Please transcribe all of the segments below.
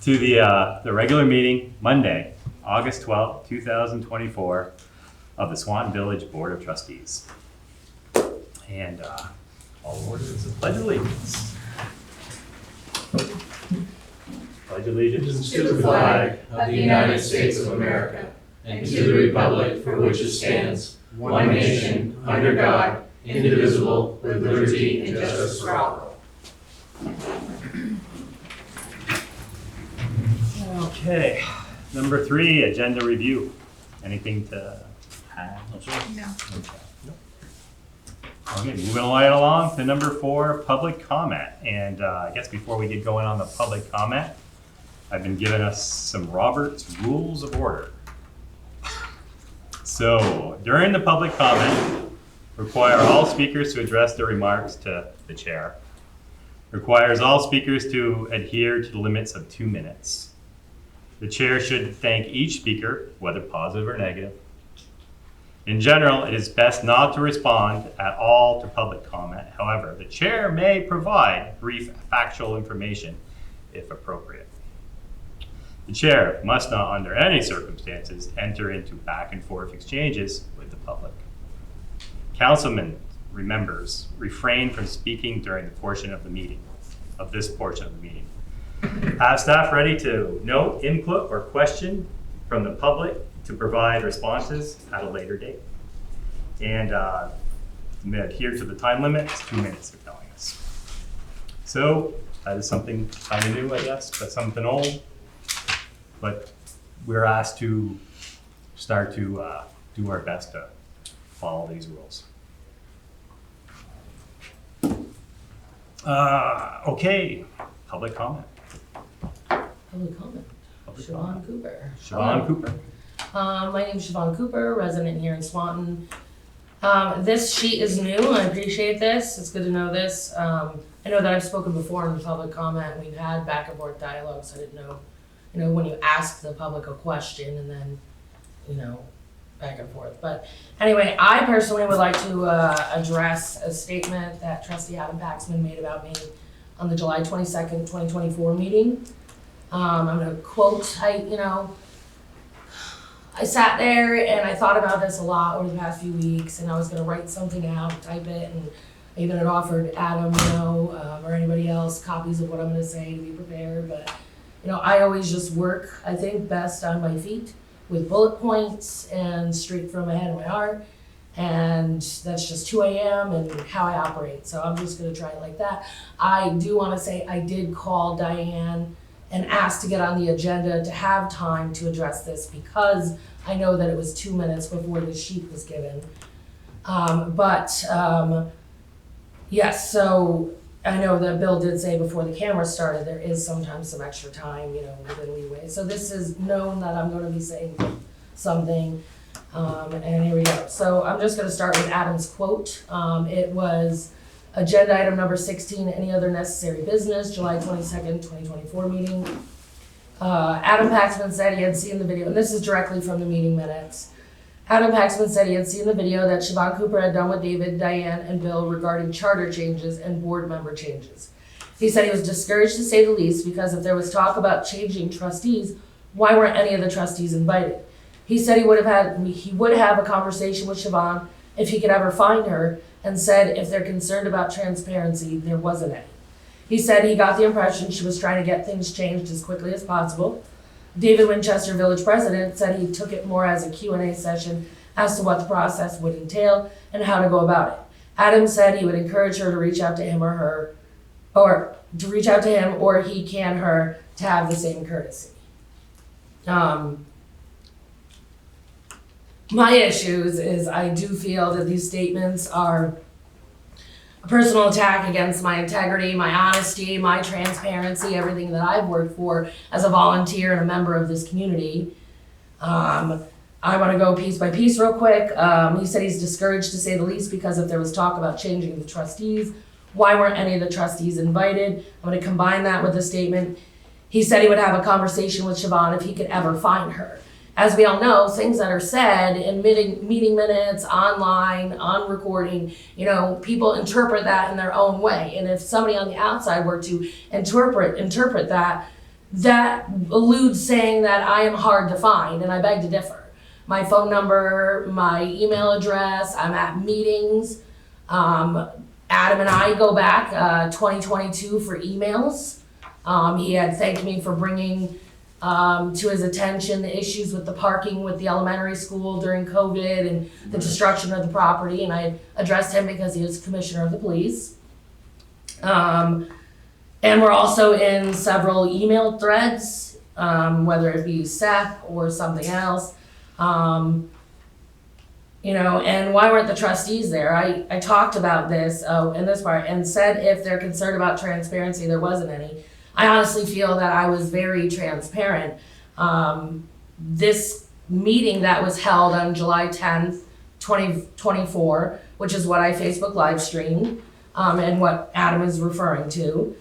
to the regular meeting, Monday, August 12th, 2024, of the Swanton Village Board of Trustees. And all orders of pledge allegiance. Pledge allegiance to the flag of the United States of America and to the republic for which it stands, one nation, under God, indivisible, with liberty and justice for all. Okay, number 3, agenda review. Anything to add? No. Okay, moving right along to number 4, public comment. And I guess before we get going on the public comment, I've been given us some Robert's Rules of Order. So during the public comment, require all speakers to address their remarks to the chair. Requires all speakers to adhere to the limits of 2 minutes. The chair should thank each speaker, whether positive or negative. In general, it is best not to respond at all to public comment. However, the chair may provide brief factual information if appropriate. The chair must not, under any circumstances, enter into back and forth exchanges with the public. Councilmen, members, refrain from speaking during this portion of the meeting. Have staff ready to note, input, or question from the public to provide responses at a later date. And adhere to the time limit. It's 2 minutes, they're telling us. So that is something kind of new, I guess, but something old. But we're asked to start to do our best to follow these rules. Okay, public comment. Public comment. Siobhan Cooper. Siobhan Cooper. My name is Siobhan Cooper, resident here in Swanton. This sheet is new. I appreciate this. It's good to know this. I know that I've spoken before in the public comment. We've had back and forth dialogue, so I didn't know, when you ask the public a question and then, back and forth. But anyway, I personally would like to address a statement that Trustee Adam Paxman made about me on the July 22nd, 2024 meeting. I'm going to quote, I sat there and I thought about this a lot over the past few weeks, and I was going to write something out, type it, and I even had offered Adam, or anybody else copies of what I'm going to say to be prepared. But, I always just work, I think, best on my feet with bullet points and straight from my head and my heart. And that's just who I am and how I operate. So I'm just going to try it like that. I do want to say I did call Diane and asked to get on the agenda to have time to address this because I know that it was 2 minutes before the sheet was given. Yes, so I know that Bill did say before the camera started, there is sometimes some extra time, within leeway. So this is known that I'm going to be saying something, and here we go. So I'm just going to start with Adam's quote. It was agenda item number 16, any other necessary business, July 22nd, 2024 meeting. Adam Paxman said he had seen the video, and this is directly from the meeting minutes. Adam Paxman said he had seen the video that Siobhan Cooper had done with David, Diane, and Bill regarding charter changes and board member changes. He said he was discouraged to say the least because if there was talk about changing trustees, why weren't any of the trustees invited? He said he would have a conversation with Siobhan if he could ever find her, and said if they're concerned about transparency, there wasn't any. He said he got the impression she was trying to get things changed as quickly as possible. David Winchester, village president, said he took it more as a Q&A session as to what the process would entail and how to go about it. Adam said he would encourage her to reach out to him or he can her to have the same courtesy. My issues is I do feel that these statements are a personal attack against my integrity, my honesty, my transparency, everything that I've worked for as a volunteer and a member of this community. I want to go piece by piece real quick. He said he's discouraged to say the least because if there was talk about changing the trustees, why weren't any of the trustees invited? I'm going to combine that with a statement. He said he would have a conversation with Siobhan if he could ever find her. As we all know, things that are said in meeting minutes, online, on recording, people interpret that in their own way. And if somebody on the outside were to interpret that, that alludes saying that I am hard to find, and I beg to differ. My phone number, my email address, I'm at meetings. Adam and I go back 2022 for emails. He had thanked me for bringing to his attention the issues with the parking with the elementary school during COVID and the destruction of the property, and I addressed him because he was commissioner of the police. And we're also in several email threads, whether it be SEP or something else. And why weren't the trustees there? I talked about this in this part and said if they're concerned about transparency, there wasn't any. I honestly feel that I was very transparent. This meeting that was held on July 10th, 2024, which is what I Facebook live streamed, and what Adam is referring to.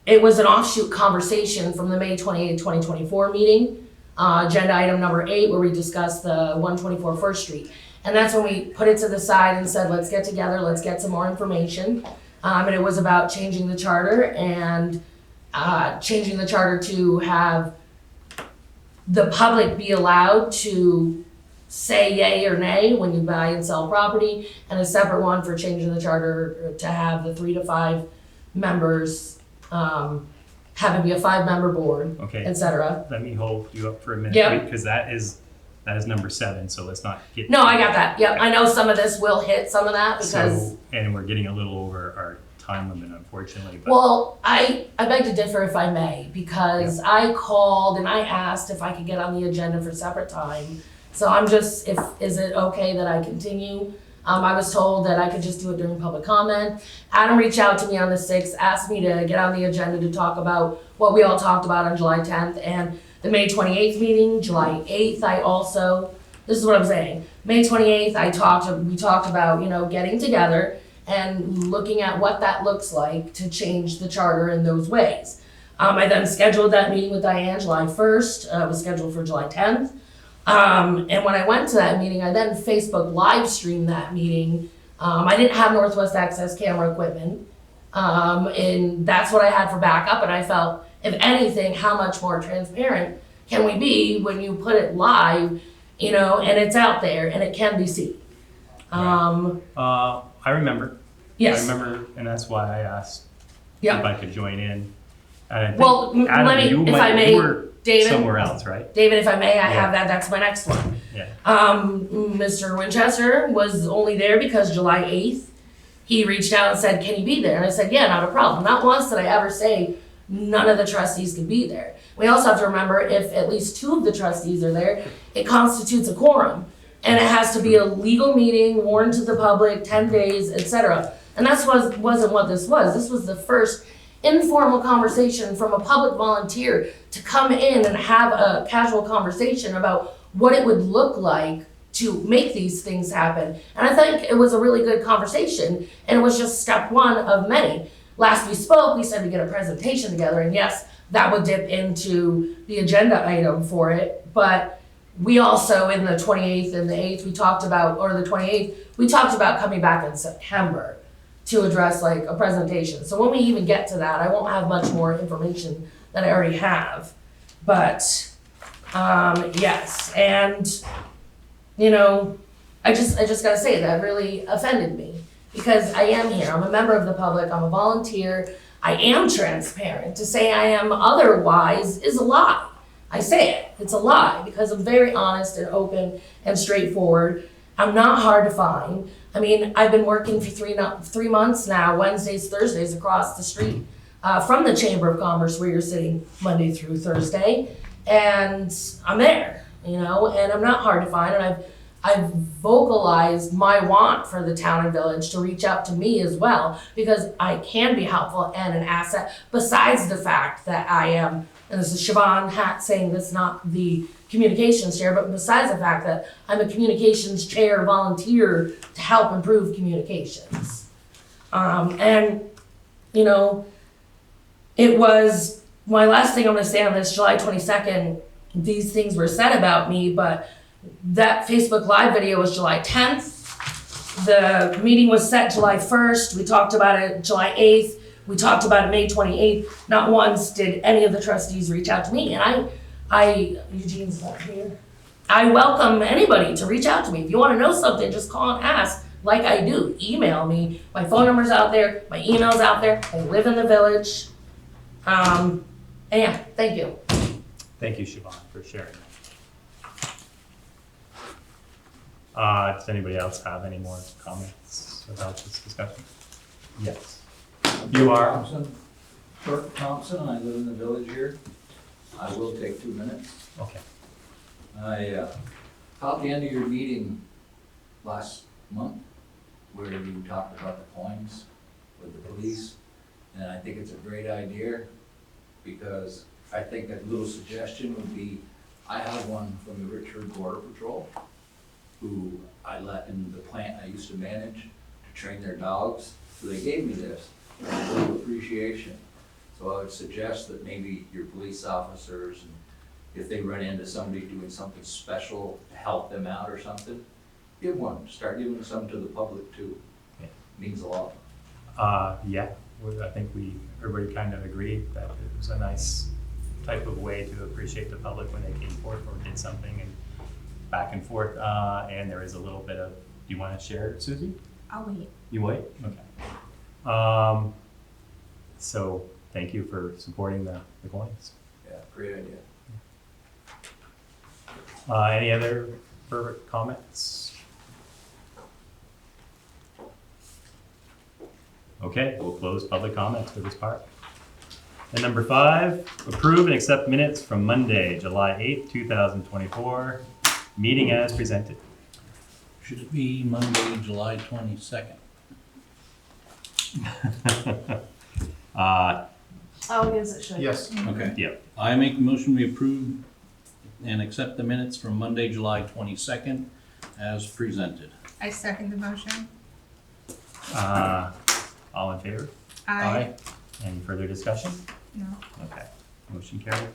It was an offshoot conversation from the May 28th, 2024 meeting, agenda item number 8, where we discussed the 124 First Street. And that's when we put it to the side and said, let's get together, let's get some more information. And it was about changing the charter and changing the charter to have the public be allowed to say yay or nay when you buy and sell property, and a separate one for changing the charter to have the 3 to 5 members, have it be a 5-member board, Okay. etc. Let me hold you up for a minute. Yeah. Because that is number 7, so let's not get. No, I got that. Yep, I know some of this will hit some of that because. So, and we're getting a little over our time limit, unfortunately. But Well, I beg to differ if I may, because I called and I asked if I could get on the agenda for separate time. So I'm just, is it okay that I continue? I was told that I could just do it during public comment. Adam reached out to me on the 6th, asked me to get on the agenda to talk about what we all talked about on July 10th and the May 28th meeting, July 8th. This is what I'm saying. May 28th, we talked about, getting together and looking at what that looks like to change the charter in those ways. I then scheduled that meeting with Diane July 1st, it was scheduled for July 10th. And when I went to that meeting, I then Facebook live streamed that meeting. I didn't have Northwest Access camera equipment, and that's what I had for backup, and I felt, if anything, how much more transparent can we be when you put it live, and it's out there and it can be seen. I remember. Yes. I remember, and that's why I asked Yeah. if I could join in. And I think, Well, Adam, let me, you if I may, you were David. somewhere else, right? David, if I may, I Yeah. have that's my next one. Yeah. Mr. Winchester was only there because July 8th, he reached out and said, can you be there? And I said, yeah, not a problem. Not once did I ever say none of the trustees could be there. We also have to remember, if at least 2 of the trustees are there, it constitutes a quorum. And it has to be a legal meeting, warned to the public, 10 days, etc. And wasn't what this was. This was the first informal conversation from a public volunteer to come in and have a casual conversation about what it would look like to make these things happen. And I think it was a really good conversation, and it was just step 1 of many. Last we spoke, we said to get a presentation together, and yes, that would dip into the agenda item for it, but we also, in the 28th and the 8th, we talked about coming back in September to address like a presentation. So when we even get to that, I won't have much more information than I already have. But yes, and I just gotta say that really offended me, because I am here. I'm a member of the public. I'm a volunteer. I am transparent. To say I am otherwise is a lie. I say it. It's a lie because I'm very honest and open and straightforward. I'm not hard to find. I mean, I've been working for 3 months now, Wednesdays, Thursdays, across the street from the Chamber of Commerce where you're sitting Monday through Thursday, and I'm there, and I'm not hard to find, and I've vocalized my want for the town and village to reach out to me as well, because I can be helpful and an asset, besides the fact that I am, and this is Siobhan Hatt saying this, not the communications chair, but besides the fact that I'm a communications chair volunteer to help improve communications. It was, my last thing I'm gonna say on this, July 22nd, these things were said about me, but that Facebook Live video was July 10th. The meeting was set July 1st. We talked about it July 8th. We talked about it May 28th. Not once did any of the trustees reach out to me. And Eugene's not here. I welcome anybody to reach out to me. If you want to know something, just call and ask like I do. Email me. My phone number's out there. My email's out there. I live in the village. And yeah, thank you. Thank you, Siobhan, for sharing that. Does anybody else have any more comments about this discussion? Yes. You are? Thompson, Kirk Thompson, I live in the village here. I will take 2 minutes. Okay. I caught the end of your meeting last month where you talked about the coins with the police. And I think it's a great idea because I think a little suggestion would be, I have one from the Richmond Border Patrol who I let in the plant I used to manage to train their dogs. So they gave me this, a little appreciation. So I would suggest that maybe your police officers, and if they run into somebody doing something special to help them out or something, give one. Start giving some to the public too. Yeah. Means a lot. Yeah, I think everybody kind of agreed that it was a nice type of way to appreciate the public when they came forth or did something and back and forth. And there is a little bit of, do you want to share it, Susie? I'll wait. You wait? Okay. So thank you for supporting the coins. Yeah, great idea. Any other further comments? Okay, we'll close public comments for this part. And number 5, approve and accept minutes from Monday, July 8th, 2024, meeting as presented. Should it be Monday, July 22nd? Oh, yes, it should. Yes. Okay. Yep. I make a motion we approve and accept the minutes from Monday, July 22nd as presented. I second the motion. All in favor? Aye. Any further discussion? No. Okay, motion carried.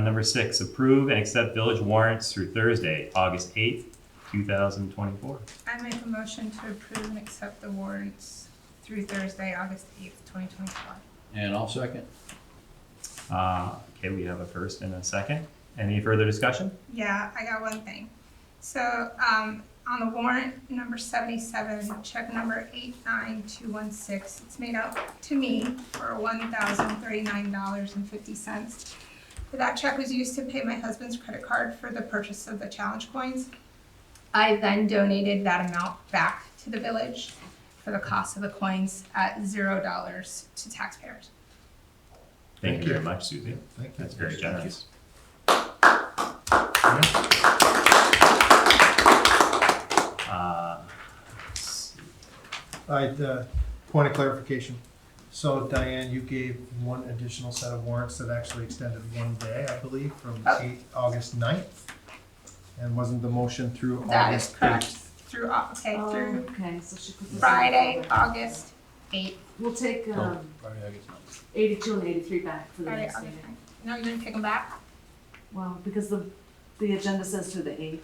Number 6, approve and accept village warrants through Thursday, August 8th, 2024. I make a motion to approve and accept the warrants through Thursday, August 8th, 2024. And I'll second. Okay, we have a first and a second. Any further discussion? Yeah, I got one thing. So, on the warrant number 77, check number 89216, it's made out to me for $1,039.50. That check was used to pay my husband's credit card for the purchase of the challenge coins. I then donated that amount back to the village for the cost of the coins at $0 to taxpayers. Thank you very much, Susie. Thank you. That's very generous. Point of clarification. So Diane, you gave one additional set of warrants that actually extended one day, I believe, from August 9th? And wasn't the motion through That is August correct. 8th? Through, through Okay, so she put this. Friday, August 8th. We'll take Friday, August 9th. 82 and 83 back for the Friday, next August meeting. 9th. No, you're gonna take them back? Well, because the agenda says through the 8th,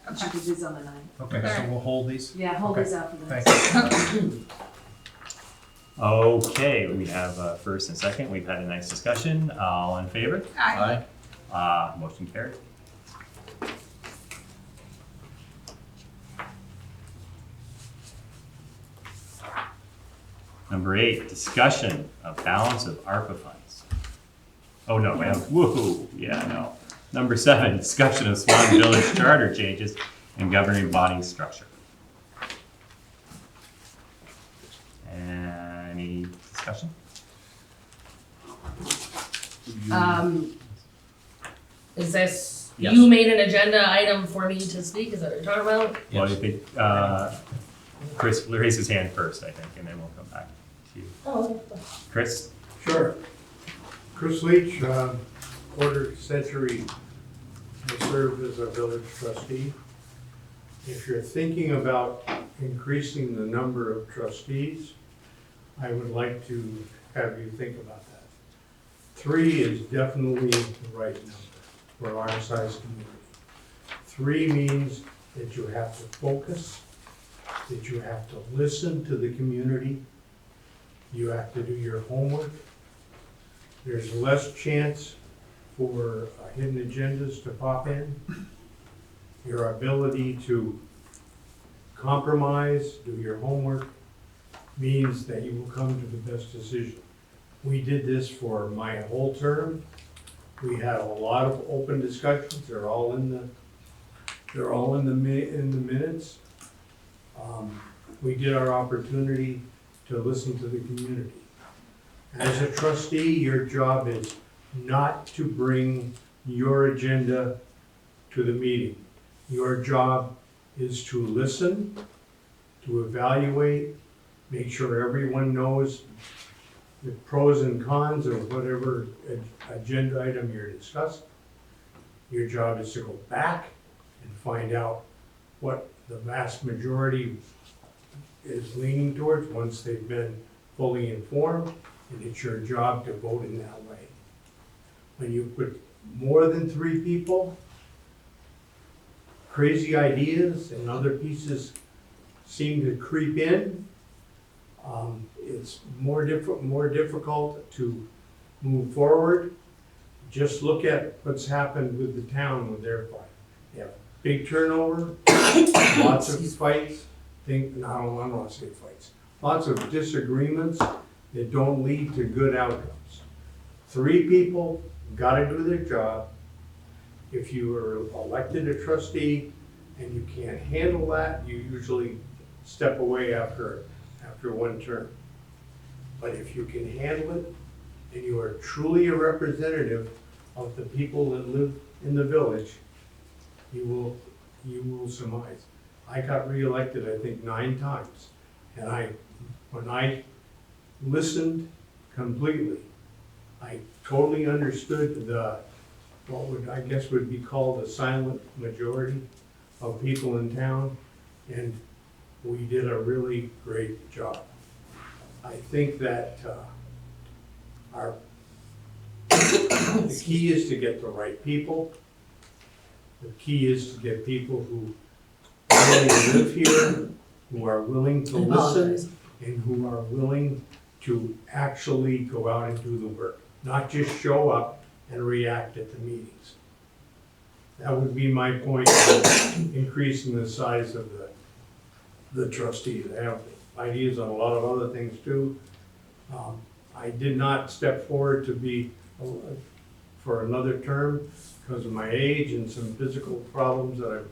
and she Okay. did these on the 9th. Okay, so we'll hold these? Yeah, hold Okay. these out for the Thank next. you. Okay, we have a first and second. We've had a nice discussion. All in favor? Aye. Motion carried. Number 8, discussion of balance of ARPA funds. Oh, no, we have, woohoo, yeah, no. Number 7, discussion of Swanton Village charter changes and governing body structure. Any discussion? Is this, Yes. you made an agenda item for me to speak, is that what you're talking about? Well, you think, Chris will raise his hand first, I think, and then we'll come back to you. Oh, Chris? Sure. Chris Leach, quarter century, I serve as a village trustee. If you're thinking about increasing the number of trustees, I would like to have you think about that. 3 is definitely the right number for our size community. 3 means that you have to focus, that you have to listen to the community. You have to do your homework. There's less chance for hidden agendas to pop in. Your ability to compromise, do your homework, means that you will come to the best decision. We did this for my whole term. We had a lot of open discussions. They're all in the minutes. We did our opportunity to listen to the community. As a trustee, your job is not to bring your agenda to the meeting. Your job is to listen, to evaluate, make sure everyone knows the pros and cons of whatever agenda item you're discussing. Your job is to go back and find out what the vast majority is leaning towards once they've been fully informed, and it's your job to vote in that way. When you put more than 3 people, crazy ideas and other pieces seem to creep in. It's more difficult to move forward. Just look at what's happened with the town with their fight. They have big turnover, lots of fights. I don't want to say fights. Lots of disagreements that don't lead to good outcomes. 3 people gotta do their job. If you are elected a trustee and you can't handle that, you usually step away after 1 term. But if you can handle it and you are truly a representative of the people that live in the village, you will surmise. I got reelected, I think, 9 times. And when I listened completely, I totally understood what would be called a silent majority of people in town, and we did a really great job. I think that the key is to get the right people. The key is to get people who really live here, who are willing to listen, and who are willing to actually go out and do the work, not just show up and react at the meetings. That would be my point in increasing the size of the trustees. I have ideas on a lot of other things too. I did not step forward to be for another term because of my age and some physical problems that I'm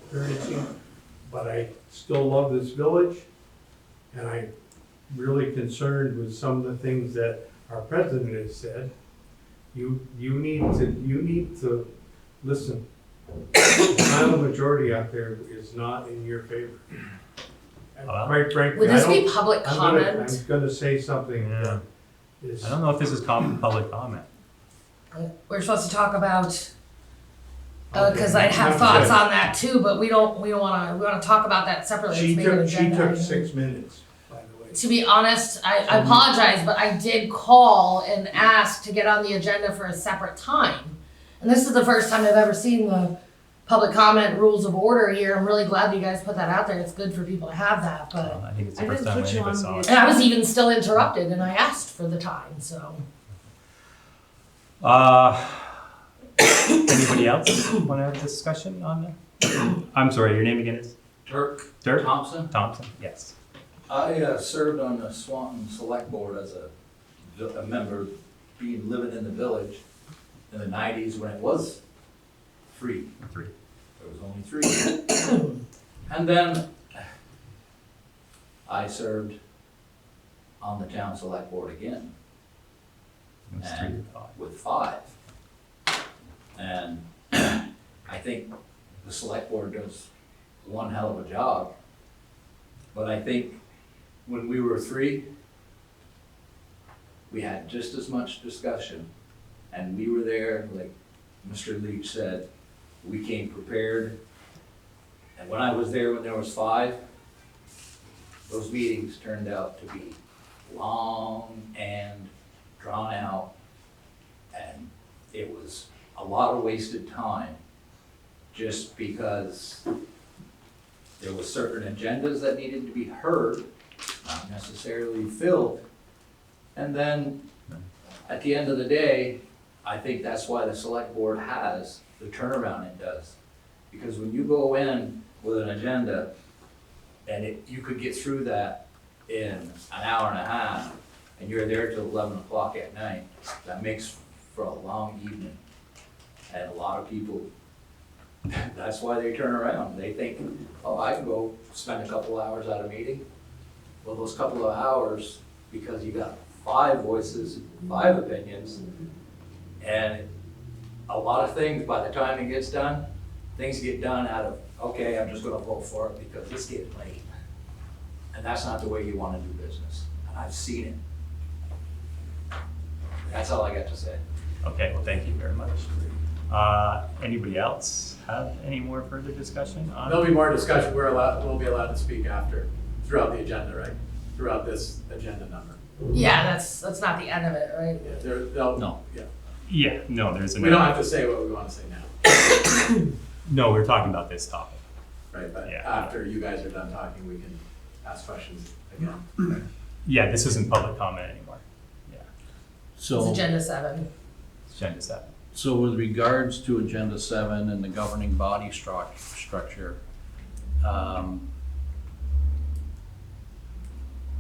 experiencing, but I still love this village, and I'm really concerned with some of the things that our president has said. You need to listen. The silent majority out there is not in your favor. And Well, quite frankly, Would this I don't- be public I'm comment? gonna say something Yeah. that is. I don't know if this is public comment. We're supposed to talk about, cause I'd have That's thoughts good. on that too, but we wanna talk about that separately. She Let's make an took agenda item. 6 minutes, by the way. To be honest, I apologize, but I did call and ask to get on the agenda for a separate time. And this is the first time I've ever seen the public comment rules of order here. I'm really glad you guys put that out there. It's good for people to have that, but. I think it's the I first didn't time put any you of us on saw the it. And I was even still interrupted and I asked for the time, so. Anybody else want to have a discussion on that? I'm sorry, your name again is? Dirk Dirk Thompson. Thompson, yes. I served on the Swanton Select Board as a member, living in the village in the 90s when it was free. 3. There was only 3. And then I served on the town select board again It was 3 to 5. with 5. And I think the select board does one hell of a job. But I think when we were 3, we had just as much discussion. And we were there, like Mr. Leach said, we came prepared. And when I was there when there was 5, those meetings turned out to be long and drawn out. And it was a lot of wasted time just because there were certain agendas that needed to be heard, not necessarily filled, And then, at the end of the day, I think that's why the select board has the turnaround it does. Because when you go in with an agenda, and you could get through that in an hour and a half, and you're there till 11 o'clock at night, that makes for a long evening. And a lot of people, that's why they turn around. They think, oh, I can go spend a couple hours at a meeting. Well, those couple of hours, because you got 5 voices, 5 opinions, and a lot of things, by the time it gets done, things get done out of, okay, I'm just gonna vote for it because it's getting late. And that's not the way you wanna do business. And I've seen it. That's all I got to say. Okay, well, thank you very much. Anybody else have any more further discussion on? There'll be more discussion, we'll be allowed to speak after, throughout the agenda, right? Throughout this agenda number. Yeah, that's not the end of it, right? Yeah, No. Yeah, Yeah, no, there's we don't have to say what we wanna say now, No, we're talking about this topic. right? But Yeah. after you guys are done talking, we can ask questions again. Yeah, this isn't public comment anymore. Yeah, It's So, agenda 7. agenda 7. so with regards to Agenda 7 and the governing body structure,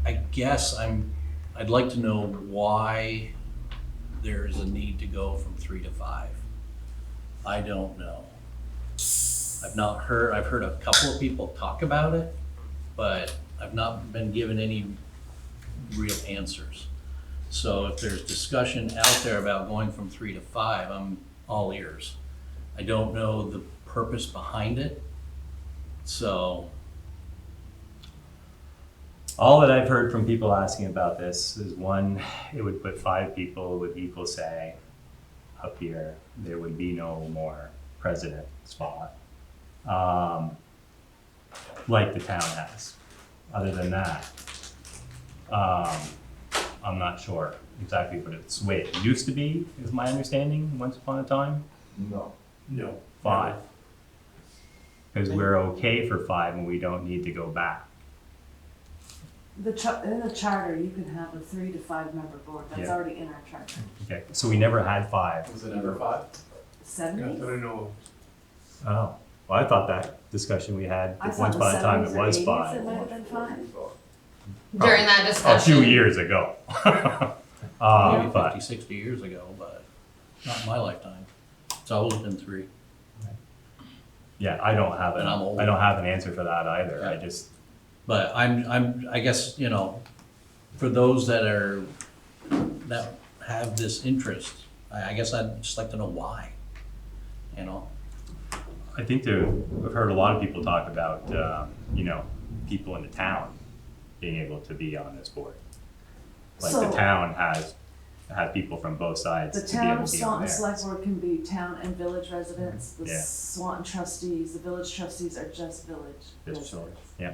I guess I'd like to know why there's a need to go from 3 to 5. I don't know. I've heard a couple of people talk about it, but I've not been given any real answers. So if there's discussion out there about going from 3 to 5, I'm all ears. I don't know the purpose behind it, so. All that I've heard from people asking about this is, one, it would put 5 people with equal say up here. There would be no more president spot, like the town has. Other than that, I'm not sure exactly what it's the way it used to be, is my understanding, once upon a time. No. 5. Because we're okay for 5 and we don't need to go back. In the charter, you can have a 3 to 5 member board, that's Yeah. already in our charter. Okay, so we never had 5. Was it number 5? 70s? I know. Oh, well, I thought that discussion we had, I thought once the upon a time, it 70s or was 80s, it 5. might have been 5. During that A discussion. few years ago. Maybe But 50, 60 years ago, but not in my lifetime. It's always been 3. yeah, I don't have And I'm old. I don't have an answer for that either. I Yeah. just, But I guess, for those that have this interest, I guess I'd just like to know why, I think I've heard a lot of people talk about, people in the town being able to be on this board. Like the So- town has people from both sides The to be town able of to be on Swanton there. Select Board can be town and village residents. The Yeah. Swanton trustees, the village trustees are just village Just so- residents. Yeah.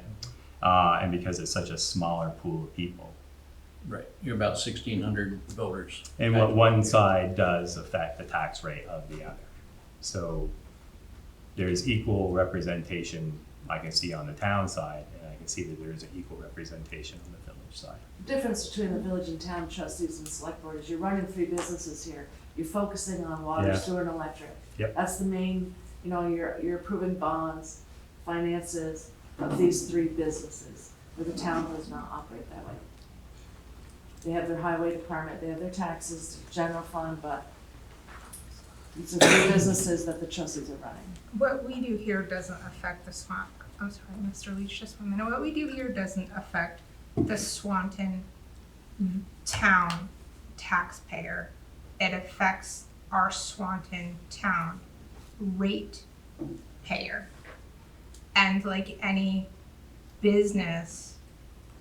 And because it's such a smaller pool of people. right, you're about 1,600 voters. And what one side does affect the tax rate of the other. So there's equal representation I can see on the town side, and I can see that there's an equal representation on the village side. The difference between the village and town trustees and select board is you're running 3 businesses here. You're focusing on water, Yeah. sewer, and electric. Yep. That's the main, you're approving bonds, finances of these 3 businesses, where the town does not operate that way. They have their highway department, they have their taxes, general fund, but it's the 3 businesses that the trustees are running. What we do here doesn't affect the I'm sorry, Mr. Leach, just 1 minute. What we do here doesn't affect the Swanton town taxpayer. It affects our Swanton town rate payer. And like any business,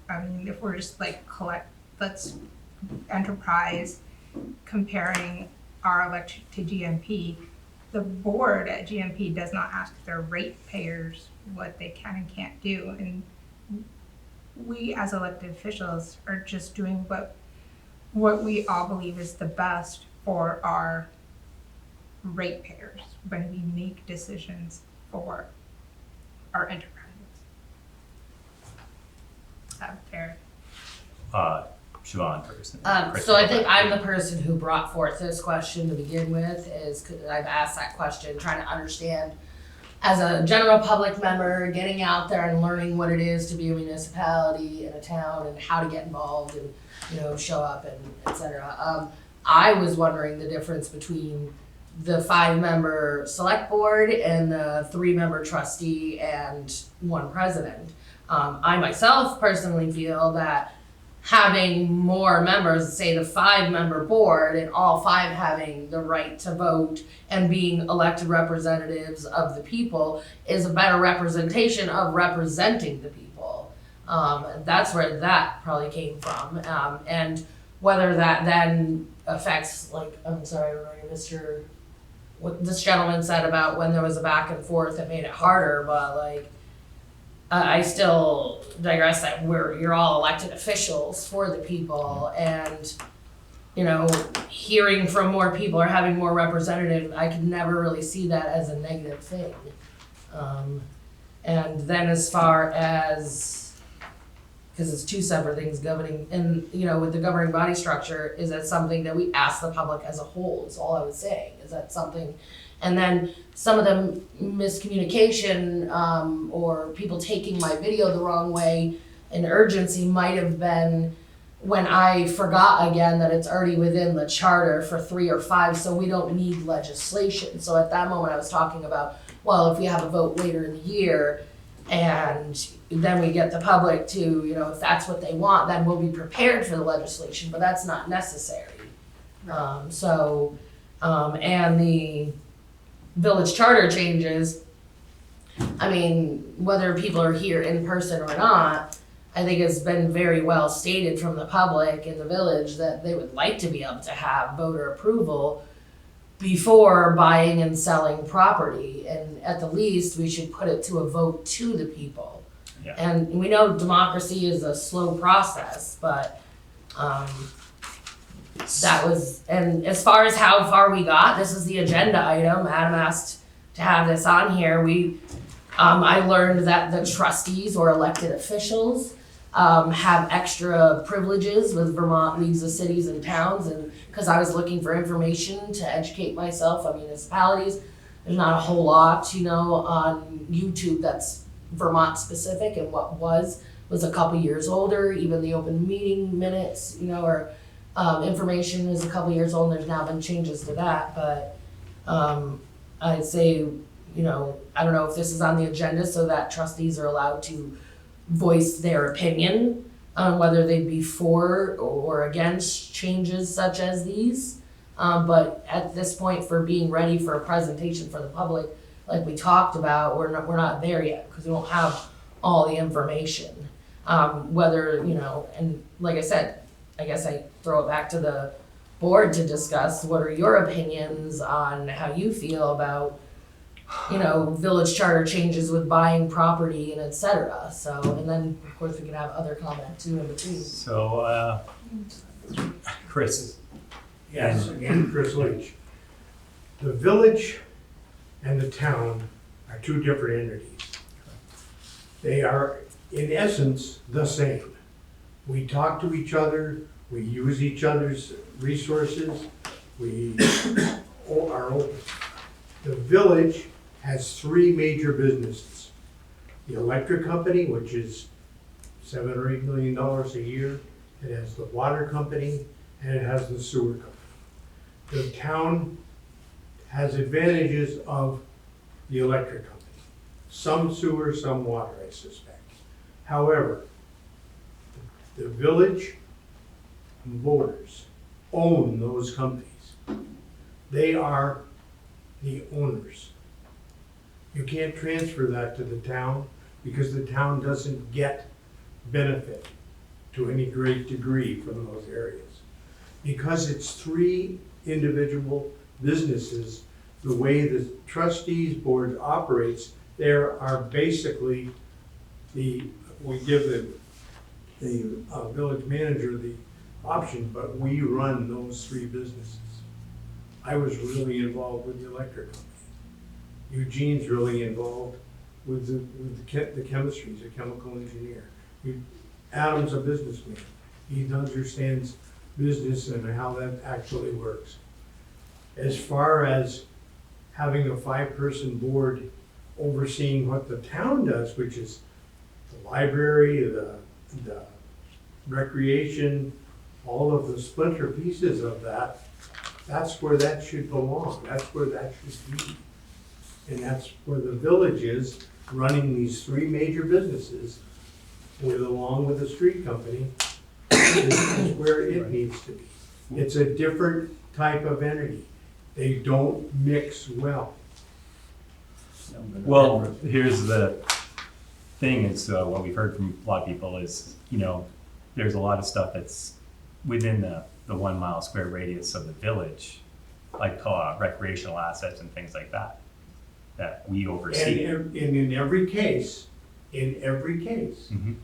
I mean, if we're just like let's enterprise comparing our electric to GMP, the board at GMP does not ask their ratepayers what they can and can't do. And we as elected officials are just doing what we all believe is the best for our ratepayers when we make decisions for our enterprises. Is that fair? Siobhan first. So I think I'm the person who brought forth this question to begin with, is 'cause I've asked that question, trying to understand as a general public member, getting out there and learning what it is to be a municipality in a town and how to get involved and, you know, show up and et cetera. I was wondering the difference between the 5-member select board and the 3-member trustee and 1 president. I myself personally feel that having more members, say the 5-member board, and all 5 having the right to vote and being elected representatives of the people is a better representation of representing the people. That's where that probably came from. And whether that then affects, like, I'm sorry, what this gentleman said about when there was a back and forth, it made it harder, but like, I still digress that you're all elected officials for the people, and, you know, hearing from more people or having more representatives, I could never really see that as a negative thing. And then as far as, because it's 2 separate things governing, and, you know, with the governing body structure, is that something that we ask the public as a whole, is all I was saying, is that something. And then some of the miscommunication, or people taking my video the wrong way, and urgency might have been when I forgot again that it's already within the charter for 3 or 5, so we don't need legislation. So at that moment I was talking about, well, if we have a vote later in the year, and then we get the public to, you know, if that's what they want, then we'll be prepared for the legislation, but that's not necessary. And the village charter changes, I mean, whether people are here in person or not, I think it's been very well stated from the public in the village that they would like to be able to have voter approval before buying and selling property. And at the least, we should put it to a vote to the people. Yeah. And we know democracy is a slow process, but that was, and as far as how far we got, this is the agenda item. Adam asked to have this on here. I learned that the trustees or elected officials have extra privileges with Vermont Leagues of Cities and Towns, and because I was looking for information to educate myself on municipalities, there's not a whole lot, you know, on YouTube that's Vermont specific, and what was a couple years older. Even the open meeting minutes, you know, or information is a couple years old, and there's now been changes to that, but I'd say, you know, I don't know if this is on the agenda so that trustees are allowed to voice their opinion on whether they'd be for or against changes such as these. But at this point, for being ready for a presentation for the public, like we talked about, we're not there yet because we don't have all the information. Whether, you know, and like I said, I guess I throw it back to the board to discuss what are your opinions on how you feel about, you know, village charter changes with buying property and et cetera. So, and then of course we can have other comment too in between. So, Chris. Yes, again, Chris Leach. The village and the town are 2 different entities. They are, in essence, the same. We talk to each other, we use each other's resources, we are open. The village has 3 major businesses. The electric company, which is $7 or $8 million a year. It has the water company, and it has the sewer company. The town has advantages of the electric company. Some sewer, some water, I suspect. However, the village voters own those companies. They are the owners. You can't transfer that to the town because the town doesn't get benefit to any great degree from those areas. Because it's 3 individual businesses, the way the trustees board operates, there are basically we give the village manager the option, but we run those 3 businesses. I was really involved with the electric company. Eugene's really involved with the chemistry, he's a chemical engineer. Adam's a businessman. He understands business and how that actually works. As far as having a 5-person board overseeing what the town does, which is the library, the recreation, all of the splinter pieces of that, that's where that should belong, that's where that should be. And that's where the village is, running these 3 major businesses, along with the street company, is where it needs to be. It's a different type of entity. They don't mix well. Well, here's the thing, is what we've heard from a lot of people is, there's a lot of stuff that's within the 1 mile square radius of the village, like recreational assets and things like that, that we oversee. And in every case, Mhm.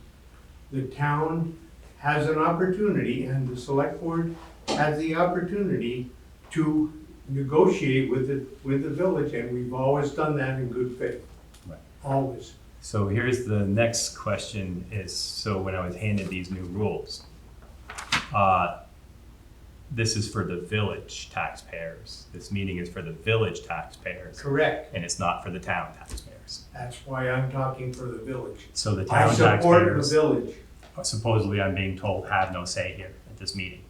the town has an opportunity, and the select board has the opportunity to negotiate with the village, and we've always done that in good faith. Right. Always. So here's the next question is, so when I was handed these new rules, this is for the village taxpayers. This meeting is for the village taxpayers, Correct. and it's not for the town taxpayers. That's why I'm talking for the village. So the I town support the taxpayers, village. supposedly I'm being told, have no say here at this meeting,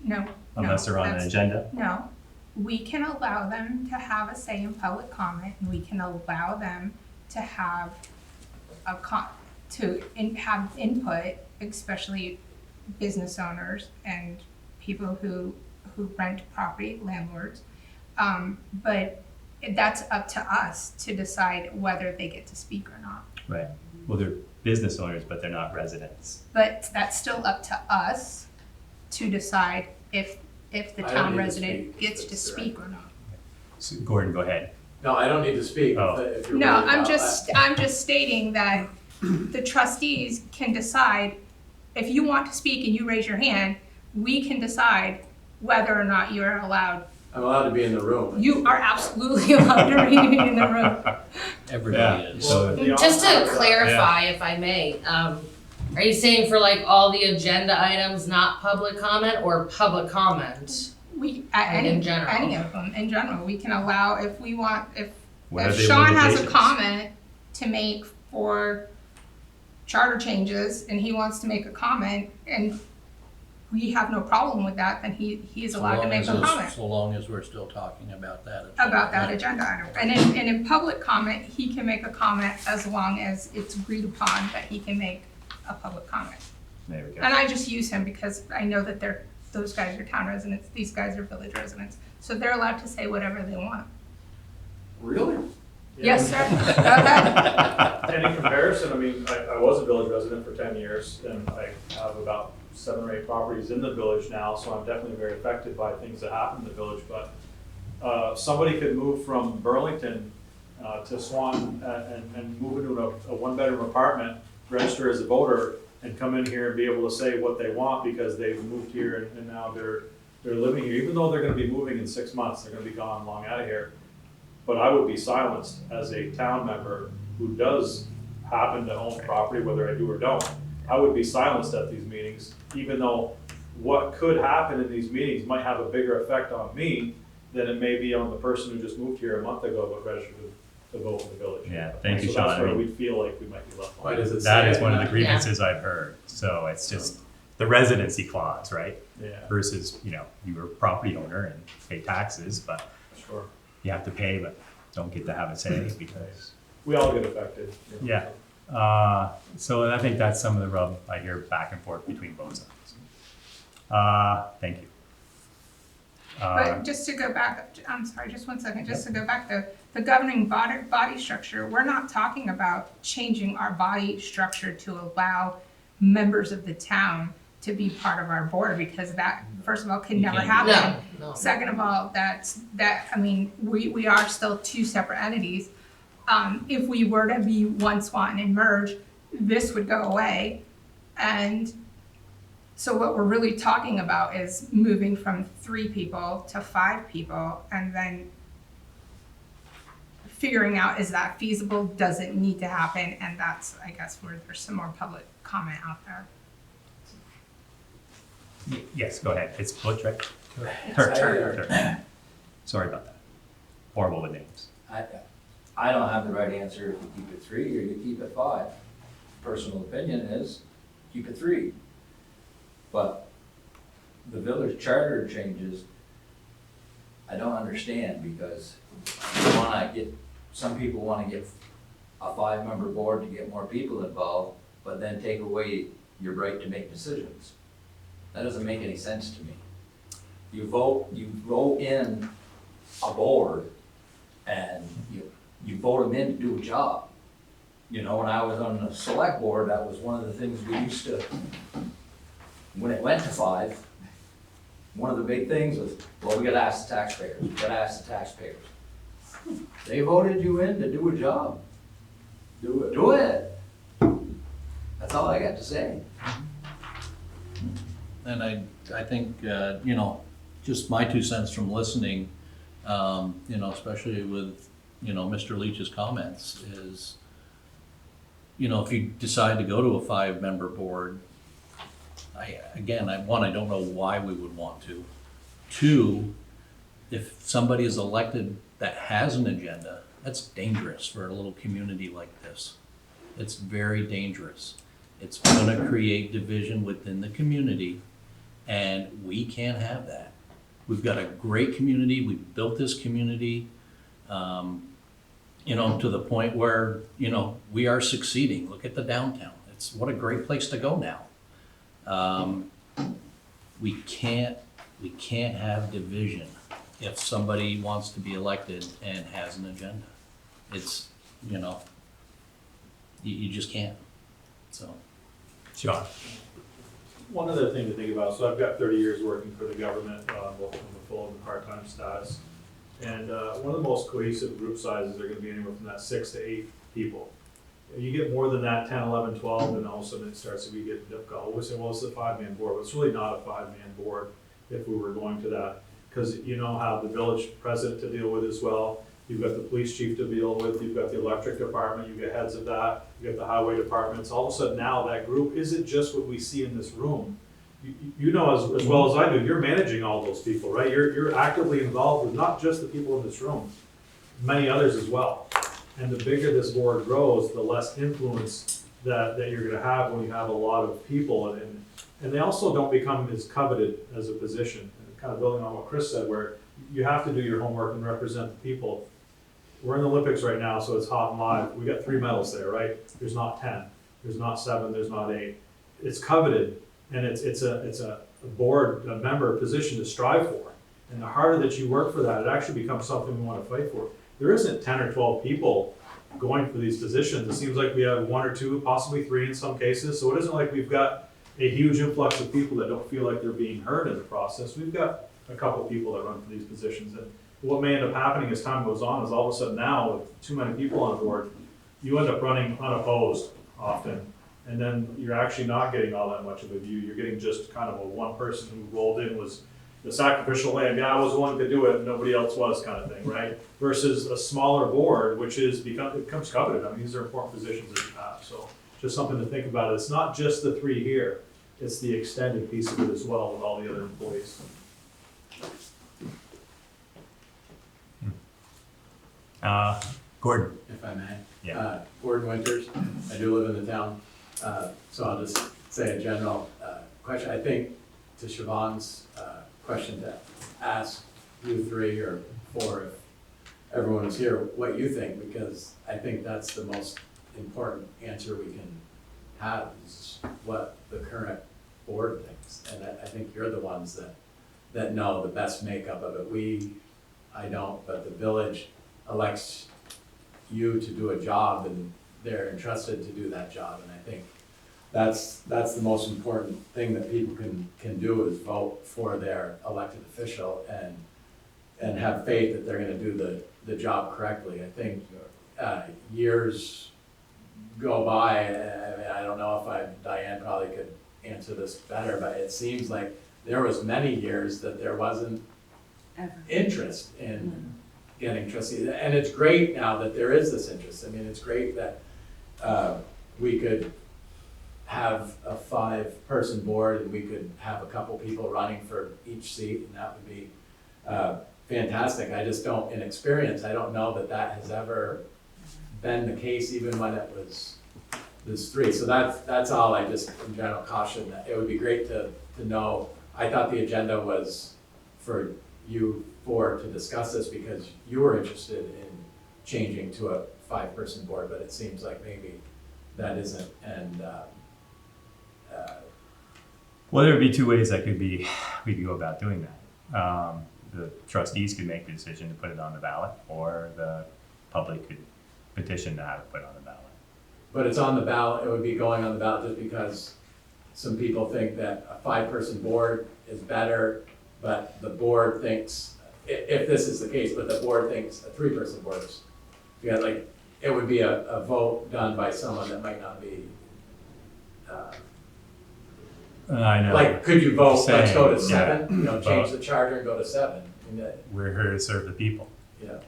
No, unless they're on an that's- agenda. No, we can allow them to have a say in public comment, and we can allow them to have have input, especially business owners and people who rent property, landlords. But that's up to us to decide whether they get to speak or not. Right. Well, they're business owners, but they're not residents. But that's still up to us to decide if the I don't town need to resident speak. gets to That's speak or not. So, Gordon, go ahead. No, I don't need to speak. Oh. If you're No, worried I'm about just stating that the trustees can decide, if you want to speak and you raise your hand, we can decide whether or not you're allowed. I'm allowed to be in the room. You are absolutely allowed to remain in the room. Everybody Yeah, is. so- Just to clarify, if I may, are you saying for like all the agenda items, not public comment, or public comment? We, In general. any of them, in general, we can allow, if we want, What are if the Sean has a limitations? comment to make for charter changes, and he wants to make a comment, and we have no problem with that, then he is So allowed to long make as a it's- comment So long as we're still talking about that. about that agenda item. And in public comment, he can make a comment as long as it's agreed upon that he can make a public comment. There we go. And I just use him because I know that those guys are town residents, these guys are village residents, so they're allowed to say whatever they want. Really? Yes, sir? Okay. And in comparison, I mean, I was a village resident for 10 years, and I have about 7 or 8 properties in the village now, so I'm definitely very affected by things that happen in the village, but somebody could move from Burlington to Swan and move into a 1-bedroom apartment, register as a voter, and come in here and be able to say what they want because they've moved here and now they're living here, even though they're gonna be moving in 6 months, they're gonna be gone long out of here. But I would be silenced as a town member who does happen to own property, whether I do or don't. I would be silenced at these meetings, even though what could happen in these meetings might have a bigger effect on me than it may be on the person who just moved here a month ago but registered to vote for the village. Yeah, thank you, So Sean. that's I where mean- we feel like we might be left Why behind. does it That say is one of the that? grievances I've heard. So it's just the residency clause, right? Yeah, Versus, you're a property owner and pay taxes, but sure. you have to pay, but don't get to have a say because, We all get affected. yeah. So I think that's some of the rub I hear back and forth between both sides. Thank you. But just to go back, I'm sorry, just 1 second, just to go back, the governing body structure, we're not talking about changing our body structure to allow members of the town to be part of our board, because that, first of all, could You never can't do happen. No. Second of all, we are still 2 separate entities. If we were to be one Swanton and merge, this would go away. And so what we're really talking about is moving from 3 people to 5 people, and then figuring out, is that feasible, does it need to happen, and that's, I guess, where there's some more public comment out there. Yes, go ahead. It's Butch, right? Turk. Turk. Sorry about that. Horrible with names. I don't have the right answer if you keep it 3 or you keep it 5. Personal opinion is keep it 3. But the village charter changes, I don't understand because some people wanna get a 5-member board to get more people involved, but then take away your right to make decisions. That doesn't make any sense to me. You vote in a board and you vote them in to do a job. You know, when I was on the select board, that was one of the things we used to, when it went to 5, one of the big things was, well, we gotta ask the taxpayers. They voted you in to do a job. Do it. That's all I got to say. And I think, you know, just my 2 cents from listening, you know, especially with, you know, Mr. Leach's comments is, you know, if you decide to go to a 5-member board, I don't know why we would want to. 2, if somebody is elected that has an agenda, that's dangerous for a little community like this. It's very dangerous. It's gonna create division within the community, and we can't have that. We've got a great community, we've built this community, you know, to the point where, you know, we are succeeding. Look at the downtown. What a great place to go now. We can't have division if somebody wants to be elected and has an agenda. It's, you know, you just can't, so. Sean? One other thing to think about, so I've got 30 years working for the government, both in the full and the part-time status. And one of the most cohesive group sizes are gonna be anywhere from that 6 to 8 people. You get more than that, 10, 11, 12, and all of a sudden it starts to be getting difficult. We say, well, it's a 5-man board, but it's really not a 5-man board if we were going to that. Because you know how the village president to deal with as well. You've got the police chief to deal with, you've got the electric department, you've got heads of that, you've got the highway departments. All of a sudden now that group isn't just what we see in this room. You know as well as I do, you're managing all those people, right? You're actively involved with not just the people in this room, many others as well. And the bigger this board grows, the less influence that you're gonna have when you have a lot of people. And they also don't become as coveted as a position. And kind of building on what Chris said, where you have to do your homework and represent the people. We're in the Olympics right now, so it's hot and live. We got 3 medals there, right? There's not 10, there's not 7, there's not 8. It's coveted, and it's a board, a member position to strive for. And the harder that you work for that, it actually becomes something we want to fight for. There isn't 10 or 12 people going for these positions. It seems like we have 1 or 2, possibly 3 in some cases. So it isn't like we've got a huge influx of people that don't feel like they're being heard in the process. We've got a couple of people that run for these positions. And what may end up happening as time goes on is all of a sudden now, with too many people on board, you end up running unopposed often. And then you're actually not getting all that much of a view. You're getting just kind of a one person who rolled in, was the sacrificial lamb. Yeah, I was willing to do it, and nobody else was, kind of thing, right? Versus a smaller board, which it becomes coveted. I mean, these are important positions that you have. So just something to think about. It's not just the 3 here. It's the extended piece of it as well with all the other employees. Gordon? If I may. Yeah. Gordon Winters, I do live in the town, so I'll just say a general question. I think to Siobhan's question to ask you 3 or 4, if everyone is here, what you think, because I think that's the most important answer we can have, is what the current board thinks. And I think you're the ones that know the best makeup of it. I don't, but the village elects you to do a job, and they're entrusted to do that job. And I think that's the most important thing that people can do, is vote for their elected official and have faith that they're gonna do the job correctly. I think years go by, and I don't know if Diane probably could answer this better, but it seems like there was many years that there wasn't interest in getting trustees. And it's great now that there is this interest. I mean, it's great that we could have a 5-person board and we could have a couple people running for each seat, and that would be fantastic. I just don't, in experience, I don't know that that has ever been the case, even when it was, there's 3. So that's all. I just, in general, caution that it would be great to know. I thought the agenda was for you 4 to discuss this because you were interested in changing to a 5-person board, but it seems like maybe that isn't, and, Well, there would be 2 ways that we could go about doing that. The trustees could make the decision to put it on the ballot, or the public could petition to have it put on the ballot. but it's on the ballot, it would be going on the ballot just because some people think that a 5-person board is better, but the board thinks, if this is the case, but the board thinks a 3-person board is, yeah, like, it would be a vote done by someone that might not be, I know. like, could you vote, let's go to Saying, yeah, 7, you know, change the charter and go to 7? And that, We're here to serve the people. yeah.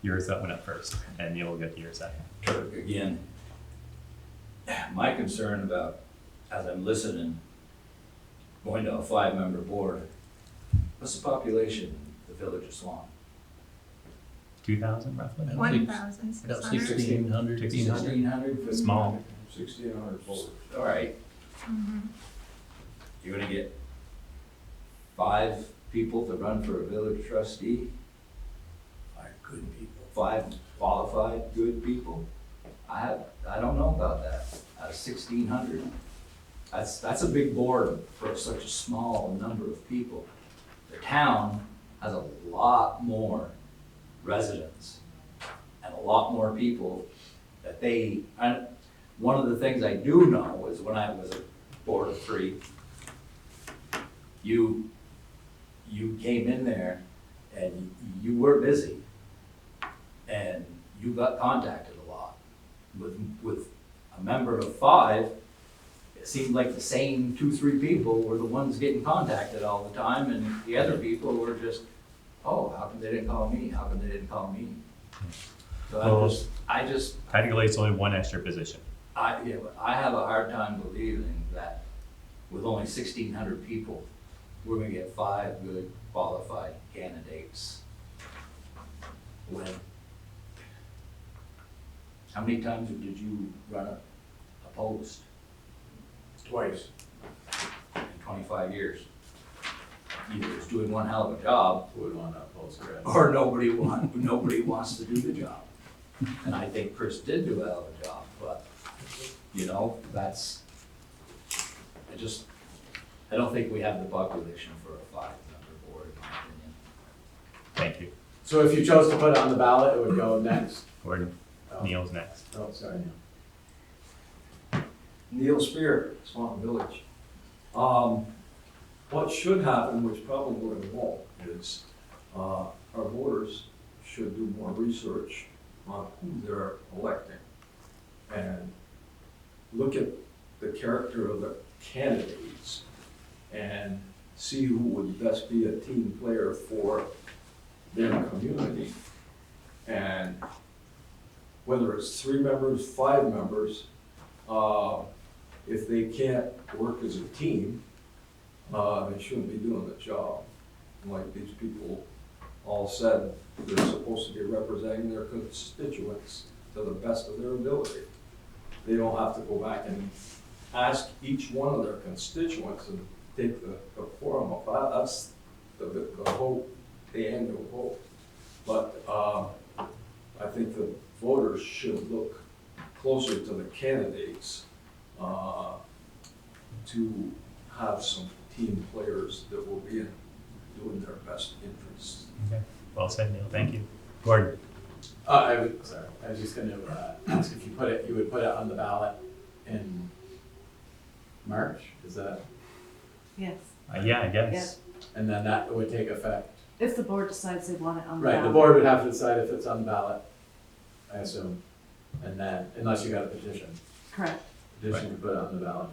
Yours that went up first, and you'll get to your second. Again, my concern about, as I'm listening, going to a 5-member board, what's the population in the village of Swan? 2,000 roughly? Yeah. 1,600. About 1,600. 1,600? Small. 1,600 voters. All right, Mhm. you're gonna get 5 people to run for a village trustee? 5 good people. 5 qualified, good people? I don't know about that. Out of 1,600, that's a big board for such a small number of people. The town has a lot more residents and a lot more people that one of the things I do know is when I was a board of 3, you came in there and you were busy and you got contacted a lot. With a member of 5, it seemed like the same 2-3 people were the ones getting contacted all the time, and the other people were just, oh, how come they didn't call me? How come they didn't call me? So I just, Technically, it's only 1 extra position. I have a hard time believing that with only 1,600 people, we're gonna get 5 good qualified candidates. How many times did you run a post Twice. in 25 years? Either it's doing one hell of a job, Would want to post it. or nobody wants to do the job. And I think Chris did do a hell of a job, but, I don't think we have the population for a 5-member board, in my opinion. Thank you. So if you chose to put it on the ballot, it would go next? Gordon, Oh. Neil's next. Oh, sorry, Neil. Neil Spear, Swanton Village. What should happen, which probably won't, is our voters should do more research on who they're electing and look at the character of the candidates and see who would best be a team player for their community. And whether it's 3 members, 5 members, if they can't work as a team, they shouldn't be doing the job. Like these people all said, they're supposed to be representing their constituents to the best of their ability. They don't have to go back and ask each one of their constituents and take the forum of that's the vote, the annual vote. But I think the voters should look closer to the candidates to have some team players that will be doing their best interests. Okay. Well said, Neil. Thank you. Gordon? I was just gonna ask if you would put it on the ballot in March, is that? Yes, Yeah, I guess. And then that would take effect. if the board decides they want it on the Right, ballot. the board would have to decide if it's on the ballot, I assume. And then, unless you got a petition, Correct. petition to put it on the ballot.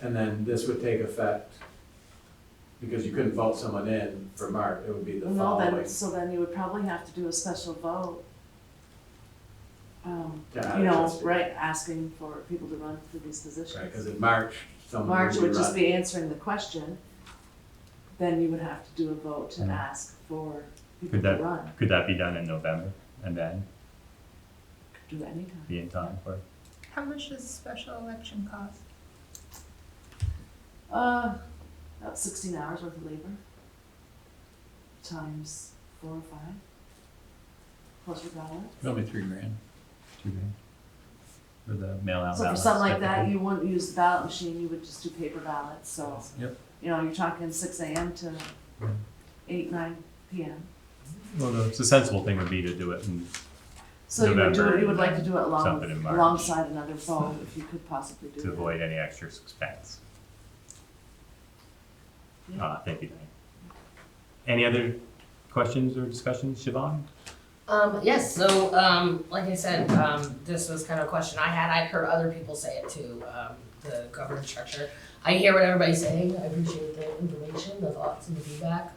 And then this would take effect, because you couldn't vote someone in for March, it would be the No, following. then, so then you would probably have to do a special vote To add you a know, trustee. right, asking for people to run for these Right, positions. because in March, someone March would would be just running. be answering the question, then you would have to do a vote to Mm. ask for people Could to that, run. could that be done in November and then Could do it anytime. be in time for? How much does a special election cost? About 16 hours worth of labor. Times 4 or 5. Plus your ballot. Probably $3,000. $2,000 for the mail out So for ballots something like that, typically? you wouldn't use the ballot machine, you would just do paper ballots, so. Yep. You know, you're talking 6 AM to 8, 9 PM. Well, the sensible thing would be to do it in So you would do November, it, you would like to do it something in March. alongside another vote, if you could possibly do to that. avoid any extra expense. Yeah. Thank you, Diane. Any other questions or discussions, Siobhan? Yes, so, like I said, this was kind of a question I had, I'd heard other people say it too, the governance structure. I hear what everybody's saying, I appreciate the information, the thoughts and the feedback.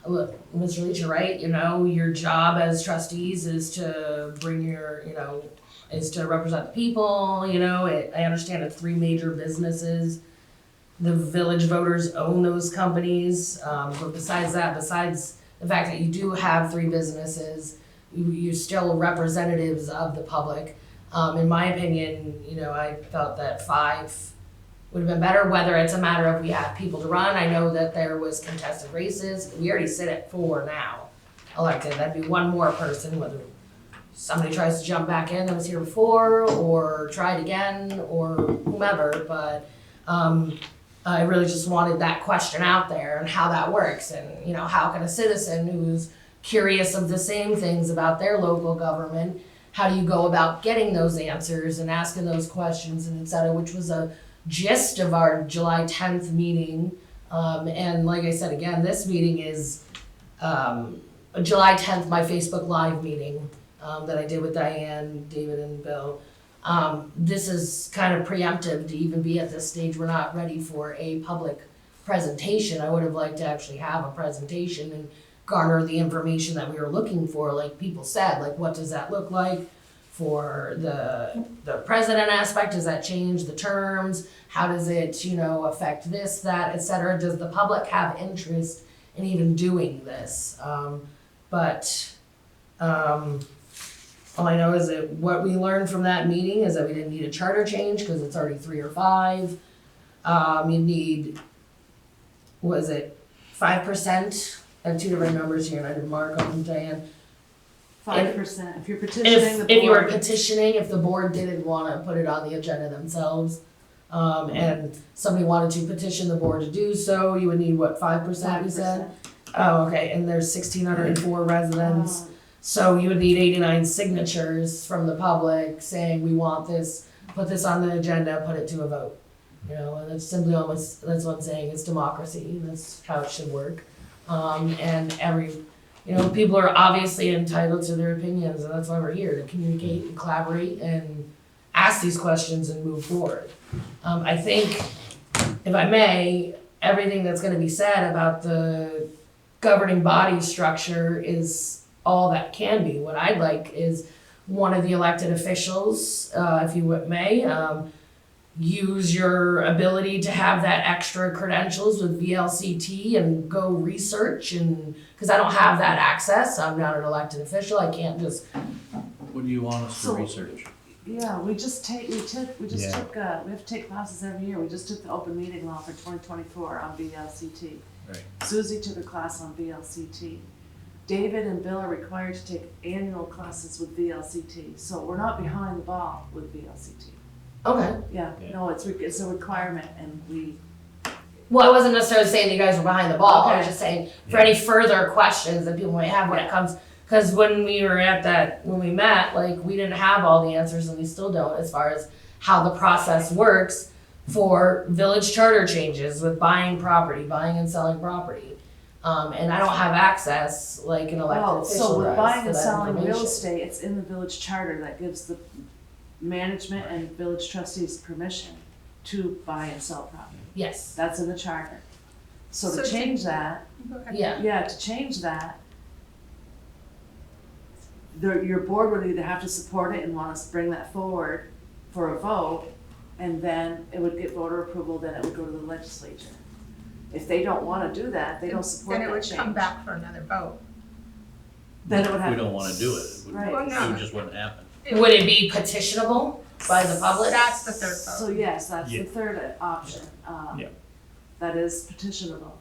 Look, Mr. Leach, you're right, you know, your job as trustees is to bring your, you know, is to represent the people, you know, I understand it's 3 major businesses. The village voters own those companies, but besides that, besides the fact that you do have 3 businesses, you're still representatives of the public. In my opinion, you know, I felt that 5 would have been better, whether it's a matter of we have people to run. I know that there was contested races. We already sit at 4 now elected. That'd be 1 more person, whether somebody tries to jump back in that was here before or try it again or whomever, but I really just wanted that question out there and how that works and, you know, how can a citizen who's curious of the same things about their local government, how do you go about getting those answers and asking those questions and et cetera, which was a gist of our July 10th meeting. And like I said, again, this meeting is July 10th, my Facebook Live meeting that I did with Diane, David, and Bill. This is kind of preemptive to even be at this stage. We're not ready for a public presentation. I would have liked to actually have a presentation and garner the information that we were looking for, like people said, like what does that look like for the president aspect? Does that change the terms? How does it, you know, affect this, that, et cetera? Does the public have interest in even doing this? All I know is that what we learned from that meeting is that we didn't need a charter change because it's already 3 or 5. You need, was it 5%? I have 2 different numbers here and I did mark on them, Diane. 5%, if you're petitioning the board. If you were petitioning, if the board didn't want to put it on the agenda themselves, and somebody wanted to petition the board to do so, you would need what, 5% you said? 5%. Oh, okay, and there's 1,604 residents. So you would need 89 signatures from the public saying, we want this, put this on the agenda, put it to a vote. You know, and it's simply almost, that's what I'm saying, it's democracy, that's how it should work. And you know, people are obviously entitled to their opinions, and that's why we're here, to communicate and collaborate and ask these questions and move forward. I think, if I may, everything that's gonna be said about the governing body structure is all that can be. What I'd like is one of the elected officials, if you may, use your ability to have that extra credentials with VLCT and go research, and because I don't have that access, I'm not an elected official, I can't just. What do you want us to So- research? Yeah, we just Yeah. took, we have to take classes every year. We just took the open meeting law for 2024 on VLCT. Right. Susie took a class on VLCT. David and Bill are required to take annual classes with VLCT, so we're not behind the ball with VLCT. Okay. Yeah, Yeah. no, it's a requirement, and we, Well, I wasn't necessarily saying that you guys were behind the ball, I was Okay. just saying for Yeah. any further questions that people might have when it Yeah. comes, because when we were at that, when we met, like, we didn't have all the answers and we still don't as far as how the process works for village charter changes with buying property, buying and selling property. And I don't have access like an elected well, official so with does buying to and that selling real information. estate, it's in the village charter that gives the management and village trustees permission to buy and sell property. Yes, That's in the charter. So So to change that, Go ahead. yeah, yeah, to change that, your board would either have to support it and want us to bring that forward for a vote, and then it would get voter approval, then it would go to the legislature. If they don't wanna do that, they don't support Then that it would change. come back for another vote. Then it would have. We don't wanna do it. It would- Right. Well, no. It just wouldn't happen. Would it be petitionable by the public? That's the third So vote. yes, that's the Yeah. third option. Yeah. That is petitionable.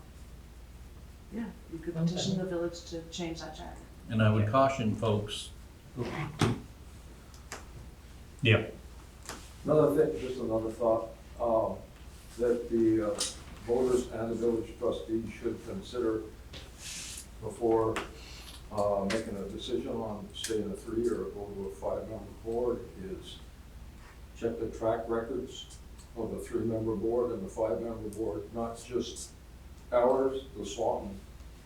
Yeah, you could petition the village to change that charter. And I would caution folks, Yeah. Another thing, just another thought, that the voters and the village trustees should consider before making a decision on staying a 3 or go to a 5-member board is check the track records of the 3-member board and the 5-member board, not just ours, the Swanton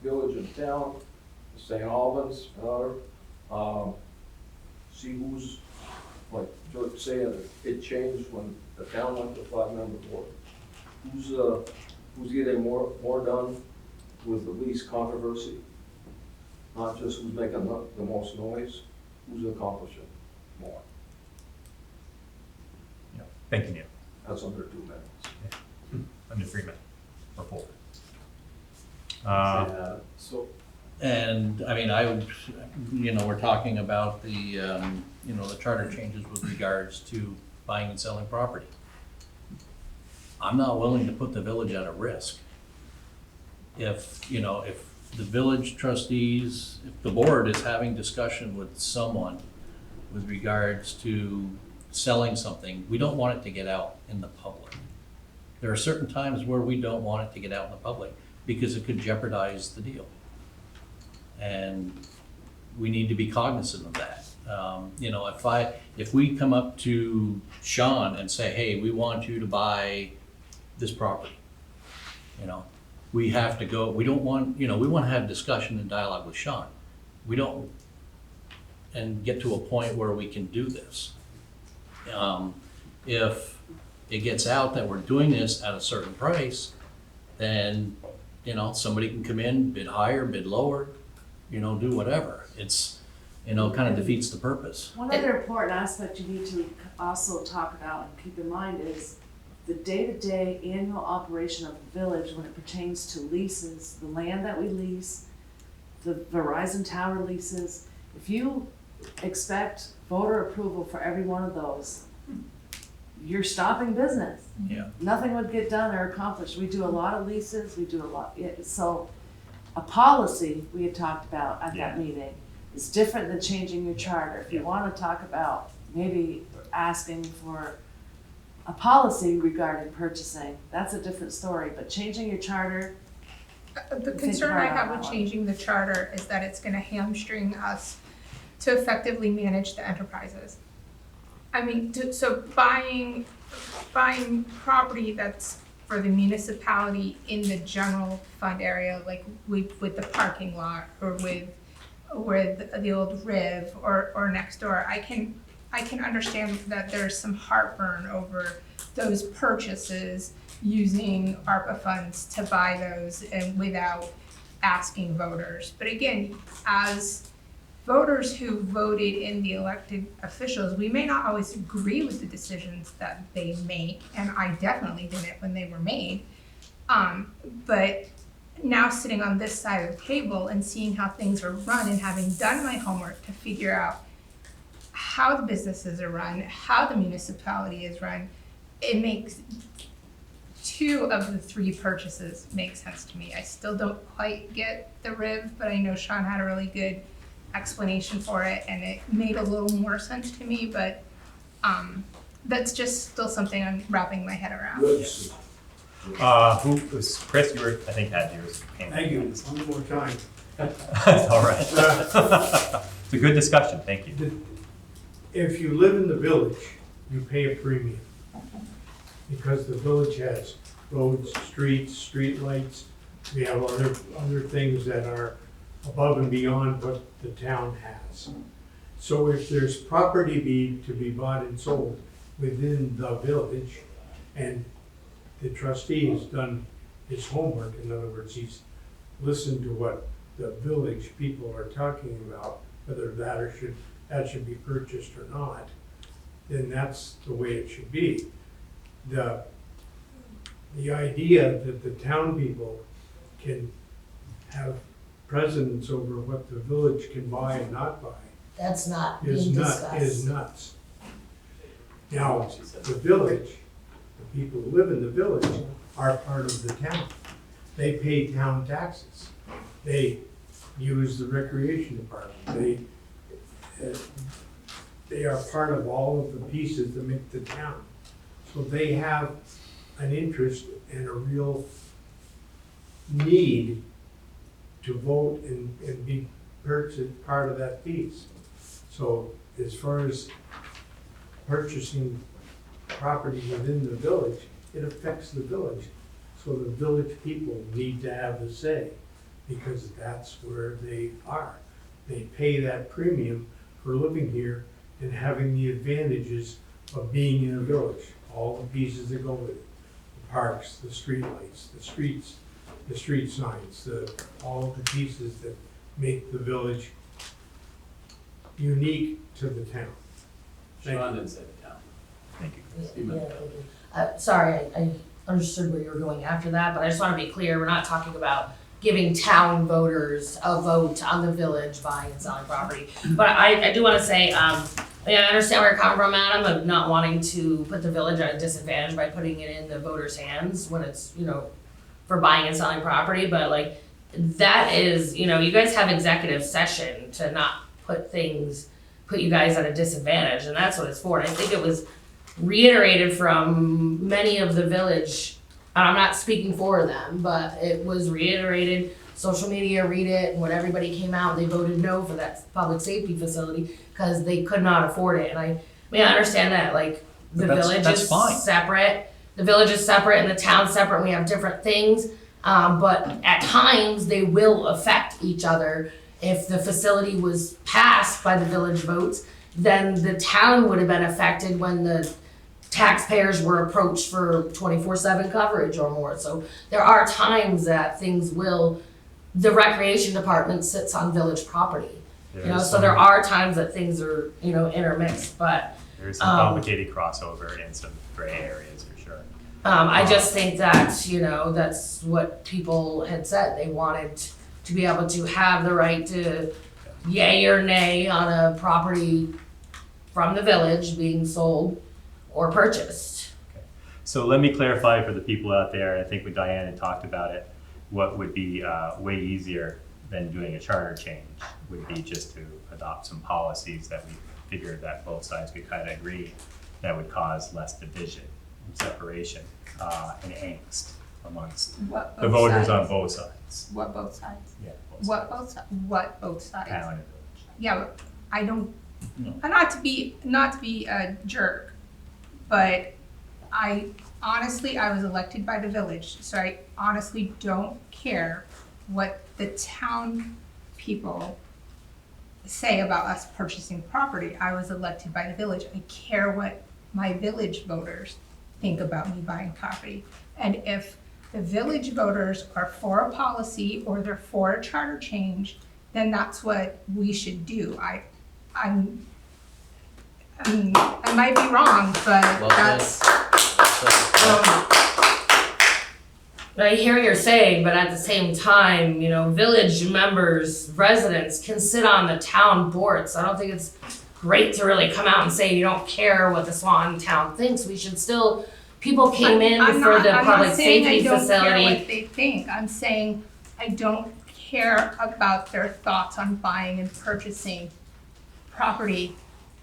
Village and Town, St. Albans, and other. See who's, like George saying, it changed when the town went to 5-member board. Who's getting more done with the least controversy? Not just who's making the most noise, who's accomplishing more. Thank you, Neil. That's under 2 minutes. Under 3 minutes, or 4. So, and I mean, I would, we're talking about the, the charter changes with regards to buying and selling property. I'm not willing to put the village at a risk. If the village trustees, if the board is having discussion with someone with regards to selling something, we don't want it to get out in the public. There are certain times where we don't want it to get out in the public because it could jeopardize the deal. And we need to be cognizant of that. If we come up to Sean and say, hey, we want you to buy this property, we have to go, we want to have discussion and dialogue with Sean. We don't, and get to a point where we can do this. If it gets out that we're doing this at a certain price, then, somebody can come in, bid higher, bid lower, do whatever. It's, kind of defeats the purpose. One other important aspect you need to also talk about and keep in mind is the day-to-day annual operation of the village when it pertains to leases, the land that we lease, the Verizon tower leases. If you expect voter approval for every one of those, you're stopping business. Yeah. Nothing would get done or accomplished. We do a lot of leases, we do a lot, so a policy we had talked about at that meeting is different than changing your charter. If you wanna talk about maybe asking for a policy regarding purchasing, that's a different story, but changing your charter. The concern I have with changing the charter is that it's gonna hamstring us to effectively manage the enterprises. I mean, so buying property that's for the municipality in the general fund area, like with the parking lot or with the old Riv or next door, I can understand that there's some heartburn over those purchases using ARPA funds to buy those and without asking voters. But again, as voters who voted in the elected officials, we may not always agree with the decisions that they make, and I definitely didn't when they were made. But now sitting on this side of the table and seeing how things are run and having done my homework to figure out how the businesses are run, how the municipality is run, it makes 2 of the 3 purchases make sense to me. I still don't quite get the Riv, but I know Sean had a really good explanation for it and it made a little more sense to me, but that's just still something I'm wrapping my head around. Who was, Chris, you were, I think, had yours. Thank you, one more time. It's all right. It's a good discussion, thank you. If you live in the village, you pay a premium. Because the village has roads, street lights. We have other things that are above and beyond what the town has. So if there's property to be bought and sold within the village, and the trustee has done his homework, in other words, he's listened to what the village people are talking about, whether that should be purchased or not, then that's the way it should be. The idea that the town people can have precedence over what the village can buy and not buy That's not is being is discussed. nuts. Now, the village, the people who live in the village are part of the town. They pay town taxes. They use the recreation department. They are part of all of the pieces that make the town. So they have an interest and a real need to vote and be purchased part of that piece. So as far as purchasing property within the village, it affects the village. So the village people need to have a say, because that's where they are. They pay that premium for living here and having the advantages of being in a village, all the pieces that go with it. The parks, the streetlights, the streets, the street signs, all of the pieces that make the village unique to the town. Thank Sean you. didn't say the town. Thank you. You meant Yeah, the village. sorry, I understood where you were going after that, but I just wanna be clear, we're not talking about giving town voters a vote on the village buying and selling property. But I do wanna say, I understand where you're coming from, Adam, of not wanting to put the village at a disadvantage by putting it in the voters' hands when it's, for buying and selling property, but like, that is, you guys have executive session to not put you guys at a disadvantage, and that's what it's for. And I think it was reiterated from many of the village, and I'm not speaking for them, but it was reiterated, social media read it, and when everybody came out, they voted no for that public safety facility because they could not afford it. And I understand that, like, the village That's is fine. separate, the village is separate and the town's separate, and we have different things, but at times, they will affect each other. If the facility was passed by the village votes, then the town would have been affected when the taxpayers were approached for 24/7 coverage or more. So there are times that the recreation department sits on village property. So there are times that things are, intermixed, but There's some complicated crossover and some gray areas for sure. I just think that, that's what people had said. They wanted to be able to have the right to yay or nay on a property from the village being sold or purchased. So let me clarify for the people out there, I think when Diane had talked about it, what would be way easier than doing a charter change would be just to adopt some policies that we figured that both sides could kind of agree that would cause less division and separation and angst amongst What the both voters sides? on both sides. What both sides? Yeah, What both sides? Town and village. Yeah, but I don't, No. not to be a jerk, but I was elected by the village, so I honestly don't care what the town people say about us purchasing property. I was elected by the village. I care what my village voters think about me buying property. And if the village voters are for a policy or they're for a charter change, then that's what we should do. I might be wrong, but Well, that's, I hear what you're saying, but at the same time, village members, residents can sit on the town board, so I don't think it's great to really come out and say you don't care what the Swanton town thinks. We should still, people came in for the public safety I'm not saying I don't care facility. what they think. I'm saying I don't care about their thoughts on buying and purchasing property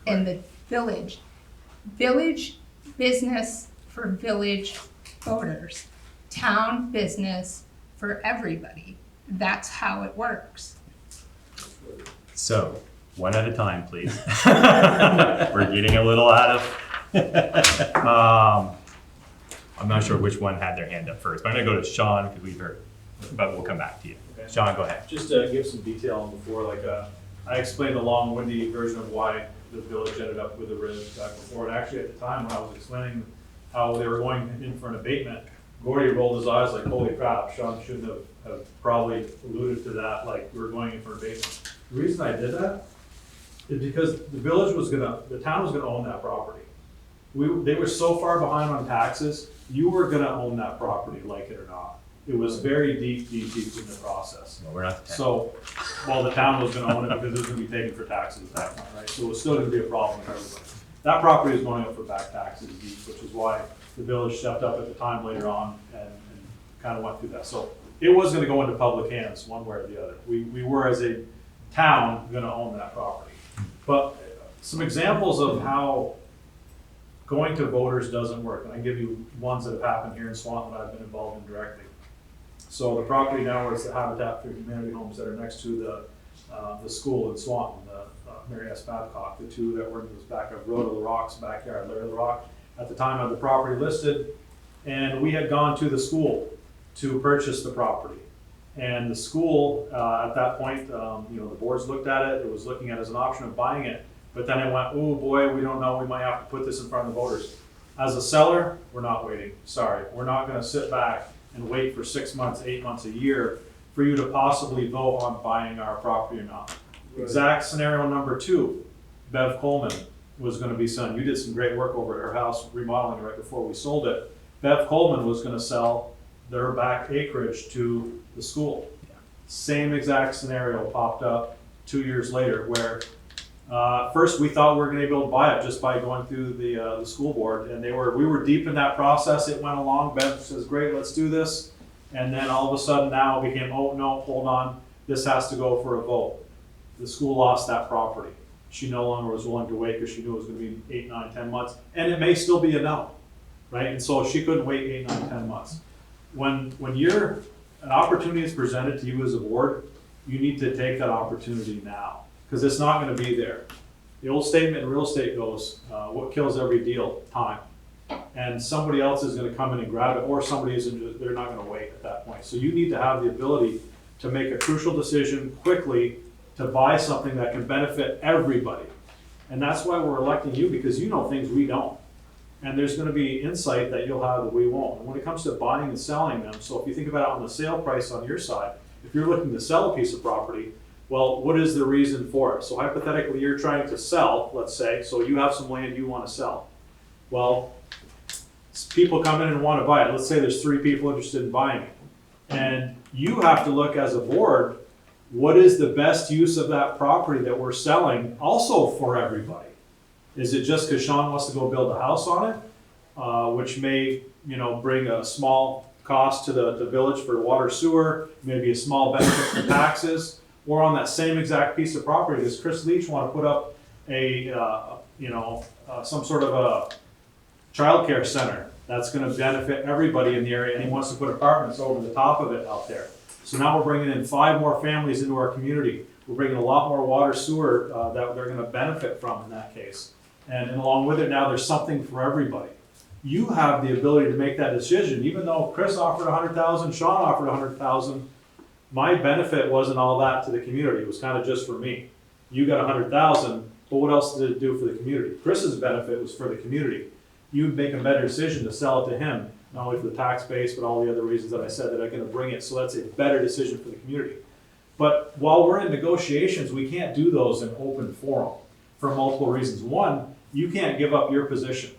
in the village. Village business for village voters. Town business for everybody. That's how it works. So, one at a time, please. We're getting a little out of. I'm not sure which one had their hand up first, but I'm gonna go to Sean because we've heard, but we'll come back to you. Okay. Sean, go ahead. Just to give some detail on before, I explained the long-winded version of why the village ended up with the RIS back before. And actually, at the time when I was explaining how they were going in for an abatement, Gordy rolled his eyes like, holy crap, Sean shouldn't have probably alluded to that, like we were going in for abatement. The reason I did that Because the town was gonna own that property. They were so far behind on taxes, you were gonna own that property, like it or not. It was very deep in the process. Well, we're not the town. So, well, the town was gonna own it because it was gonna be taken for taxes at that point, right? So it was still gonna be a problem for everybody. That property is going up for back taxes, which is why the village stepped up at the time later on and kind of went through that. So it was gonna go into public hands, one way or the other. We were, as a town, gonna own that property. But some examples of how going to voters doesn't work, and I give you ones that have happened here in Swanton that I've been involved in directly. So the property now is the Habitat for Humanity homes that are next to the school in Swanton, the Mary S. Babcock, the two that were in this back of Road of the Rock's backyard. Larry LaRock at the time had the property listed, and we had gone to the school to purchase the property. And the school, at that point, the boards looked at it, it was looking at it as an option of buying it. But then it went, oh boy, we don't know, we might have to put this in front of the voters. As a seller, we're not waiting, sorry. We're not gonna sit back and wait for 6 months, 8 months, a year for you to possibly vote on buying our property or not. Exact scenario number 2, Bev Coleman was gonna be selling. You did some great work over at her house, remodeling it right before we sold it. Bev Coleman was gonna sell their back acreage to the school. Same exact scenario popped up 2 years later where first we thought we were gonna be able to buy it just by going through the school board, and we were deep in that process. It went along. Bev says, great, let's do this. And then all of a sudden now it became, oh no, hold on, this has to go for a vote. The school lost that property. She no longer was willing to wait because she knew it was gonna be 8, 9, 10 months. And it may still be a no, right? And so she couldn't wait 8, 9, 10 months. When an opportunity is presented to you as a board, you need to take that opportunity now, because it's not gonna be there. The old statement in real estate goes, what kills every deal? Time. And somebody else is gonna come in and grab it, or somebody isn't, they're not gonna wait at that point. So you need to have the ability to make a crucial decision quickly to buy something that can benefit everybody. And that's why we're electing you, because you know things we don't. And there's gonna be insight that you'll have that we won't. And when it comes to buying and selling them, so if you think about it on the sale price on your side, if you're looking to sell a piece of property, well, what is the reason for it? So hypothetically, you're trying to sell, let's say, so you have some land you wanna sell. Well, people come in and wanna buy it. Let's say there's 3 people interested in buying it. And you have to look as a board, what is the best use of that property that we're selling also for everybody? Is it just because Sean wants to go build a house on it, which may, bring a small cost to the village for water, sewer, maybe a small benefit for taxes, or on that same exact piece of property, does Chris Leach want to put up some sort of a childcare center that's going to benefit everybody in the area, and he wants to put apartments over the top of it out there. So now we're bringing in 5 more families into our community. We're bringing a lot more water, sewer that they're going to benefit from in that case. And along with it now, there's something for everybody. You have the ability to make that decision, even though Chris offered 100,000, Sean offered 100,000. My benefit wasn't all that to the community. It was kind of just for me. You got 100,000, but what else did it do for the community? Chris's benefit was for the community. You'd make a better decision to sell it to him, not only for the tax base, but all the other reasons that I said that are going to bring it. So that's a better decision for the community. But while we're in negotiations, we can't do those in open forum for multiple reasons. One, you can't give up your position,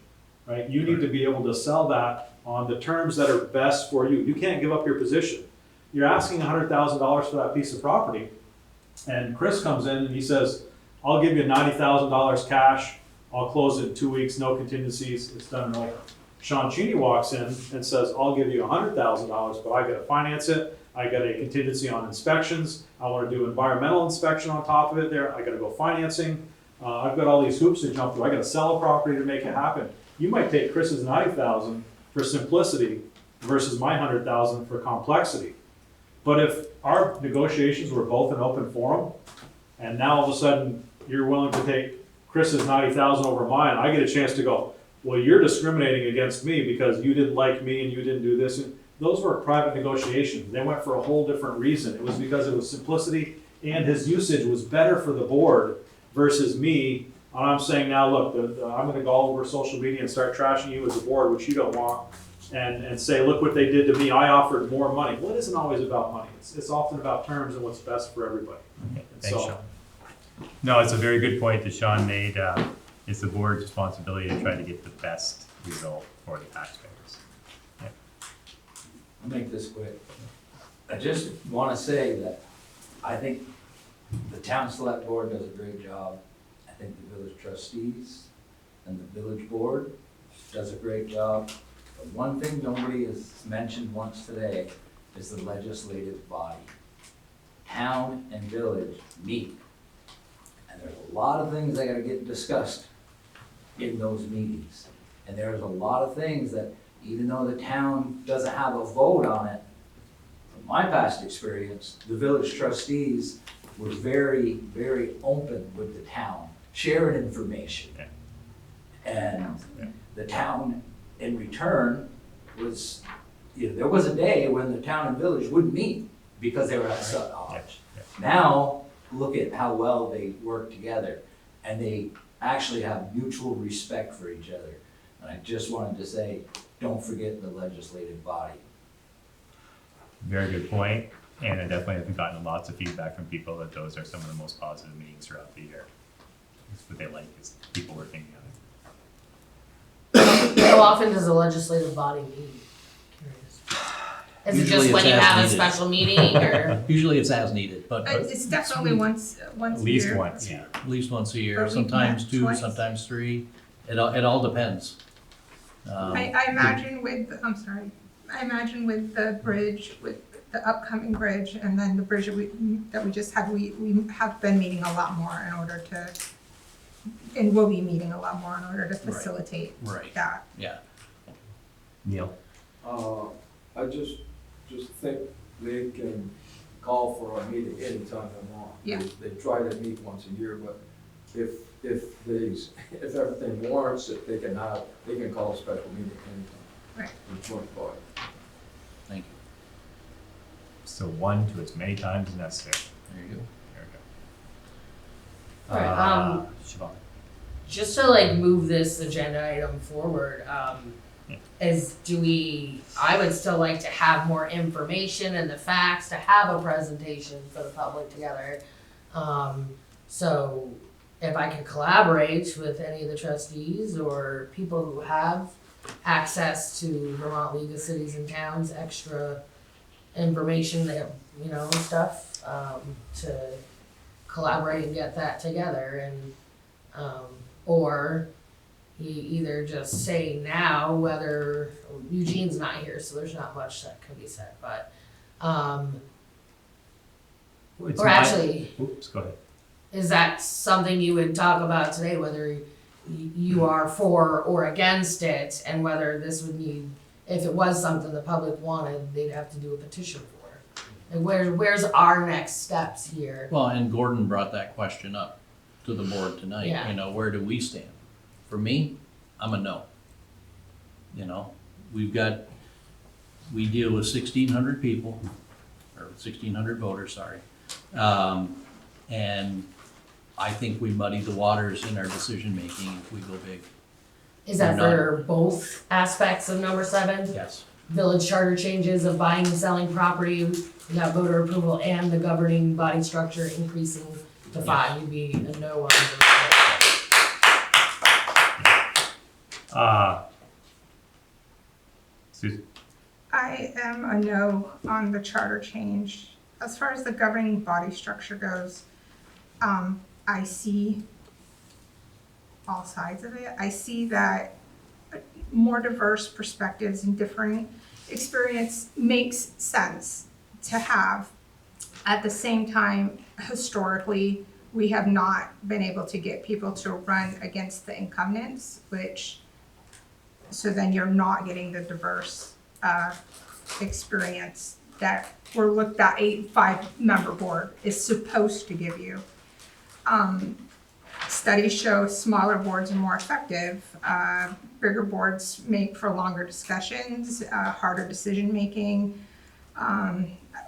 right? You need to be able to sell that on the terms that are best for you. You can't give up your position. You're asking $100,000 for that piece of property, and Chris comes in and he says, I'll give you $90,000 cash, I'll close it in 2 weeks, no contingencies, it's done and over. Sean Cheney walks in and says, I'll give you $100,000, but I gotta finance it, I got a contingency on inspections, I wanna do environmental inspection on top of it there, I gotta go financing, I've got all these hoops to jump through, I gotta sell a property to make it happen. You might take Chris's 90,000 for simplicity versus my 100,000 for complexity. But if our negotiations were both an open forum, and now all of a sudden you're willing to take Chris's 90,000 over mine, I get a chance to go, well, you're discriminating against me because you didn't like me and you didn't do this. And those were private negotiations. They went for a whole different reason. It was because it was simplicity and his usage was better for the board versus me. And I'm saying now, look, I'm going to go over social media and start trashing you as a board, which you don't want, and say, look what they did to me. I offered more money. Well, it isn't always about money. It's often about terms and what's best for everybody. And Thanks, so, Sean. No, it's a very good point that Sean made. It's the board's responsibility to try to get the best result for the taxpayers. I'll make this quick. I just wanna say that I think the town select board does a great job. I think the village trustees and the village board does a great job. But one thing nobody has mentioned once today is the legislative body. Town and village meet. And there's a lot of things that gotta get discussed in those meetings. And there's a lot of things that, even though the town doesn't have a vote on it, from my past experience, the village trustees were very, very open with the town, sharing information. Yeah. And Yeah. the town, in return, was, there was a day when the town and village wouldn't meet because they were at such odds. Yeah. Now, look at how well they work together, and they actually have mutual respect for each other. And I just wanted to say, don't forget the legislative body. Very good point, and I definitely have gotten lots of feedback from people that those are some of the most positive meetings throughout the year. It's what they like is people working together. How often does the legislative body meet? Curious. Is it Usually just when it's you as have a needed. special meeting or? Usually it's as needed, but It's definitely once At a least year. once. yeah, at least once a year, Or we sometimes met two, twice. sometimes three. It all depends. I imagine with, I'm sorry, I imagine with the bridge, with the upcoming bridge and then the bridge that we just had, we have been meeting a lot more in order to, and will be meeting a lot more in order to facilitate Right. that. Yeah. Neil? I just think they can call for a meeting anytime they want. Yeah. They try to meet once a year, but if everything warrants it, they can call a special meeting anytime. Right. In joint body. Thank you. So one to as many times as necessary. There you go. There we go. Alright, Siobhan? just to like move this agenda item forward, I would still like to have more information and the facts to have a presentation for the public together. So if I could collaborate with any of the trustees or people who have access to Vermont League of Cities and Towns, extra information that, stuff, to collaborate and get that together and, or you either just say now whether, Eugene's not here, so there's not much that can be said, but, It's or my- actually, Oops, go ahead. is that something you would talk about today, whether you are for or against it, and whether this would need, if it was something the public wanted, they'd have to do a petition for? And where's our next steps here? Well, and Gordon brought that question up to the board tonight, Yeah. where do we stand? For me, I'm a no. We deal with 1,600 people, or 1,600 voters, sorry. And I think we muddy the waters in our decision-making if we go big. Is that We're for both aspects of number 7? Yes. Village charter changes of buying and selling property, we got voter approval and the governing body structure increasing to 5, you'd be a no on those. Susan? I am a no on the charter change. As far as the governing body structure goes, I see all sides of it. I see that more diverse perspectives and differing experience makes sense to have. At the same time, historically, we have not been able to get people to run against the incumbents, so then you're not getting the diverse experience that that 5-member board is supposed to give you. Studies show smaller boards are more effective. Bigger boards make for longer discussions, harder decision-making.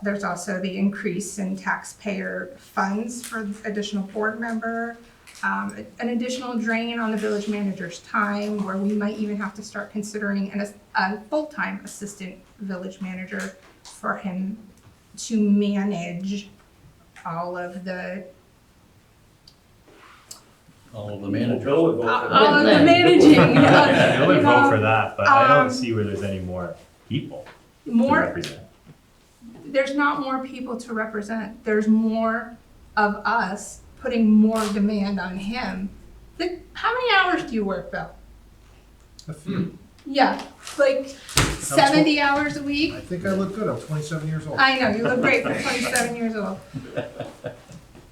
There's also the increase in taxpayer funds for additional board member, an additional drain on the village manager's time, where we might even have to start considering a full-time assistant village manager for him to manage all of the All of the managers. Bill would vote for that. With The them. managing, I would you vote know, for that, but I don't um, see where there's any more people to more, represent. there's not more people to represent. There's more of us putting more demand on him. How many hours do you work, Bill? A few. Yeah, like 70 hours a week? I think I look good, I'm 27 years old. I know, you look great for 27 years old.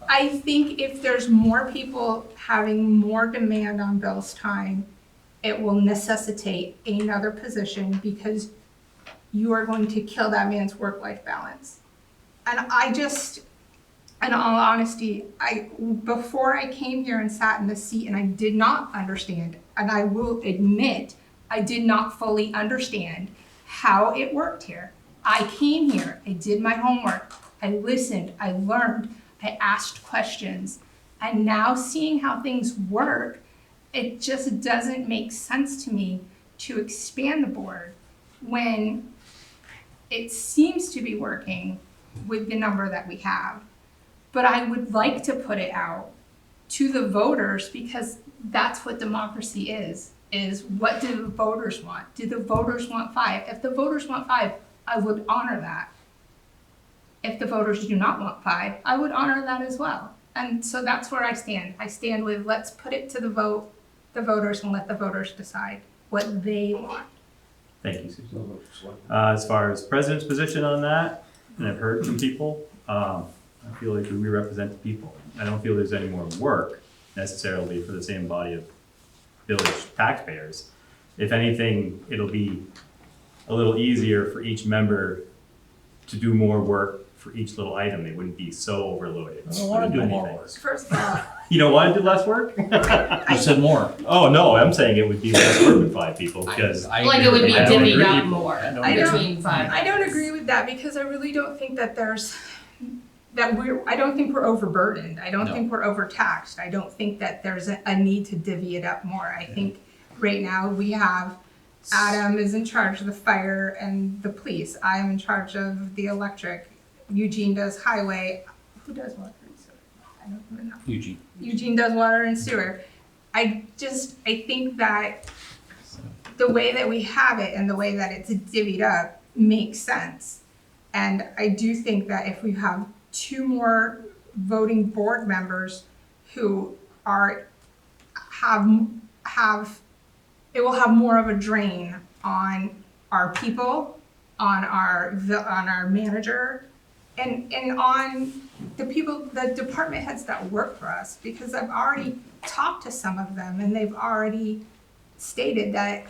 I think if there's more people having more demand on Bill's time, it will necessitate another position because you are going to kill that man's work-life balance. And I just, in all honesty, before I came here and sat in the seat and I did not understand, and I will admit, I did not fully understand how it worked here. I came here, I did my homework, I listened, I learned, I asked questions, and now seeing how things work, it just doesn't make sense to me to expand the board when it seems to be working with the number that we have. But I would like to put it out to the voters because that's what democracy is what do the voters want? Do the voters want 5? If the voters want 5, I would honor that. If the voters do not want 5, I would honor that as well. And so that's where I stand. I stand with let's put it to the voters, and let the voters decide what they want. Thank you, Susan. As far as president's position on that, and I've heard from people, I feel like we represent the people. I don't feel there's any more work necessarily for the same body of village taxpayers. If anything, it'll be a little easier for each member to do more work for each little item. They wouldn't be so overloaded. I don't wanna with do many more things. work. First of all, You don't want to do less work? I said more. Oh, no, I'm saying it would be less work with 5 people because Like it would be I don't divvied agree. up more I don't I don't- between 5. I don't agree with that because I really don't think that I don't think we're overburdened. I don't No. think we're overtaxed. I don't think that there's a need to divvy it up more. I think right now we have Adam is in charge of the fire and the police. I am in charge of the electric. Eugene does highway. Who does water and sewer? I don't even know. Eugene. Eugene does water and sewer. I think that the way that we have it and the way that it's divvied up makes sense. And I do think that if we have 2 more voting board members who it will have more of a drain on our people, on our manager, and on the people, the department heads that work for us, because I've already talked to some of them and they've already stated that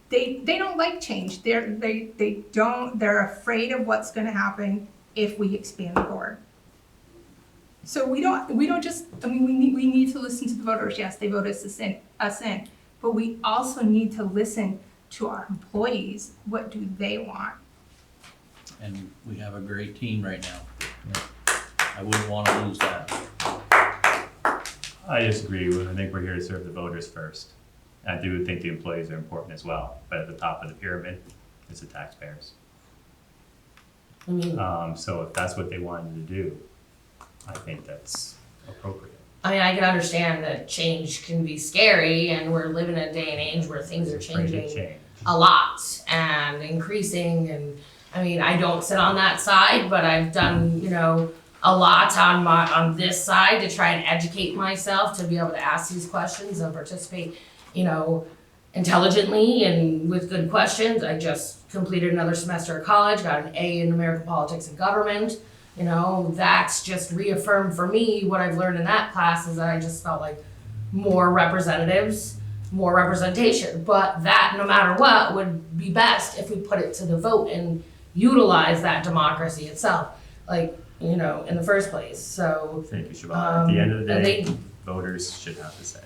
they don't like change. They're afraid of what's gonna happen if we expand the board. So we don't just, I mean, we need to listen to the voters. Yes, they voted us in, but we also need to listen to our employees. What do they want? And we have a great team right now. I wouldn't want to lose that. I disagree. I think we're here to serve the voters first. I do think the employees are important as well, but at the top of the pyramid is the taxpayers. I mean, So if that's what they wanted to do, I think that's appropriate. I can understand that change can be scary, and we're living in a day and age where things are Afraid to changing change. a lot and increasing. And I mean, I don't sit on that side, but I've done, a lot on this side to try and educate myself to be able to ask these questions and participate, intelligently and with good questions. I just completed another semester of college, got an A in American politics and government. That's just reaffirmed for me what I've learned in that class is that I just felt like more representatives, more representation. But that, no matter what, would be best if we put it to the vote and utilize that democracy itself, in the first place. So Thank you, Siobhan. At the end of the I day, think voters should have to say.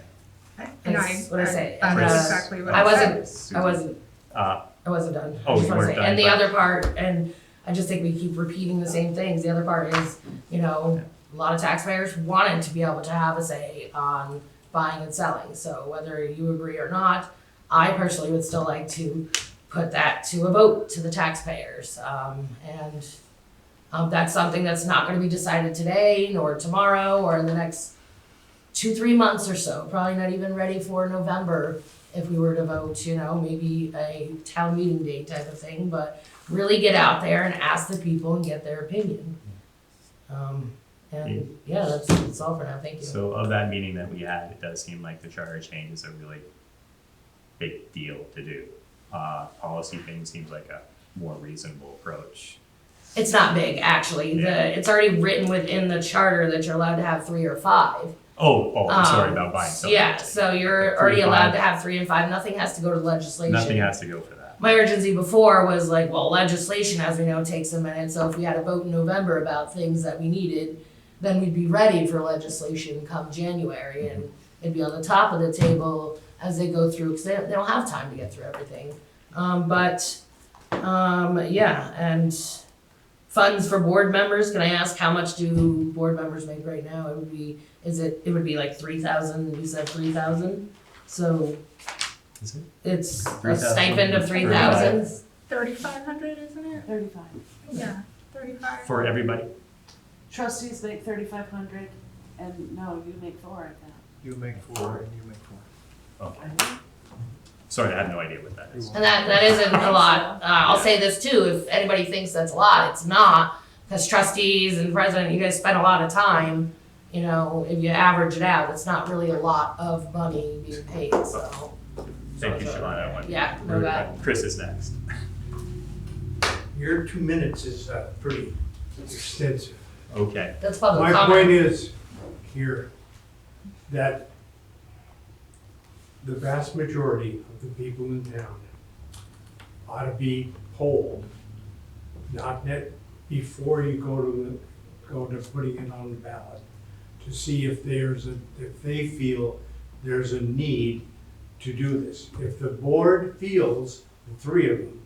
And that's what I say. that's And, exactly what I I said. wasn't done. Oh, I just you wanna weren't say. done, And the but- other part, and I just think we keep repeating the same things. The other part is, a lot of taxpayers wanted to be able to have a say on buying and selling. So whether you agree or not, I personally would still like to put that to a vote to the taxpayers. That's something that's not gonna be decided today, nor tomorrow, or in the next 2-3 months or so, probably not even ready for November if we were to vote, maybe a town meeting date type of thing, but really get out there and ask the people and get their opinion. And yeah, that's all for now, thank you. So of that meeting that we had, it does seem like the charter change is a really big deal to do. Policy thing seems like a more reasonable approach. It's not big, actually. It's already written within the charter that you're allowed to have 3 or 5. I'm sorry about buying something. Yeah, so you're Okay, already 3, allowed 5. to have 3 and 5. Nothing has to go to legislation. Nothing has to go for that. My urgency before was like, well, legislation, as we know, takes a minute. So if we had a vote in November about things that we needed, then we'd be ready for legislation come January, and it'd be on the top of the table as they go through, because they don't have time to get through everything. Yeah, and funds for board members. Can I ask how much do board members make right now? It would be like 3,000. You said 3,000. So Is it? it's a 3,000 stipend of 3,000. 3,500, isn't it? 35. Yeah, 35. For everybody? Trustees make 3,500, and no, you make 4, I think. You make 4 and you make 4. Okay. Sorry, I have no idea what that is. And that isn't a lot. I'll say this too, if anybody thinks that's a lot, it's not. Because trustees and president, you guys spend a lot of time, if you average it out, it's not really a lot of money being paid, so. Thank you, Siobhan. I want- Yeah, no bad. Chris is next. Your 2 minutes is pretty extensive. Okay. That's public My comment. point is here that the vast majority of the people in town ought to be polled, not before you go to putting it on the ballot, to see if they feel there's a need to do this. If the board feels, the 3 of them,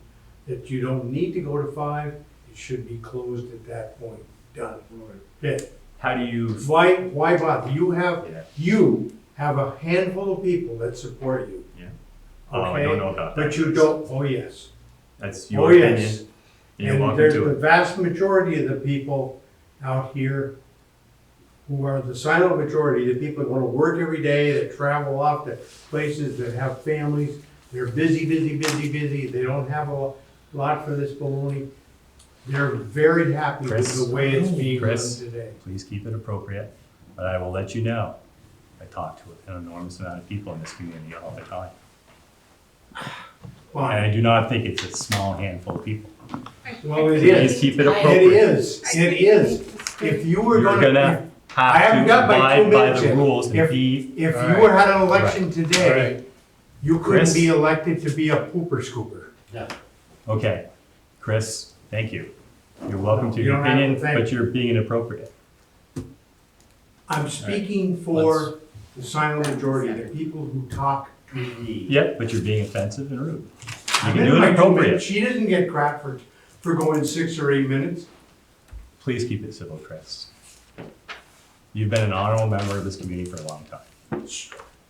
that you don't need to go to 5, it should be closed at that point. Done. Okay. How do you? Why bother? Yeah. You have a handful of people that support you. Oh, I don't know about that. But you don't, oh yes. That's Oh your yes. opinion. You're And welcome there's to the it. vast majority of the people out here who are the silent majority, the people that want to work every day, that travel off to places, that have families. They're busy. They don't have a lot for this baloney. They're very happy with Chris? the way it's being done Chris? today. Please keep it appropriate, but I will let you know. I talk to an enormous amount of people in this community all the time. And I Fine. do not think it's a small handful of people. Well, it Please is. keep it It appropriate. is. It is. If you were You're gonna I have haven't to got my 2 abide by minutes the yet. rules and If- be. if All you right. were had an election Right. today, All you couldn't Chris? be elected to be a pooper scooper. Okay, Chris, thank you. You're welcome to You your don't have to opinion, thank but you're being inappropriate. I'm speaking for the silent majority, the people who talk to me. Yep, but you're being offensive and rude. You I'm can in do my it 2 minutes. appropriate. She doesn't get crap for going 6 or 8 minutes. Please keep it civil, Chris. You've been an honorable member of this community for a long time.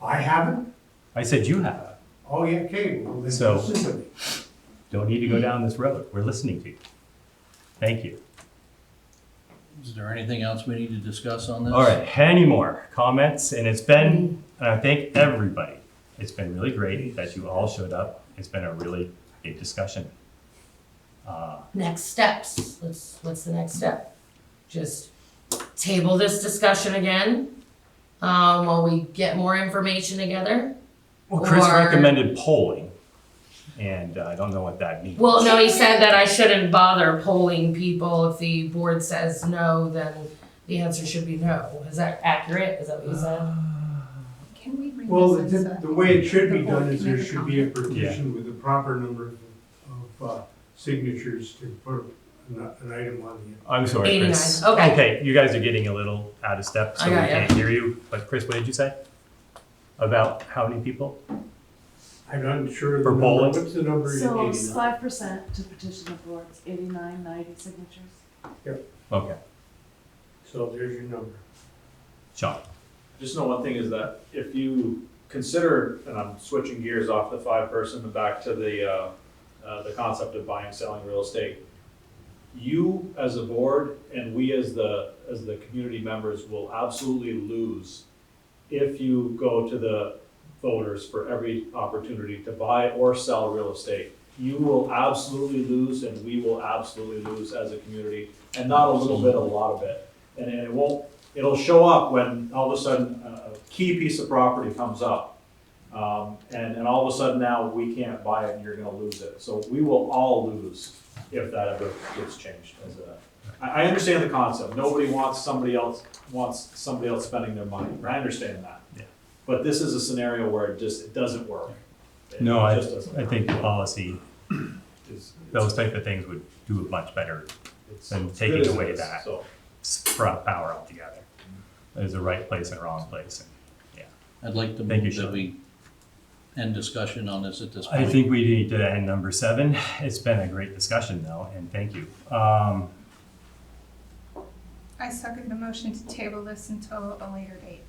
I haven't? I said you have. Oh, yeah, okay, well then So- listen to me. Don't need to go down this road. We're listening to you. Thank you. Is there anything else we need to discuss on this? All right, any more comments? And it's been, and I thank everybody. It's been really great that you all showed up. It's been a really big discussion. Next steps. What's the next step? Just table this discussion again, while we get more information together. Well, Chris Or- recommended polling, and I don't know what that means. Well, no, he said that I shouldn't bother polling people. If the board says no, then the answer should be no. Is that accurate? Is that what you said? Can we bring Well, this as a? the way it should be the done board is can there make a should be a comment? petition with the proper number of signatures to put an item on the. I'm sorry, 89. Chris. Okay. Okay, you guys are getting a little out of step, so I we got ya. can't hear you. But Chris, what did you say? About how many people? I'm not sure the For number, polling? what's the number? So it's 89? 5% to petition the board, it's 89, 90 signatures. Okay, So there's your number. Sean. Just know one thing is that if you consider, and I'm switching gears off the 5-person and back to the concept of buying, selling real estate, you as a board and we as the community members will absolutely lose if you go to the voters for every opportunity to buy or sell real estate, you will absolutely lose and we will absolutely lose as a community, and not a little bit, a lot of it. And it won't, it'll show up when all of a sudden a key piece of property comes up. And all of a sudden now we can't buy it and you're gonna lose it. So we will all lose if that ever gets changed. I understand the concept. Nobody wants somebody else spending their money. I understand that. Yeah. But this is a scenario where it doesn't work. It No, I just doesn't work. think the policy, It's- those type of things would do it much better it's than good taking as it away is, that so. power altogether. There's a right place and a wrong place. And I'd like to Thank you, move that Sean. we end discussion on this at this point. I think we need to end number 7. It's been a great discussion though, and thank you. I second the motion to table this until a later date.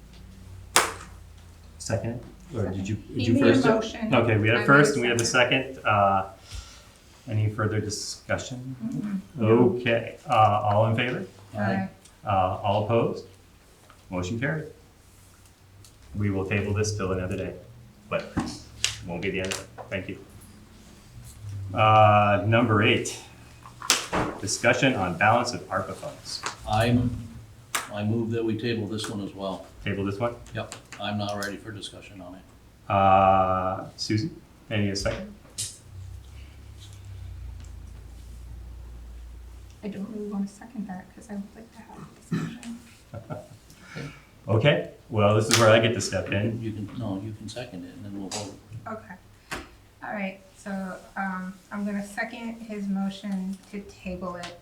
Second, or did you He made a first? motion. Okay, we had I a made first and we have a second. Any further discussion? Okay, all in favor? Aye. All opposed? Motion carried. We will table this till another day, but won't be the end of it. Thank you. Number 8, discussion on balance of ARPA funds. I move that we table this one as well. Table this one. Yep, I'm not ready for discussion on it. Susie, any a second? I don't really want to second that because I would like to have a discussion. Okay, well, this is where I get to step in. You can second it and then we'll vote. Okay. All right, so I'm gonna second his motion to table it,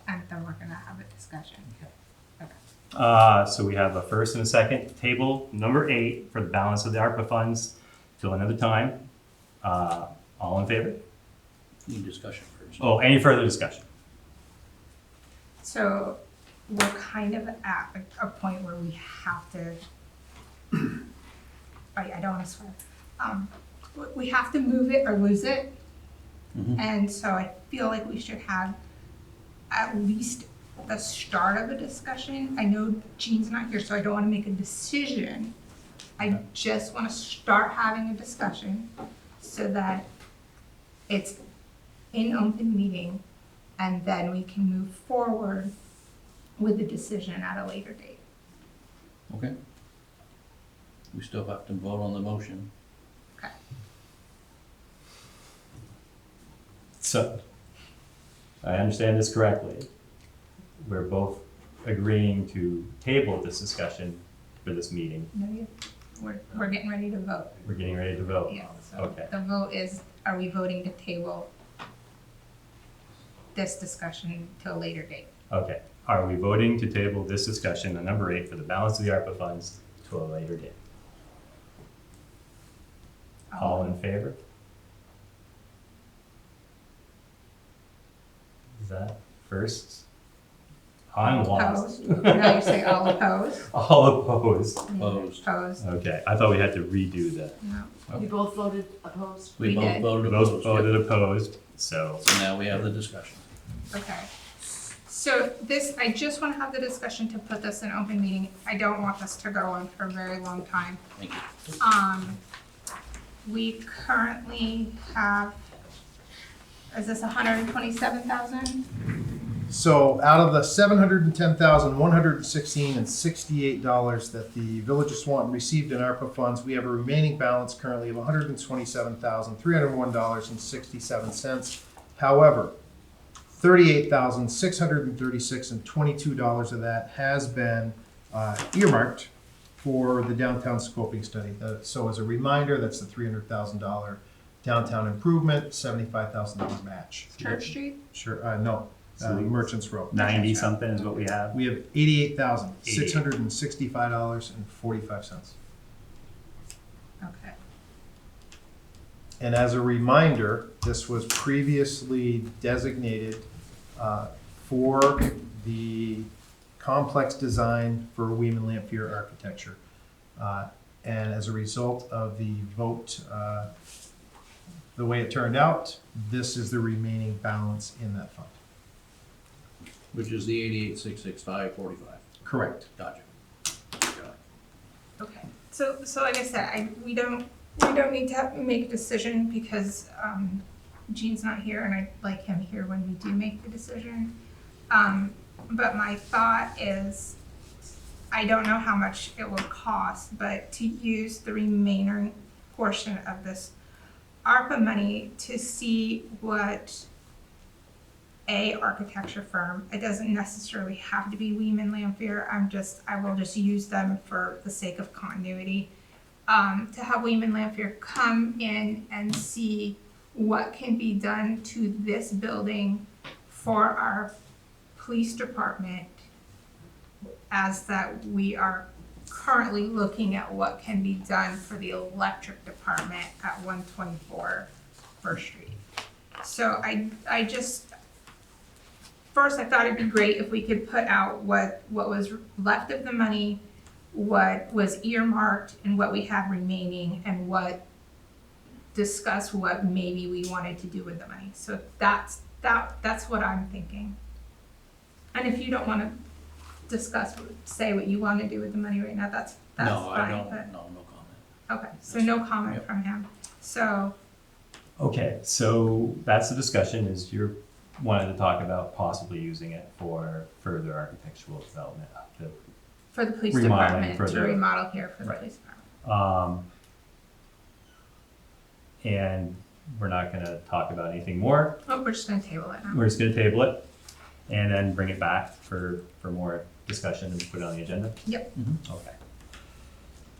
and then we're gonna have a discussion. Okay. So we have a first and a second, table number 8 for the balance of the ARPA funds till another time. All in favor? Need discussion first. Oh, any further discussion? So we're kind of at a point where we have to, I don't want to swear. We have to move it or lose it. Mhm. And so I feel like we should have at least the start of a discussion. I know Jean's not here, so I don't want to make a decision. I just want to start having a discussion so that it's in open meeting, and then we can move forward with the decision at a later date. Okay. We still have to vote on the motion. Okay. So, I understand this correctly. We're both agreeing to table this discussion for this meeting. No, we're getting ready to vote. We're getting ready to vote. Yeah, so Okay. the vote is, are we voting to table this discussion till a later date? Okay, are we voting to table this discussion on number 8 for the balance of the ARPA funds to a later date? All in favor? Is that first? I'm lost. Opposed? Now you say all opposed? All opposed. Opposed. Opposed? Okay, I thought we had to redo the, No. You both voted opposed? We We both did. voted both opposed. voted opposed, so, So now we have the discussion. Okay. So this, I just want to have the discussion to put this in open meeting. I don't want this to go on for a very long time. Thank you. We currently have, is this 127,000? So out of the $710,116.68 that the Village of Swanton received in ARPA funds, we have a remaining balance currently of $127,301.67. However, $38,636.22 of that has been earmarked for the downtown scoping study. So as a reminder, that's the $300,000 downtown improvement, $75,000 match. Church Street? Sure, no, Merchants Row. 90 something is what we have. We have $88,665.45. Okay. And as a reminder, this was previously designated for the complex design for Weeman Lamphere architecture. And as a result of the vote, the way it turned out, this is the remaining balance in that fund. Which is the 88,665.45. Correct. Gotcha. So like I said, we don't need to make a decision because, Gene's not here and I'd like him here when we do make the decision. But my thought is, I don't know how much it will cost, but to use the remaining portion of this ARPA money to see what architecture firm, it doesn't necessarily have to be Weeman Lampier, I will just use them for the sake of continuity. To have Weeman Lampier come in and see what can be done to this building for our police department, as that we are currently looking at what can be done for the electric department at 124 First Street. So I just, first I thought it'd be great if we could put out what was left of the money, what was earmarked, and what we have remaining, and discuss what maybe we wanted to do with the money. So that's what I'm thinking. And if you don't want to say what you want to do with the money right now, that's fine. No, I don't, but- no comment. Okay, so no comment Yep. from him. So, Okay, so that's the discussion, is you're wanting to talk about possibly using it for further architectural development of the for the police Remodeling department, for to the- remodel here for the Right. police department. And we're not gonna talk about anything more. Oh, we're just gonna table it now. We're just gonna table it and then bring it back for more discussion and put it on the agenda. Yep. Okay.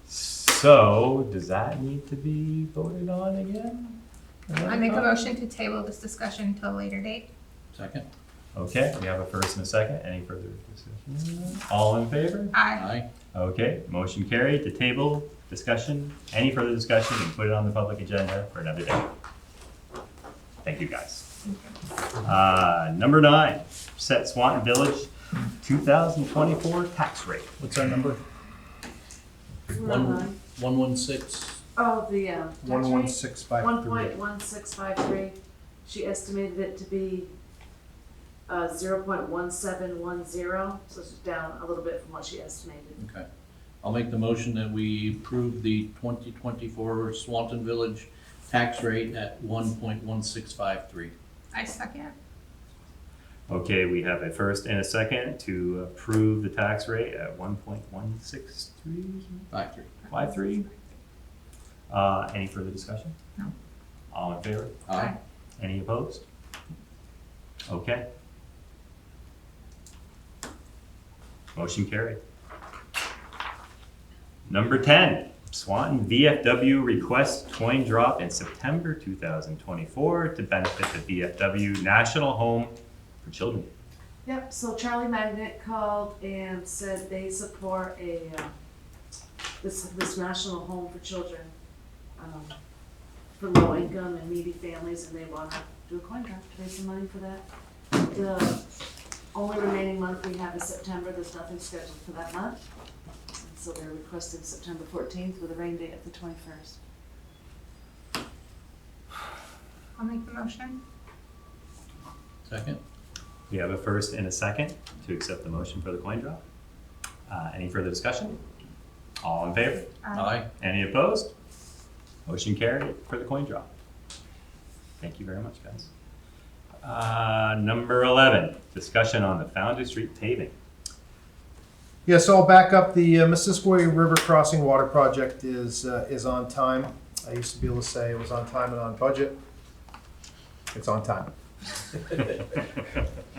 So, does that need to be voted on again? I make a motion to table this discussion until a later date. Second? Okay, we have a first and a second. Any further discussion? All in favor? Aye. Aye. Okay, motion carried to table discussion. Any further discussion and put it on the public agenda for another day. Thank you, guys. Number 9, set Swanton Village 2024 tax rate. What's our number? We're on 116? Oh, the, tax rate? 11653. 1.1653, she estimated it to be 0.1710, so it's down a little bit from what she estimated. Okay. I'll make the motion that we approve the 2024 Swanton Village tax rate at 1.1653. I second. Okay, we have a first and a second to approve the tax rate at 1.16353. 53. Any further discussion? No. All in favor? Aye. Any opposed? Okay. Motion carried. Number 10, Swanton VFW requests coin drop in September 2024 to benefit the VFW National Home for Children. Yep, so Charlie Magnet called and said they support this national home for children, for low income and needy families, and they wanna do a coin drop to raise some money for that. The only remaining month we have is September, there's nothing scheduled for that month. And so they're requesting September 14th with a rain date of the 21st. I'll make the motion. Second? We have a first and a second to accept the motion for the coin drop. Any further discussion? All in favor? Aye. Any opposed? Motion carried for the coin drop. Thank you very much, guys. Number 11, discussion on the Foundry Street paving. Yeah, so I'll back up. The Missisquoi River Crossing Water Project is on time. I used to be able to say it was on time and on budget. It's on time.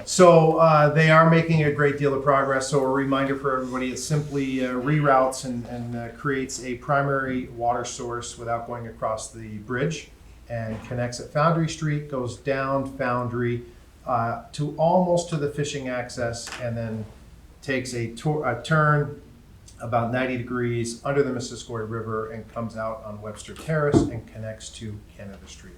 So they are making a great deal of progress. So a reminder for everybody, it simply reroutes and creates a primary water source without going across the bridge, and connects at Foundry Street, goes down Foundry to almost to the fishing access, and then takes a turn about 90 degrees under the Missisquoi River and comes out on Webster Terrace and connects to Canada Street.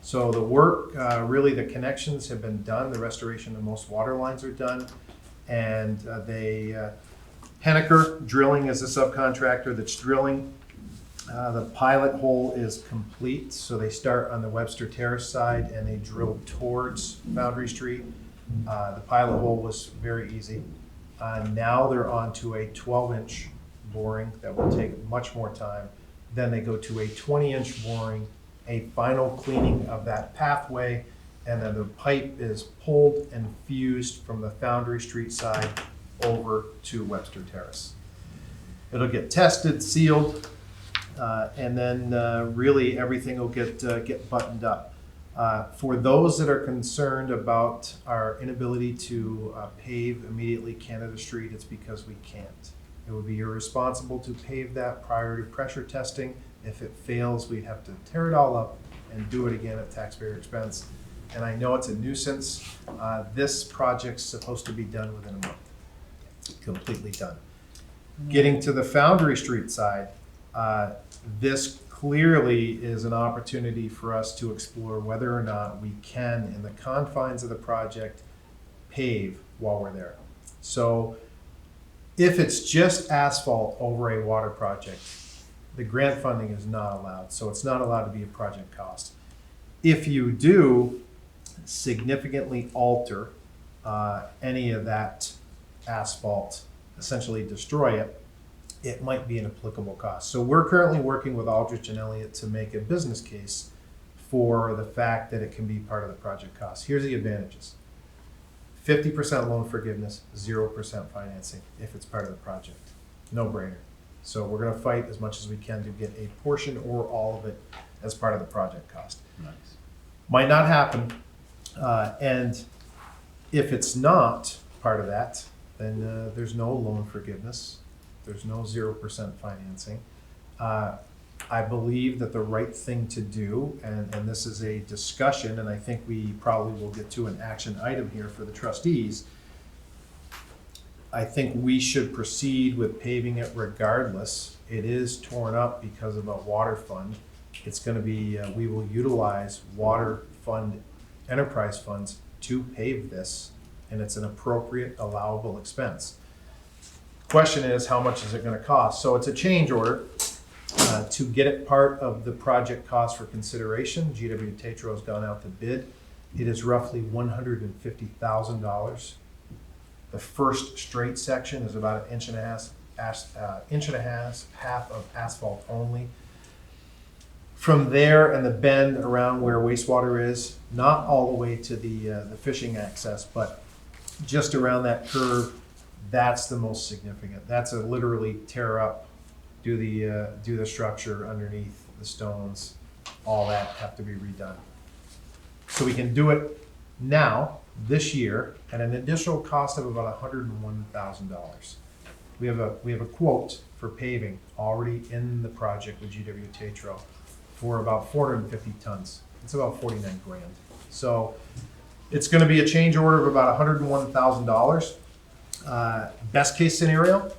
So the work, really the connections have been done, the restoration of most water lines are done, and Henniker Drilling is the subcontractor that's drilling. The pilot hole is complete, so they start on the Webster Terrace side and they drill towards Boundary Street. The pilot hole was very easy. Now they're on to a 12-inch boring that will take much more time. Then they go to a 20-inch boring, a final cleaning of that pathway, and then the pipe is pulled and fused from the Foundry Street side over to Webster Terrace. It'll get tested, sealed, and then really everything will get buttoned up. For those that are concerned about our inability to pave immediately Canada Street, it's because we can't. It would be irresponsible to pave that prior to pressure testing. If it fails, we'd have to tear it all up and do it again at taxpayer expense. And I know it's a nuisance. This project's supposed to be done within a month, completely done. Getting to the Foundry Street side, this clearly is an opportunity for us to explore whether or not we can, in the confines of the project, pave while we're there. So if it's just asphalt over a water project, the grant funding is not allowed, so it's not allowed to be a project cost. If you do significantly alter any of that asphalt, essentially destroy it, it might be an applicable cost. So we're currently working with Aldrich and Elliott to make a business case for the fact that it can be part of the project cost. Here's the advantages. 50% loan forgiveness, 0% financing if it's part of the project. No brainer. So we're gonna fight as much as we can to get a portion or all of it as part of the project cost. Nice. Might not happen, and if it's not part of that, then there's no loan forgiveness. There's no 0% financing. I believe that the right thing to do, and this is a discussion, and I think we probably will get to an action item here for the trustees. I think we should proceed with paving it regardless. It is torn up because of a water fund. It's gonna be, we will utilize water fund, enterprise funds to pave this, and it's an appropriate allowable expense. Question is, how much is it gonna cost? So it's a change order to get it part of the project cost for consideration. GW Tetro has gone out to bid. It is roughly $150,000. The first straight section is about an inch and a half of asphalt only. From there and the bend around where wastewater is, not all the way to the fishing access, but just around that curve, that's the most significant. That's a literally tear up, do the structure underneath the stones, all that have to be redone. So we can do it now, this year, at an additional cost of about $101,000. We have a quote for paving already in the project with GW Tetro for about 450 tons. It's about 49 grand. So it's gonna be a change order of about $101,000. Best case scenario,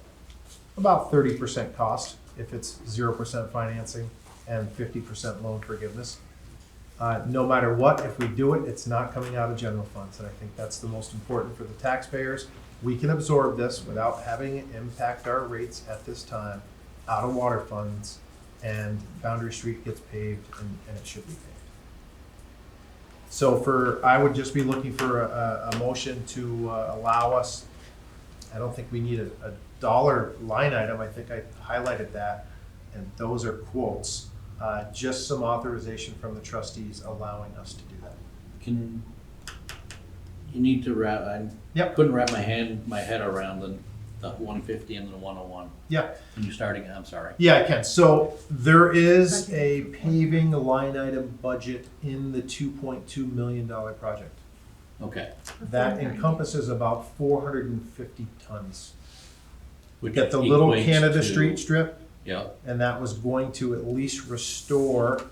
about 30% cost if it's 0% financing and 50% loan forgiveness. No matter what, if we do it, it's not coming out of general funds, and I think that's the most important for the taxpayers. We can absorb this without having it impact our rates at this time out of water funds, and Foundry Street gets paved, and it should be paved. So I would just be looking for a motion to allow us, I don't think we need a dollar line item, I think I highlighted that, and those are quotes. Just some authorization from the trustees allowing us to do that. You need to wrap, I Yep. couldn't wrap my head around the 150 and the 101. Yeah, Can you start again? I'm sorry. yeah, I can. So there is a paving line item budget in the $2.2 million project. Okay. That encompasses about 450 tons. We Which got the little equates Canada to- Street strip, Yeah, and that was going to at least restore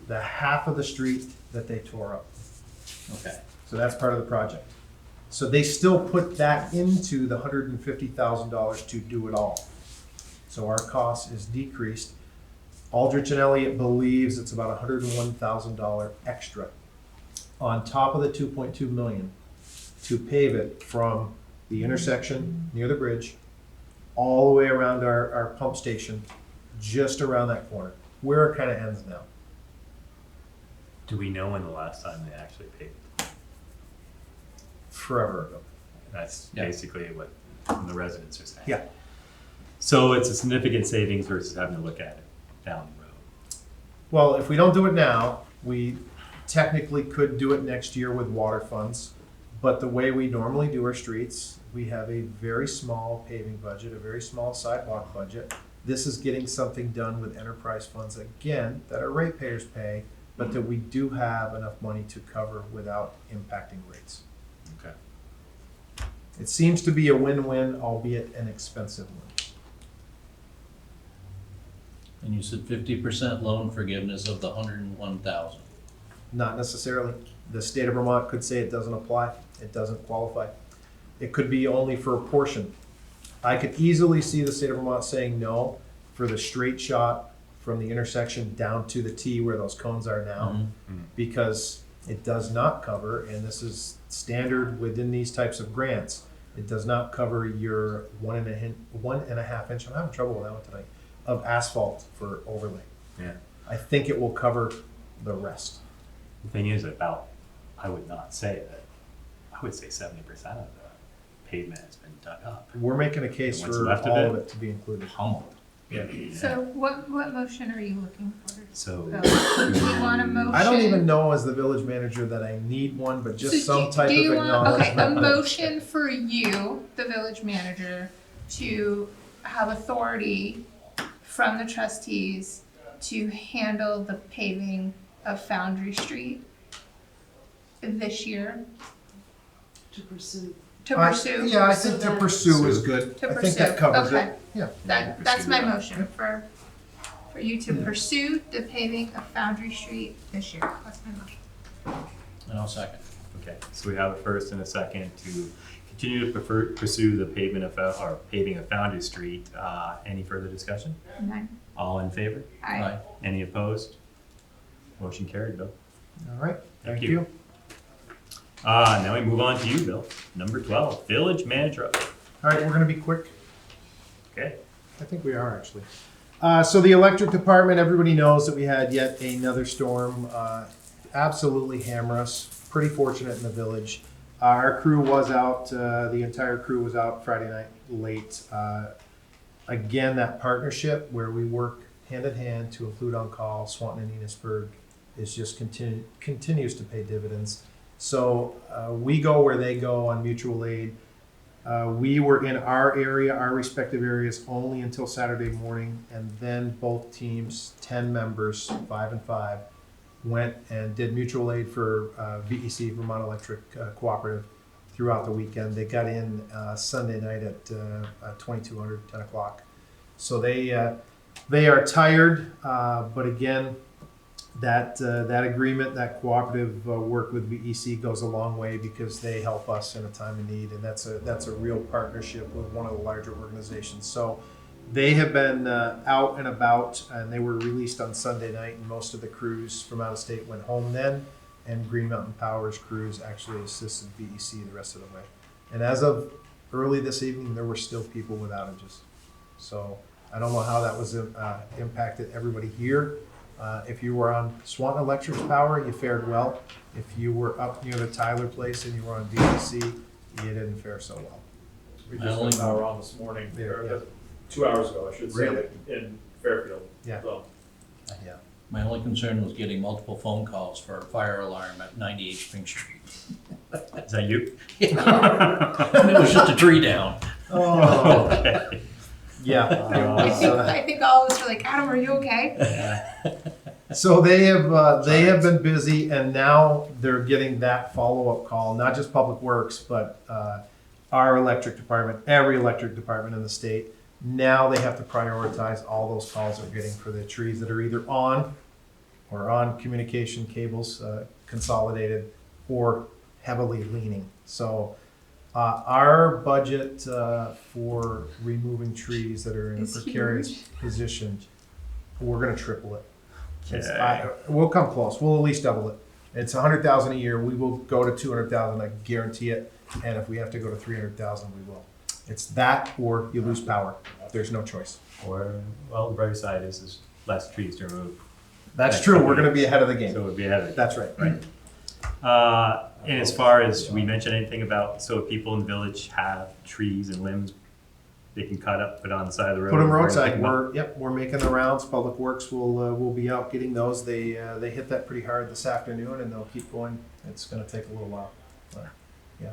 the half of the street that they tore up. okay. So that's part of the project. So they still put that into the $150,000 to do it all. So our cost is decreased. Aldrich and Elliott believes it's about $101,000 extra on top of the 2.2 million to pave it from the intersection near the bridge all the way around our pump station, just around that corner, where it kind of ends now. Do we know when the last time they actually paved? Forever ago. That's Yeah. basically what the residents are saying. Yeah. So it's a significant savings versus having to look at it down the road. Well, if we don't do it now, we technically could do it next year with water funds. But the way we normally do our streets, we have a very small paving budget, a very small sidewalk budget. This is getting something done with enterprise funds, again, that our ratepayers pay, but that we do have enough money to cover without impacting rates. Okay. It seems to be a win-win, albeit an expensive one. And you said 50% loan forgiveness of the 101,000. Not necessarily. The state of Vermont could say it doesn't apply, it doesn't qualify. It could be only for a portion. I could easily see the state of Vermont saying no for the straight shot from the intersection down to the T where those cones are now, because it does not cover, and this is standard within these types of grants, it does not cover your 1.5 inch, I'm having trouble with that one tonight, of asphalt for overlay. Yeah. I think it will cover the rest. The thing is I would not say that, I would say 70% of the pavement has been dug up. We're making a case What's for left of all it? of it to be included. Pummeled. Yeah. So what motion are you looking for? So. Oh, do you want a motion? I don't even know as the village manager that I need one, but just So some type do of you want, acknowledgement. okay, a motion for you, the village manager, to have authority from the trustees to handle the paving of Foundry Street this year, To pursue. to pursue. Yeah, I think to pursue is good. To I think pursue, that covers okay. it. Yeah. That's my motion, for you to pursue the paving of Foundry Street this year. That's my motion. And I'll second. Okay, so we have a first and a second to continue to pursue the paving of Foundry Street. Any further discussion? None. All in favor? Aye. Any opposed? Motion carried, Bill. All right, Thank thank you. you. Now we move on to you, Bill. Number 12, village manager. All right, we're gonna be quick. Okay. I think we are actually. So the electric department, everybody knows that we had yet another storm, absolutely hammer us. Pretty fortunate in the village. Our crew was out, the entire crew was out Friday night late. Again, that partnership where we work hand in hand to include on call, Swanton and Enosburg, is just continues to pay dividends. So we go where they go on mutual aid. We were in our area, our respective areas, only until Saturday morning, and then both teams, 10 members, 5 and 5, went and did mutual aid for VEC, Vermont Electric Cooperative, throughout the weekend. They got in Sunday night at 2200, 10 o'clock. So they are tired, but again, that agreement, that cooperative work with VEC goes a long way because they help us in a time of need, and that's a real partnership with one of the larger organizations. So they have been out and about, and they were released on Sunday night, and most of the crews from out of state went home then, and Green Mountain Power's crews actually assisted VEC the rest of the way. And as of early this evening, there were still people with outages. So I don't know how that was impacted everybody here. If you were on Swanton Electric's power, you fared well. If you were up near the Tyler place and you were on VEC, you didn't fare so well. We just got power on this morning, Yeah, or yeah. 2 hours ago, I should say, Really? in Fairfield. Yeah. So, Yeah. My only concern was getting multiple phone calls for a fire alarm at 98 Spring Street. Is that you? And it was just a tree down. Oh, Okay. yeah. I think all of us were like, Adam, are you okay? So they have been busy, and now they're getting that follow-up call, not just Public Works, but our electric department, every electric department in the state. Now they have to prioritize all those calls they're getting for the trees that are either on or on communication cables, consolidated, or heavily leaning. So our budget for removing trees that are in a It's precarious huge. position, we're gonna triple it. Okay. We'll come close. We'll at least double it. It's 100,000 a year. We will go to 200,000. I guarantee it. And if we have to go to 300,000, we will. It's that, or you lose power. There's no choice. Or, well, the brighter side is there's less trees to remove. That's true. We're going to be ahead of the game. So it would be ahead of it. That's right. Right. And as far as, should we mention anything about, so if people in the village have trees and limbs they can cut up, put on the side of the road. Put them or roadside. pick 'em up. We're making the rounds. Public Works will be out getting those. They hit that pretty hard this afternoon, and they'll keep going. It's going to take a little while. But, yeah.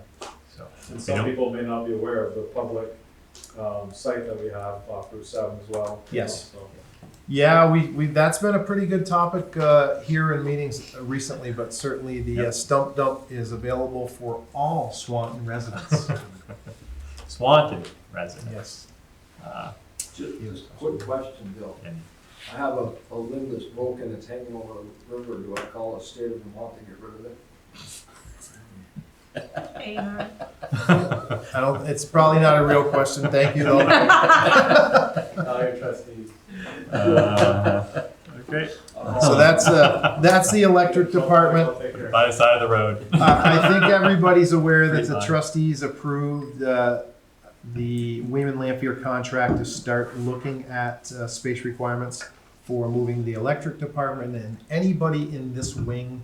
So And some people may not be aware of the public site that we have off Route 7 as well. Yes. So, yeah, we that's been a pretty good topic here in meetings recently. But certainly the stump dump is available for all Swanton residents. Swanton resident. Yes. Just quick question, Bill. And I have a limb that's broken, it's hanging over the river, do I call a state of Vermont to get rid of it? I don't. It's probably not a real question. Thank you, though. Now your trustees. okay. So that's the electric department. I'll take care of it. By the side of the road. I think everybody's aware that Pretty the fine. trustees approved the Weeman Lampier contract to start looking at space requirements for moving the electric department and anybody in this wing.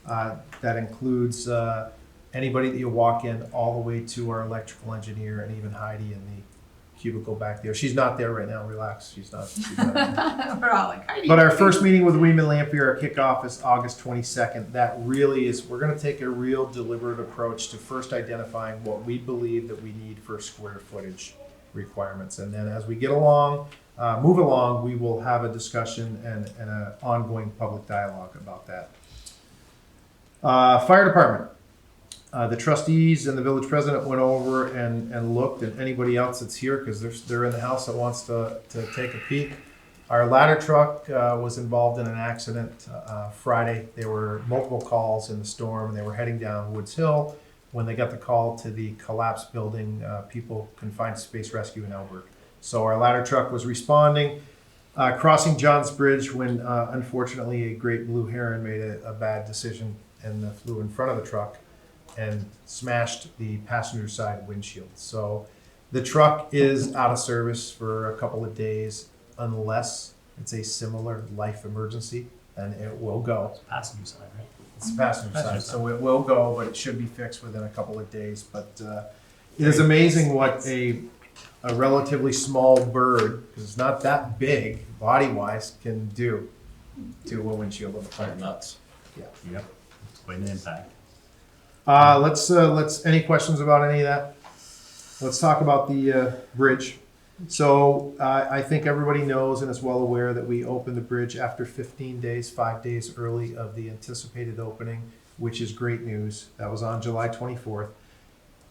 That includes anybody that you walk in all the way to our electrical engineer and even Heidi in the cubicle back there. She's not there right now. Relax. She's not. We're all like, "Heidi." But our first meeting with Weeman Lampier, our kickoff is August 22nd. That really is, we're going to take a real deliberate approach to first identifying what we believe that we need for square footage requirements. And then as we get along, move along, we will have a discussion and an ongoing public dialogue about that. Fire department. The trustees and the village president went over and looked, and anybody else that's here, because they're in the house that wants to take a peek. Our ladder truck was involved in an accident Friday. There were multiple calls in the storm, and they were heading down Woods Hill. When they got the call to the collapsed building, people confined to space rescue in Elbert. So our ladder truck was responding, crossing Johns Bridge when unfortunately a great blue heron made a bad decision and flew in front of the truck and smashed the passenger side windshield. So the truck is out of service for a couple of days unless it's a similar life emergency, and it will go. Passenger side, right? It's the passenger side, Passenger so it will go, but it should be fixed within a couple of days. But it is amazing what a relatively small bird, because it's not that big body-wise, can do to a windshield of a fire truck. Nuts. Yep. It's quite an impact. Let's, any questions about any of that? Let's talk about the bridge. So I think everybody knows and is well aware that we opened the bridge after 15 days, 5 days early of the anticipated opening, which is great news. That was on July 24th.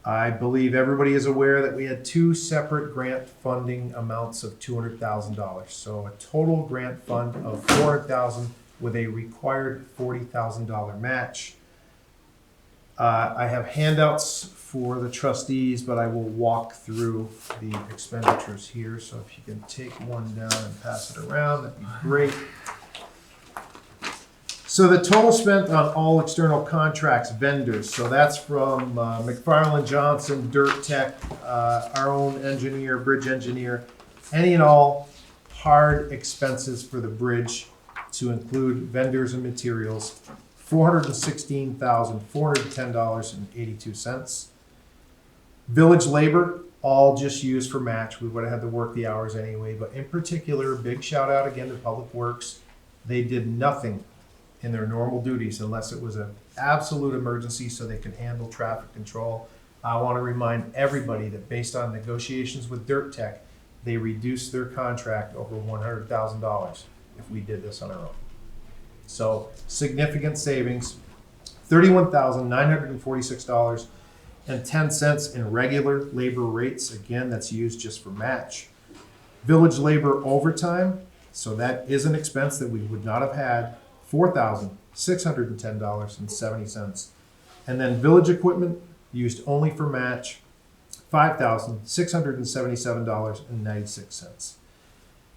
I believe everybody is aware that we had two separate grant funding amounts of $200,000. So a total grant fund of $400,000 with a required $40,000 match. I have handouts for the trustees, but I will walk through the expenditures here. So if you can take one down and pass it around, that'd be great. So the total spent on all external contracts, vendors, so that's from McFarland Johnson, Dirt Tech, our own engineer, bridge engineer, any and all hard expenses for the bridge to include vendors and materials, $416,410.82. Village labor, all just used for match. We would have had to work the hours anyway, but in particular, big shout out again to Public Works. They did nothing in their normal duties unless it was an absolute emergency so they could handle traffic control. I want to remind everybody that based on negotiations with Dirt Tech, they reduced their contract over $100,000 if we did this on our own. So significant savings, $31,946.10 in regular labor rates. Again, that's used just for match. Village labor overtime, so that is an expense that we would not have had, $4,610.70. And then village equipment used only for match, $5,677.96.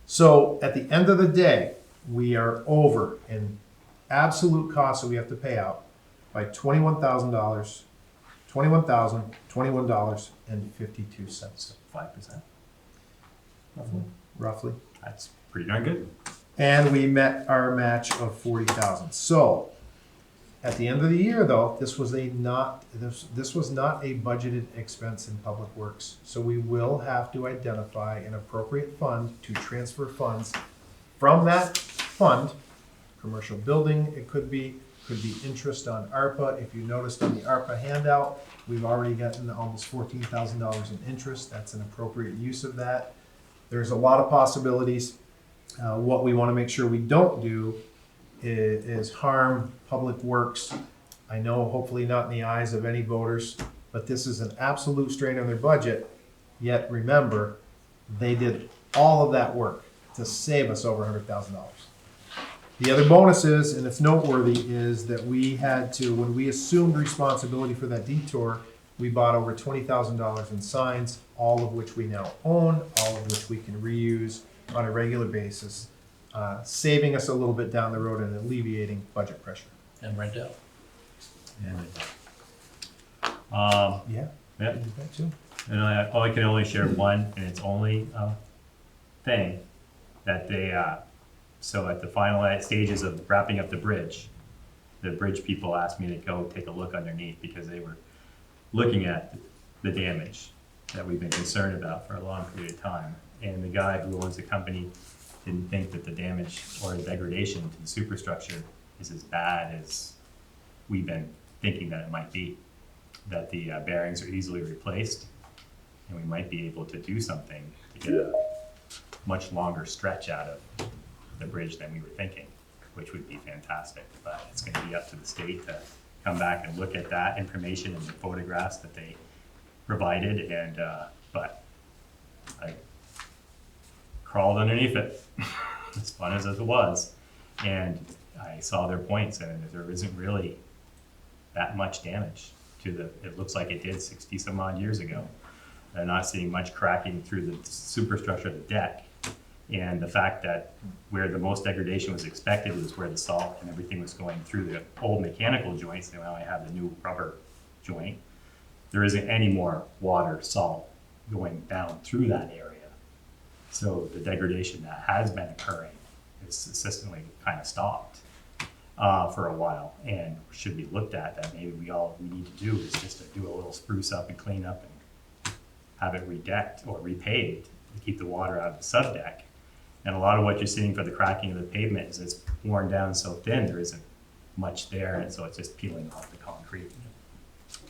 So at the end of the day, we are over in absolute costs that we have to pay out by $21,000, $21,021.52. 5%. Roughly. That's pretty darn good. And we met our match of $40,000. So At the end of the year, though, this was not a budgeted expense in Public Works. So we will have to identify an appropriate fund to transfer funds from that fund. Commercial building, it could be interest on ARPA. If you noticed on the ARPA handout, we've already gotten almost $14,000 in interest. That's an appropriate use of that. There's a lot of possibilities. What we want to make sure we don't do is harm Public Works. I know hopefully not in the eyes of any voters, but this is an absolute strain on their budget. Yet remember, they did all of that work to save us over $100,000. The other bonus is, and it's noteworthy, is that we had to, when we assumed responsibility for that detour, we bought over $20,000 in signs, all of which we now own, all of which we can reuse on a regular basis, saving us a little bit down the road and alleviating budget pressure. And rent out. Yeah. Yeah, That too. and I can only share one, and it's only a thing that they, so at the final stages of wrapping up the bridge people asked me to go take a look underneath because they were looking at the damage that we've been concerned about for a long period of time. And the guy who owns the company didn't think that the damage or the degradation to the superstructure is as bad as we've been thinking that it might be. That the bearings are easily replaced, and we might be able to do something to get a much longer stretch out of the bridge than we were thinking, which would be fantastic. But it's going to be up to the state to come back and look at that information and the photographs that they provided. And but I crawled underneath it, as fun as it was, and I saw their points, and there isn't really that much damage to the. It looks like it did 60 some odd years ago. They're not seeing much cracking through the superstructure of the deck. And the fact that where the most degradation was expected was where the salt and everything was going through the old mechanical joints. Now I have the new rubber joint. There isn't any more water, salt going down through that area. So the degradation that has been occurring is consistently kind of stopped for a while, and should be looked at. That maybe we need to do is just to do a little spruce up and clean up and have it redecked or repaved to keep the water out of the subdeck. And a lot of what you're seeing for the cracking of the pavement is it's worn down so thin there isn't much there, and so it's just peeling off the concrete.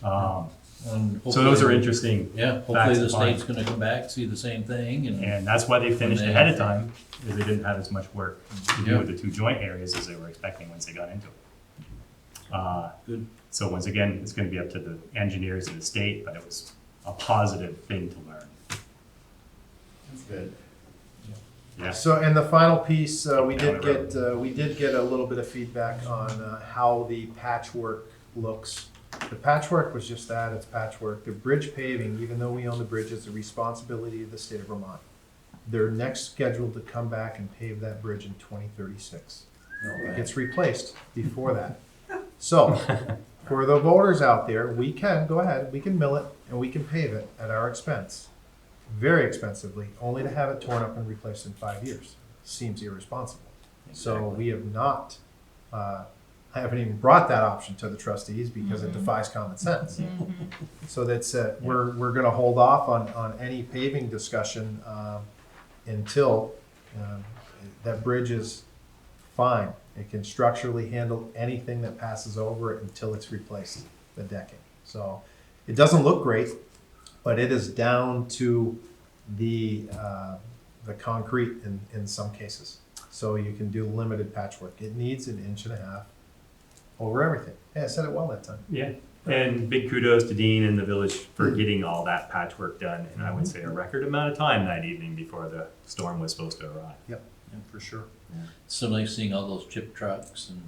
And So those are hopefully- interesting. Yeah, hopefully facts the to find. state's gonna come back, see the same thing, and And that's why they finished When they- ahead of time, is they didn't have as much work to do Yeah. with the two joint areas as they were expecting once they got into it. Good. So once again, it's gonna be up to the engineers and the state, but it was a positive thing to learn. That's good. Yeah. So, and the final piece, we did get a little bit of feedback on how the patchwork looks. The patchwork was just that, it's patchwork. The bridge paving, even though we own the bridge, is the responsibility of the state of Vermont. They're next scheduled to come back and pave that bridge in 2036. It gets replaced before that. So, for the voters out there, we can go ahead, we can mill it, and we can pave it at our expense, very expensively, only to have it torn up and replaced in 5 years. Seems irresponsible. So we have not, I haven't even brought that option to the trustees because it defies common sense. So that's, we're gonna hold off on any paving discussion until that bridge is fine. It can structurally handle anything that passes over it until it's replaced, the decking. So it doesn't look great, but it is down to the concrete in some cases. So you can do limited patchwork. It needs 1.5 inches over everything. Yeah, I said it well that time. Yeah, and big kudos to Dean and the village for getting all that patchwork done, and I would say a record amount of time that evening before the storm was supposed to arrive. Yeah, for sure. so nice seeing all those chip trucks and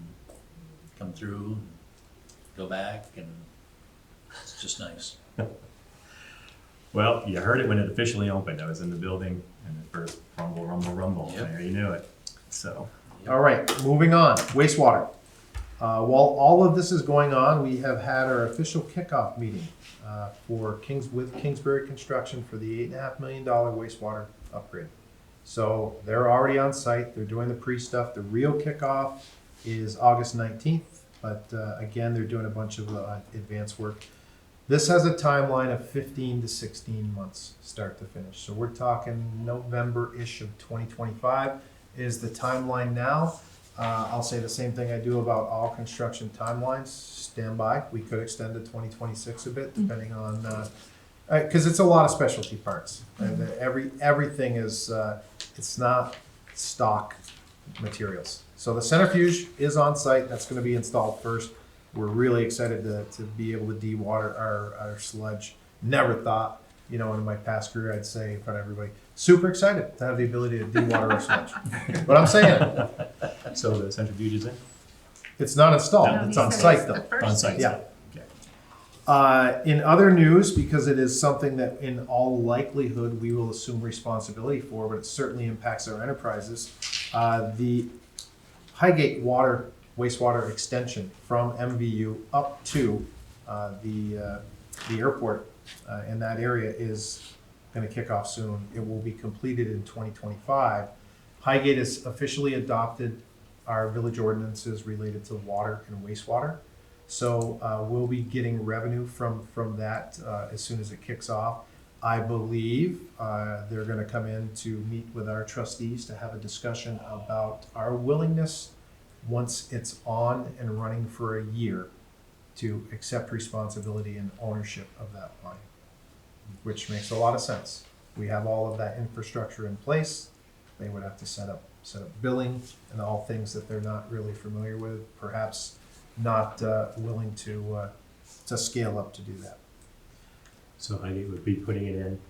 come through, and go back, and it's just nice. Well, you heard it when it officially opened. I was in the building and the first rumble, rumble, rumble, Yep. and there you knew it. So, All right, moving on, wastewater. While all of this is going on, we have had our official kickoff meeting with Kingsbury Construction for the $8.5 million wastewater upgrade. So they're already on site, they're doing the pre-stuff. The real kickoff is August 19th But again, they're doing a bunch of advanced work. This has a timeline of 15 to 16 months, start to finish. So we're talking November-ish of 2025 is the timeline now. I'll say the same thing I do about all construction timelines. Stand by. We could extend to 2026 a bit, depending on, because it's a lot of specialty parts. Everything is, it's not stock materials. So the centrifuge is on site. That's going to be installed first. We're really excited to be able to de-water our sludge. Never thought, in my past career, I'd say in front of everybody, super excited to have the ability to de-water our sludge. But I'm saying, So the centrifuge is in? it's not installed. No, It's he on said site it's the though. first On site. Yeah. In other news, because it is something that in all likelihood we will assume responsibility for, but it certainly impacts our enterprises, the Highgate wastewater extension from MVU up to the airport in that area is going to kick off soon. It will be completed in 2025. Highgate has officially adopted our village ordinances related to water and wastewater. So we'll be getting revenue from that as soon as it kicks off. I believe they're going to come in to meet with our trustees to have a discussion about our willingness, once it's on and running for a year, to accept responsibility and ownership of that line, which makes a lot of sense. We have all of that infrastructure in place. They would have to set up billing and all things that they're not really familiar with, perhaps not willing to scale up to do that. So Heidi would be putting it in,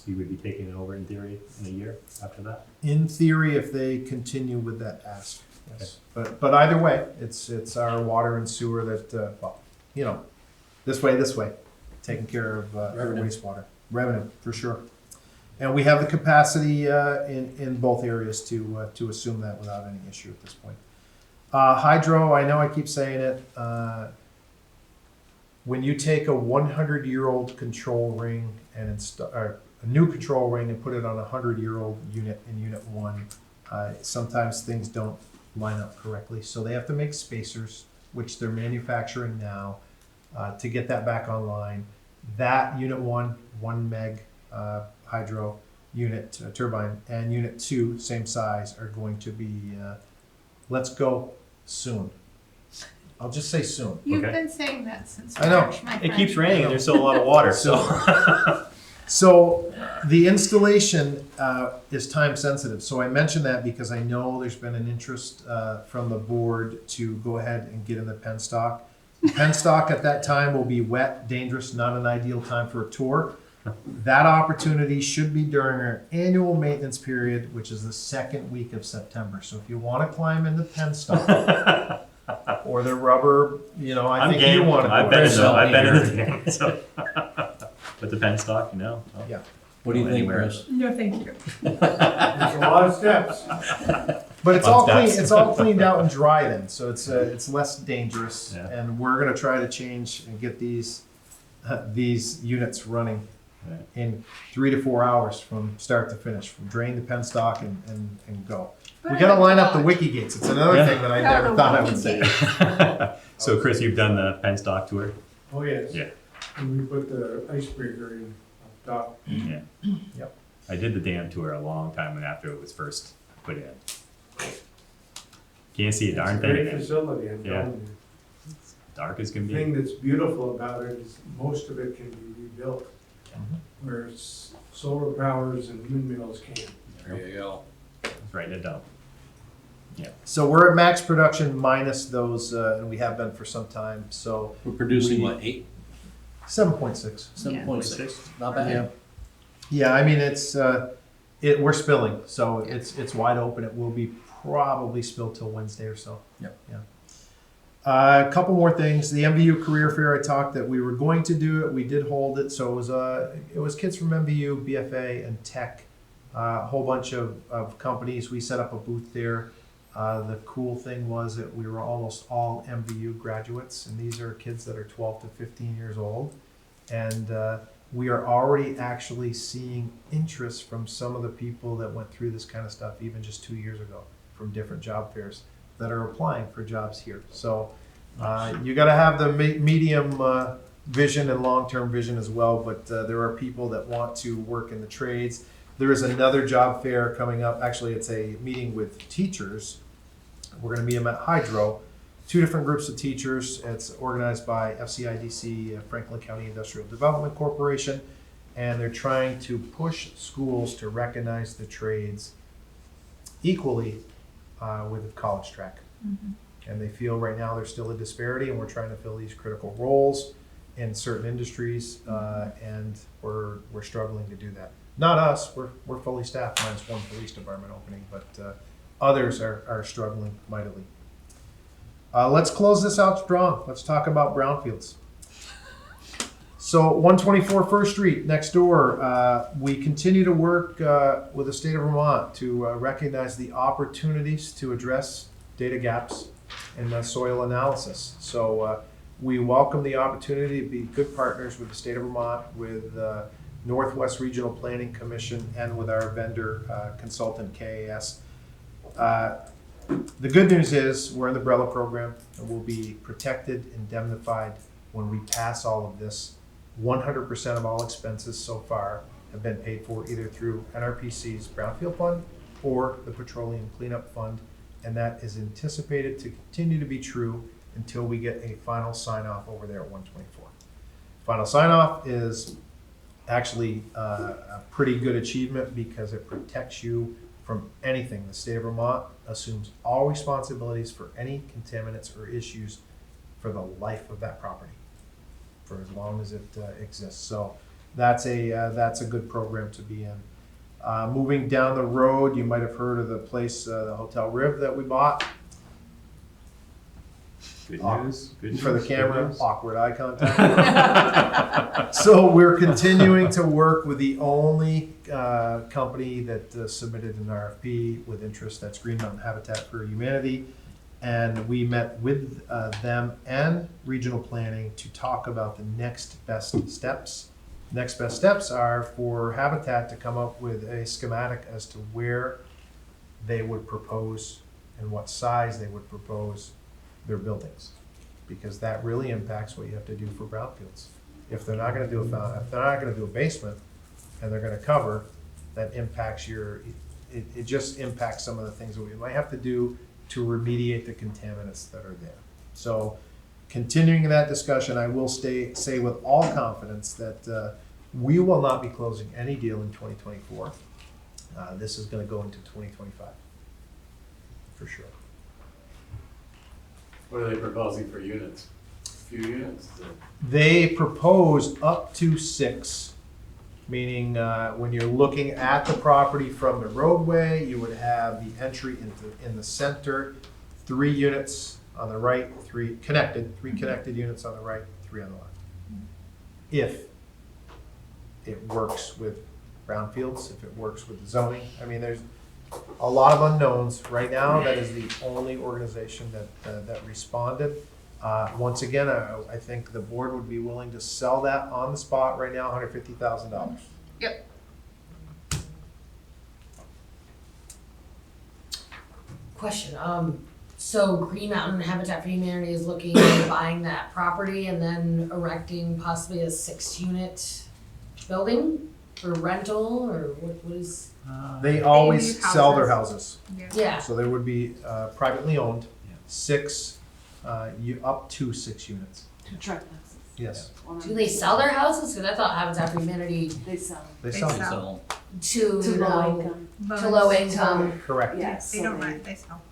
you would be taking it over in theory in a year after that? In theory, if they continue with that ask, yes. But either way, it's our water and sewer that, this way, taking care of Revenue. wastewater. Revenue, for sure. And we have the capacity in both areas to assume that without any issue at this point. Hydro, I know I keep saying it. When you take a 100-year-old control ring and a new control ring and put it on a 100-year-old unit in Unit 1, sometimes things don't line up correctly. So they have to make spacers, which they're manufacturing now, to get that back online. That Unit 1 meg hydro unit turbine, and Unit 2, same size, are going to be let's go soon. I'll just say soon. You've Okay. been saying that since I know. March, my friend. It keeps raining and there's still a lot of water, so. So the installation is time sensitive. So I mention that because I know there's been an interest from the board to go ahead and get in the penstock. Penstock at that time will be wet, dangerous, not an ideal time for a tour. That opportunity should be during our annual maintenance period, which is the second week of September. So if you want to climb into penstock or the rubber, I think you want to go I've been there. I've been in the game, so. But the penstock, Yeah. What do you think, Anywhere. Chris? No, thank you. There's a lot of steps. But it's Fun all clean. steps. It's all cleaned out and dry then, so it's less dangerous. Yeah. And we're gonna try to change and get these units running Right. in 3 to 4 hours from start to finish. From drain the penstock and go. We gotta line up the wiki gates. It's another Yeah. thing that I never thought I would say. So Chris, you've done the penstock tour? Oh, yes. Yeah. And we put the icebreaker in up top. Yeah. Yep. I did the dam tour a long time after it was first put in. Can't see a darn thing in Great it. facility, I'm Yeah. telling you. Dark as can The thing be. that's beautiful about it is most of it can be rebuilt, whereas solar powers and windmills can't. There you go. It's right in the dump. So we're at max production minus those, and we have been for some time. So We're producing We- what, 8? 7.6. 7.6? Not Yeah. bad. Yeah, I mean we're spilling, so it's wide open. It will be probably spilled till Wednesday or so. Yep. Yeah. A couple more things. The MVU Career Fair, I talked that we were going to do it. We did hold it, so it was kids from MVU, BFA, and Tech, a whole bunch of companies. We set up a booth there. The cool thing was that we were almost all MVU graduates, and these are kids that are 12 to 15 years old. And we are already actually seeing interest from some of the people that went through this kind of stuff even just 2 years ago from different job fairs that are applying for jobs here. So You gotta have the medium vision and long-term vision as well, but there are people that want to work in the trades. There is another job fair coming up. Actually, it's a meeting with teachers. We're gonna meet them at Hydro. Two different groups of teachers. It's organized by FCIDC, Franklin County Industrial Development Corporation, and they're trying to push schools to recognize the trades equally with the college track. And they feel right now there's still a disparity, and we're trying to fill these critical roles in certain industries, and we're struggling to do that. Not us, we're fully staffed, minus one police department opening, but others are struggling mightily. Let's close this out strong. Let's talk about brownfields. So 124 First Street next door, we continue to work with the state of Vermont to recognize the opportunities to address data gaps in the soil analysis. So we welcome the opportunity to be good partners with the state of Vermont, with Northwest Regional Planning Commission, and with our vendor consultant KAS. The good news is we're in the BRELA program, and we'll be protected, indemnified when we pass all of this. 100% of all expenses so far have been paid for either through NRPC's Brownfield Fund or the Petroleum Cleanup Fund, and that is anticipated to continue to be true until we get a final sign-off over there at 124. Final sign-off is actually a pretty good achievement because it protects you from anything. The state of Vermont assumes all responsibilities for any contaminants or issues for the life of that property, for as long as it exists. So that's a good program to be in. Moving down the road, you might have heard of the place, the Hotel Riv that we bought. Good news. Good For the news, camera, good news. awkward eye contact. So we're continuing to work with the only company that submitted an RFP with interest. That's Green Mountain Habitat for Humanity. And we met with them and regional planning to talk about the next best steps. Next best steps are for Habitat to come up with a schematic as to where they would propose and what size they would propose their buildings, because that really impacts what you have to do for brownfields. If they're not going to do a basement, and they're going to cover, that impacts it just impacts some of the things that we might have to do to remediate the contaminants that are there. So, continuing that discussion, I will say with all confidence that we will not be closing any deal in 2024. This is going to go into 2025 for sure. What are they proposing for units? A few units? They propose up to 6, meaning when you're looking at the property from the roadway, you would have the entry in the center, 3 units on the right, 3 connected units on the right, 3 on the left. If it works with brownfields, if it works with zoning. I mean, there's a lot of unknowns. Right now, that is the only organization that responded. Once again, I think the board would be willing to sell that on the spot right now, $150,000. Yep. Question, so Green Mountain Habitat for Humanity is looking at buying that property and then erecting possibly a 6-unit building for rental, or what is? They always They leave sell their houses. Yeah, So they would be privately owned, 6, up to 6 units. Truck taxes. Yes. do they sell their houses? Cause I thought Habitat for Humanity They sell They They sell. sell. to, to you low know, income. to low income, Correct. Yes. They don't rent, they sell.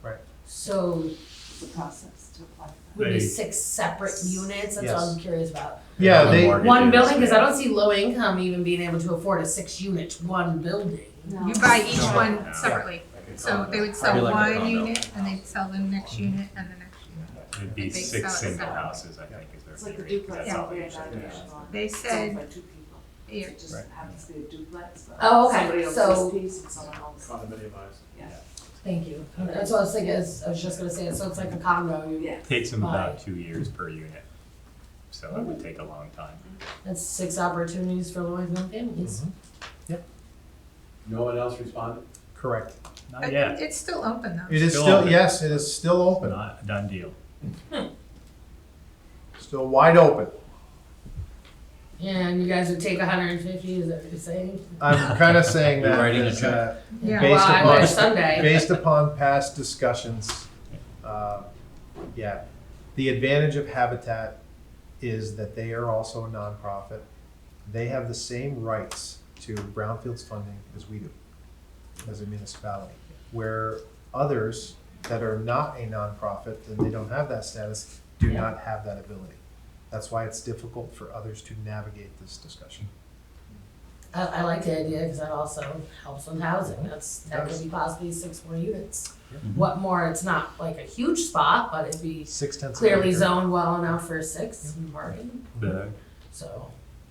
so The process to apply for would be They- 6 separate units, that's what Yes. I'm curious about. Yeah, Like they, mortgages, One building, cause I yeah. don't see low income even being able to afford a 6-unit, one building. that. No. You buy each No. one Yeah. separately. Like a So condo. they would Probably sell like a one condo. unit, and they'd sell the next unit and the next unit. It'd be They 6 sell it single separately. houses, I think, is their It's like a theory. duplex, That's how very they usually do it. non-traditional. They It's owned said, by 2 people. yeah, It just Right. happens to be a duplex, but Oh, okay, somebody owns so- this piece and someone owns. Condominiumized. Yeah. Thank you. That's what I was thinking, I was just gonna say, so it's like a condo, Yeah. Takes them Right. about 2 years per unit, so it would take a long time. that's 6 opportunities for low income families. No one else responded? correct. Not yet, It's still open though. It is Still still, open. yes, it is still open. not a done deal. Still wide open. And you guys would take 150, is that what you're saying? I'm kind of saying You're that writing a as, check. Yeah, based well, I upon- work Sunday. based upon past discussions, yeah. The advantage of Habitat is that they are also a nonprofit. They have the same rights to brownfields funding as we do, as a municipality. Where others that are not a nonprofit, and they don't have that status, do Yeah. not have that ability. That's why it's difficult for others to navigate this discussion. I like the idea because that also helps with housing. That Yes. could be possibly 6 more units. Mhm. What more, it's not like a huge spot, but it'd be 6/10 clearly acre. zoned well enough for 6 parking, The so.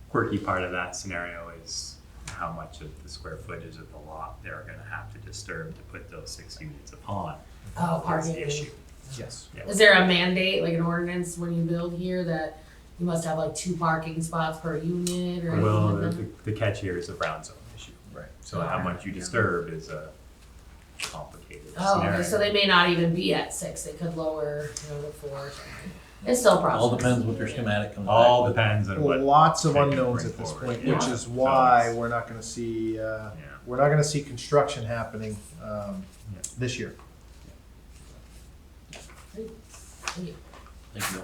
quirky part of that scenario is how much of the square footage of the lot they're gonna have to disturb to put those 6 units upon. Oh, That's the parking. issue. Yes. Yeah. Is there a mandate, like an ordinance when you build here that you must have like 2 parking spots per unit or Well, anything like that? the catch here is a brown zone issue. Right. So how much you disturb is a complicated Oh, scenario. okay, so they may not even be at 6, they could lower, to 4 or something. It's still a process. All depends what their schematic comes back All with. depends on what. Lots of they can unknowns bring at this forward. point, Yeah. which is So why it's- we're not gonna see, Yeah. we're not gonna see construction happening, this year. Thank you. Thank you.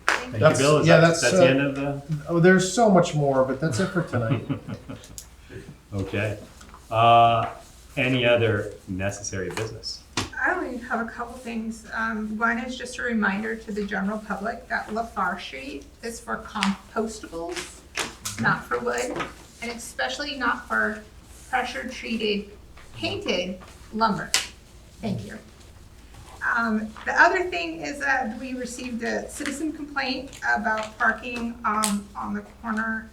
Thank you, That's- Bill. Is yeah, that- that's, the end of the? Oh, there's so much more, but that's it for tonight. Okay. Any other necessary business? I only have a couple things. One is just a reminder to the general public that LaFar Street is for compostables, not for wood, and especially not for pressure-treated painted lumber. Thank you. The other thing is that we received a citizen complaint about parking on the corner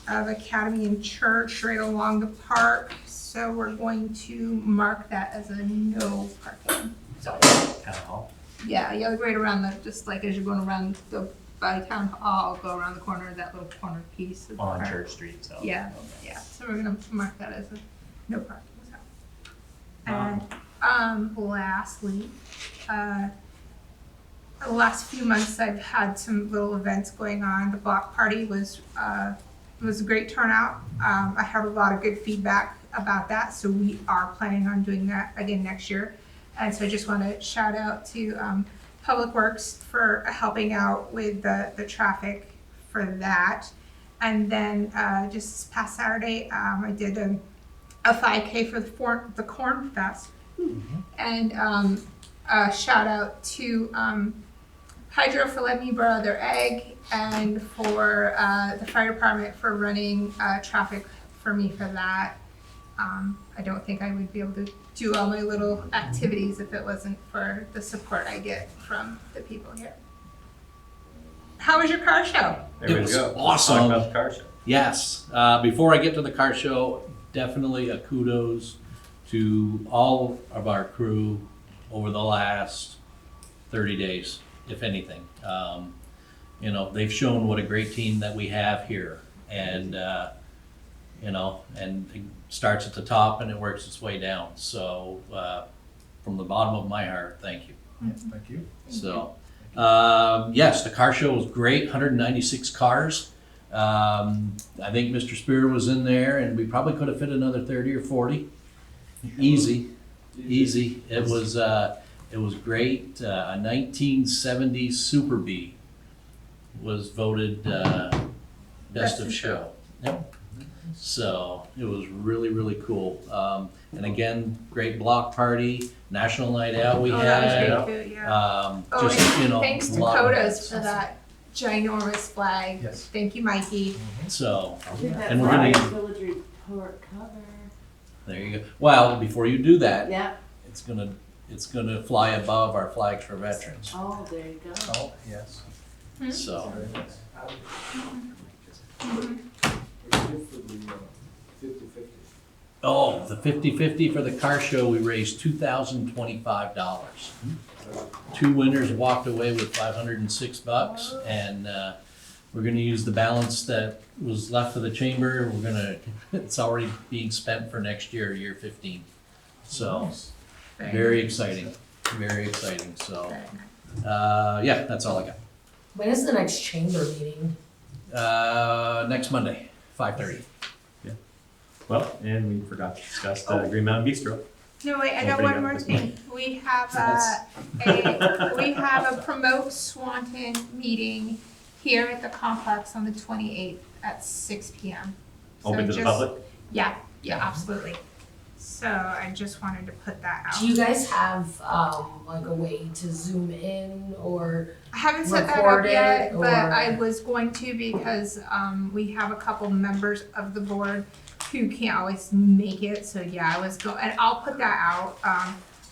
of Academy and Church right along the park. So we're going to mark that as a no parking. So, Town hall? yeah, you go right around the, just like as you're going around the, by town hall, go around the corner, that little corner piece. of the On park. Church Street, so. Yeah, Okay. yeah, so we're gonna mark that as a no parking, so. And, lastly, the last few months I've had some little events going on. The block party was a great turnout. I have a lot of good feedback about that, so we are planning on doing that again next year. And so I just want to shout out to Public Works for helping out with the traffic for that. And then just this past Saturday, I did a 5K for the Corn Fest. And a shout out to Hydro for letting me borrow their egg, and for the fire department for running traffic for me for that. I don't think I would be able to do all my little activities if it wasn't for the support I get from the people here. How was your car show? There It we was go. awesome. Talk about the car show. Yes, before I get to the car show, definitely a kudos to all of our crew over the last 30 days, if anything. You know, they've shown what a great team that we have here, and you know, and it starts at the top and it works its way down. So from the bottom of my heart, thank you. Yes, thank you. So, yes, the car show was great, 196 cars. I think Mr. Spear was in there, and we probably could have fit another 30 or 40. Easy. It was great. A 1970s Super Bee was voted best of show. Yep. So it was really, really cool. And again, great block party, national night out we Oh, that was had. great too, yeah. Just, you And know, thanks to lot of Codas for events. that ginormous flag. Yes. Thank you, Mikey. So, I think that And we're gonna- Friday Village Report cover. there you go. Well, before you do that, Yeah, it's gonna fly above our flags for veterans. oh, there you go. Oh, yes. So, oh, the 50-50 for the car show, we raised $2,025. 2 winners walked away with $506, and we're gonna use the balance that was left for the chamber. It's already being spent for next year, year 15. So, very exciting, so, Very nice. yeah, that's all I got. When is the next chamber meeting? Next Monday, 5:30. Well, and we forgot to discuss the Green Mountain Bistro. No, wait, I got Opening one up more this thing. We have a Promote Swanton meeting here at the complex on the 28th at 6 p.m. So Open to the just- public? Yeah, absolutely. So I just wanted to put that out. Do you guys have, like a way to zoom in or, I haven't set that record up yet, it, but or- I was going to because we have a couple members of the board who can't always make it. So yeah, and I'll put that out.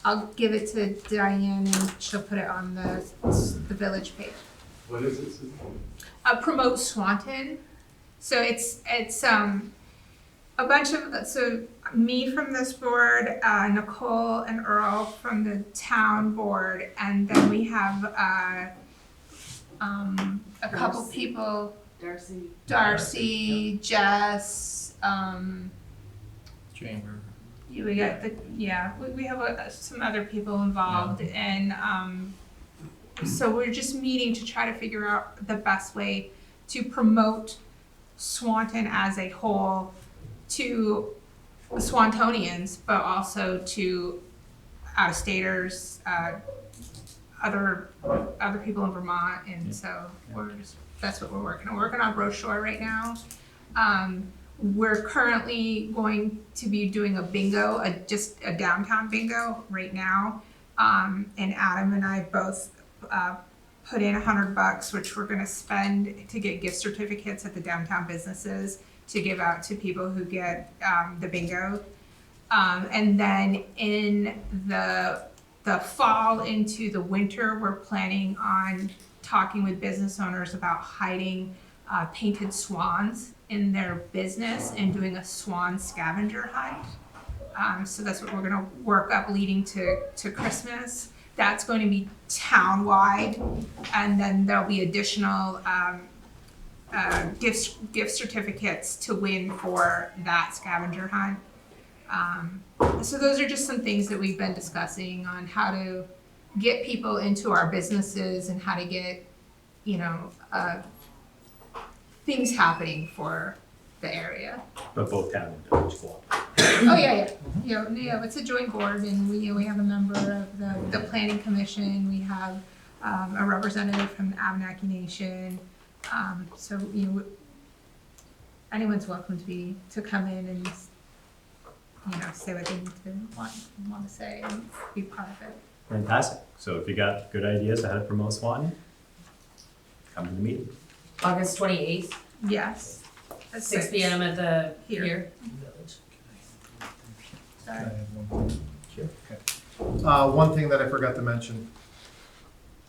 I'll give it to Diane and she'll put it on the village page. What is it, Susan? Promote Swanton. So it's a bunch of, so me from this board, Nicole and Earl from the town board, and then we have a couple people, Darcy, Jess, Chamber. we got we have some other people involved, and so we're just meeting to try to figure out the best way to promote Swanton as a whole to Swantonians, but also to out-of-staters, other people in Vermont, and so that's what we're working on. We're working on a brochure right now. We're currently going to be doing a bingo, just a downtown bingo right now. And Adam and I both put in $100, which we're gonna spend to get gift certificates at the downtown businesses to give out to people who get the bingo. And then in the fall into the winter, we're planning on talking with business owners about hiding painted swans in their business and doing a swan scavenger hunt. So that's what we're gonna work up leading to Christmas. That's going to be town-wide, and then there'll be additional gift certificates to win for that scavenger hunt. So those are just some things that we've been discussing on how to get people into our businesses and how to get, things happening for the area. But both town and village co-op. Oh, yeah. It's a joint board, and we have a member of the planning commission, we have a representative from the Abenaki Nation. So, anyone's welcome to come in and, say what they need to want to say and be part of it. Fantastic. So if you got good ideas on how to promote Swanton, come to the meeting. August 28th, Yes. At 6 p.m. at the, Here. here? Village. Sorry. One thing that I forgot to mention,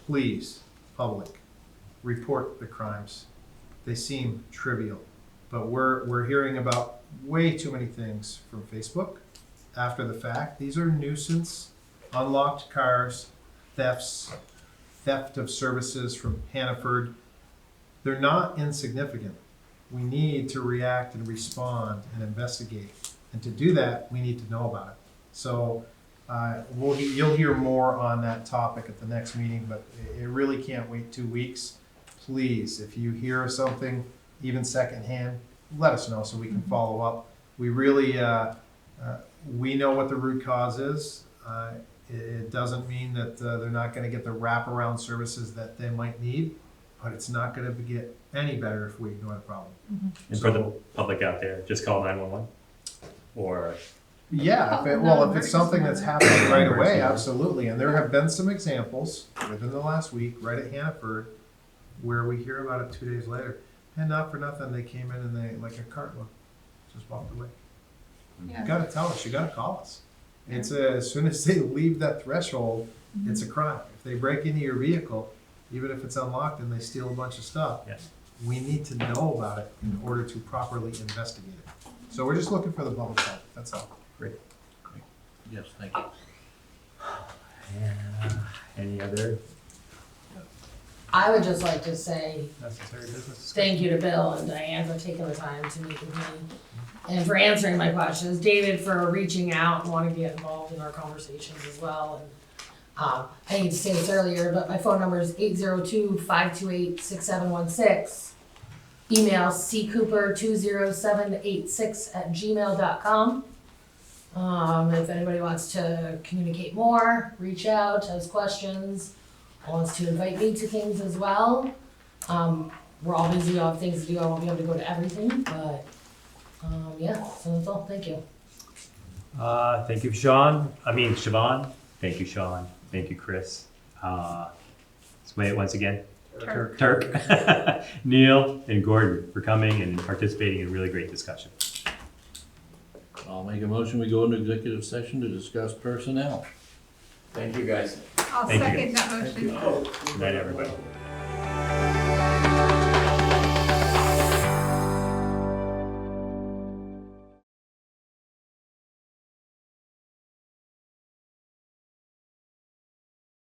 please, public, report the crimes. They seem trivial, but we're hearing about way too many things from Facebook after the fact. These are nuisance, unlocked cars, theft of services from Hannaford. They're not insignificant. We need to react and respond and investigate. And to do that, we need to know about it. So you'll hear more on that topic at the next meeting, but it really can't wait 2 weeks. Please, if you hear of something, even secondhand, let us know so we can follow up. We really, we know what the root cause is. It doesn't mean that they're not gonna get the wraparound services that they might need, but it's not gonna get any better if we ignore the problem. And for the public out there, just call 911 or Yeah, if it's something that's happening right away, absolutely. And there have been some examples within the last week, right at Hannaford, where we hear about it 2 days later. And not for nothing, they came in and they, like a cartload, just walked away. Yeah. You gotta tell us, you gotta call us. It's as soon as they leave that threshold, it's a crime. If they break into your vehicle, even if it's unlocked and they steal a bunch of stuff, yes. we need to know about it in order to properly investigate it. So we're just looking for the public help, that's all. Great. Yes, thank you. Any other I would just like to say necessary business? thank you to Bill and Diane for taking the time to meet with me and for answering my questions. David for reaching out and wanting to get involved in our conversations as well. I need to say this earlier, but my phone number is 802-528-6716. Email ccooper20786@gmail.com. If anybody wants to communicate more, reach out, has questions, wants to invite me to things as well. We're all busy, all have things to do, I won't be able to go to everything, but, yeah, so that's all, thank you. Thank you, Siobhan. Thank you, Sean. Thank you, Chris. Sway it once again. Turk. Neil and Gordon for coming and participating in a really great discussion. I'll make a motion, we go into executive session to discuss personnel. Thank you, guys. I'll Thank you, second that motion. Good night, everybody.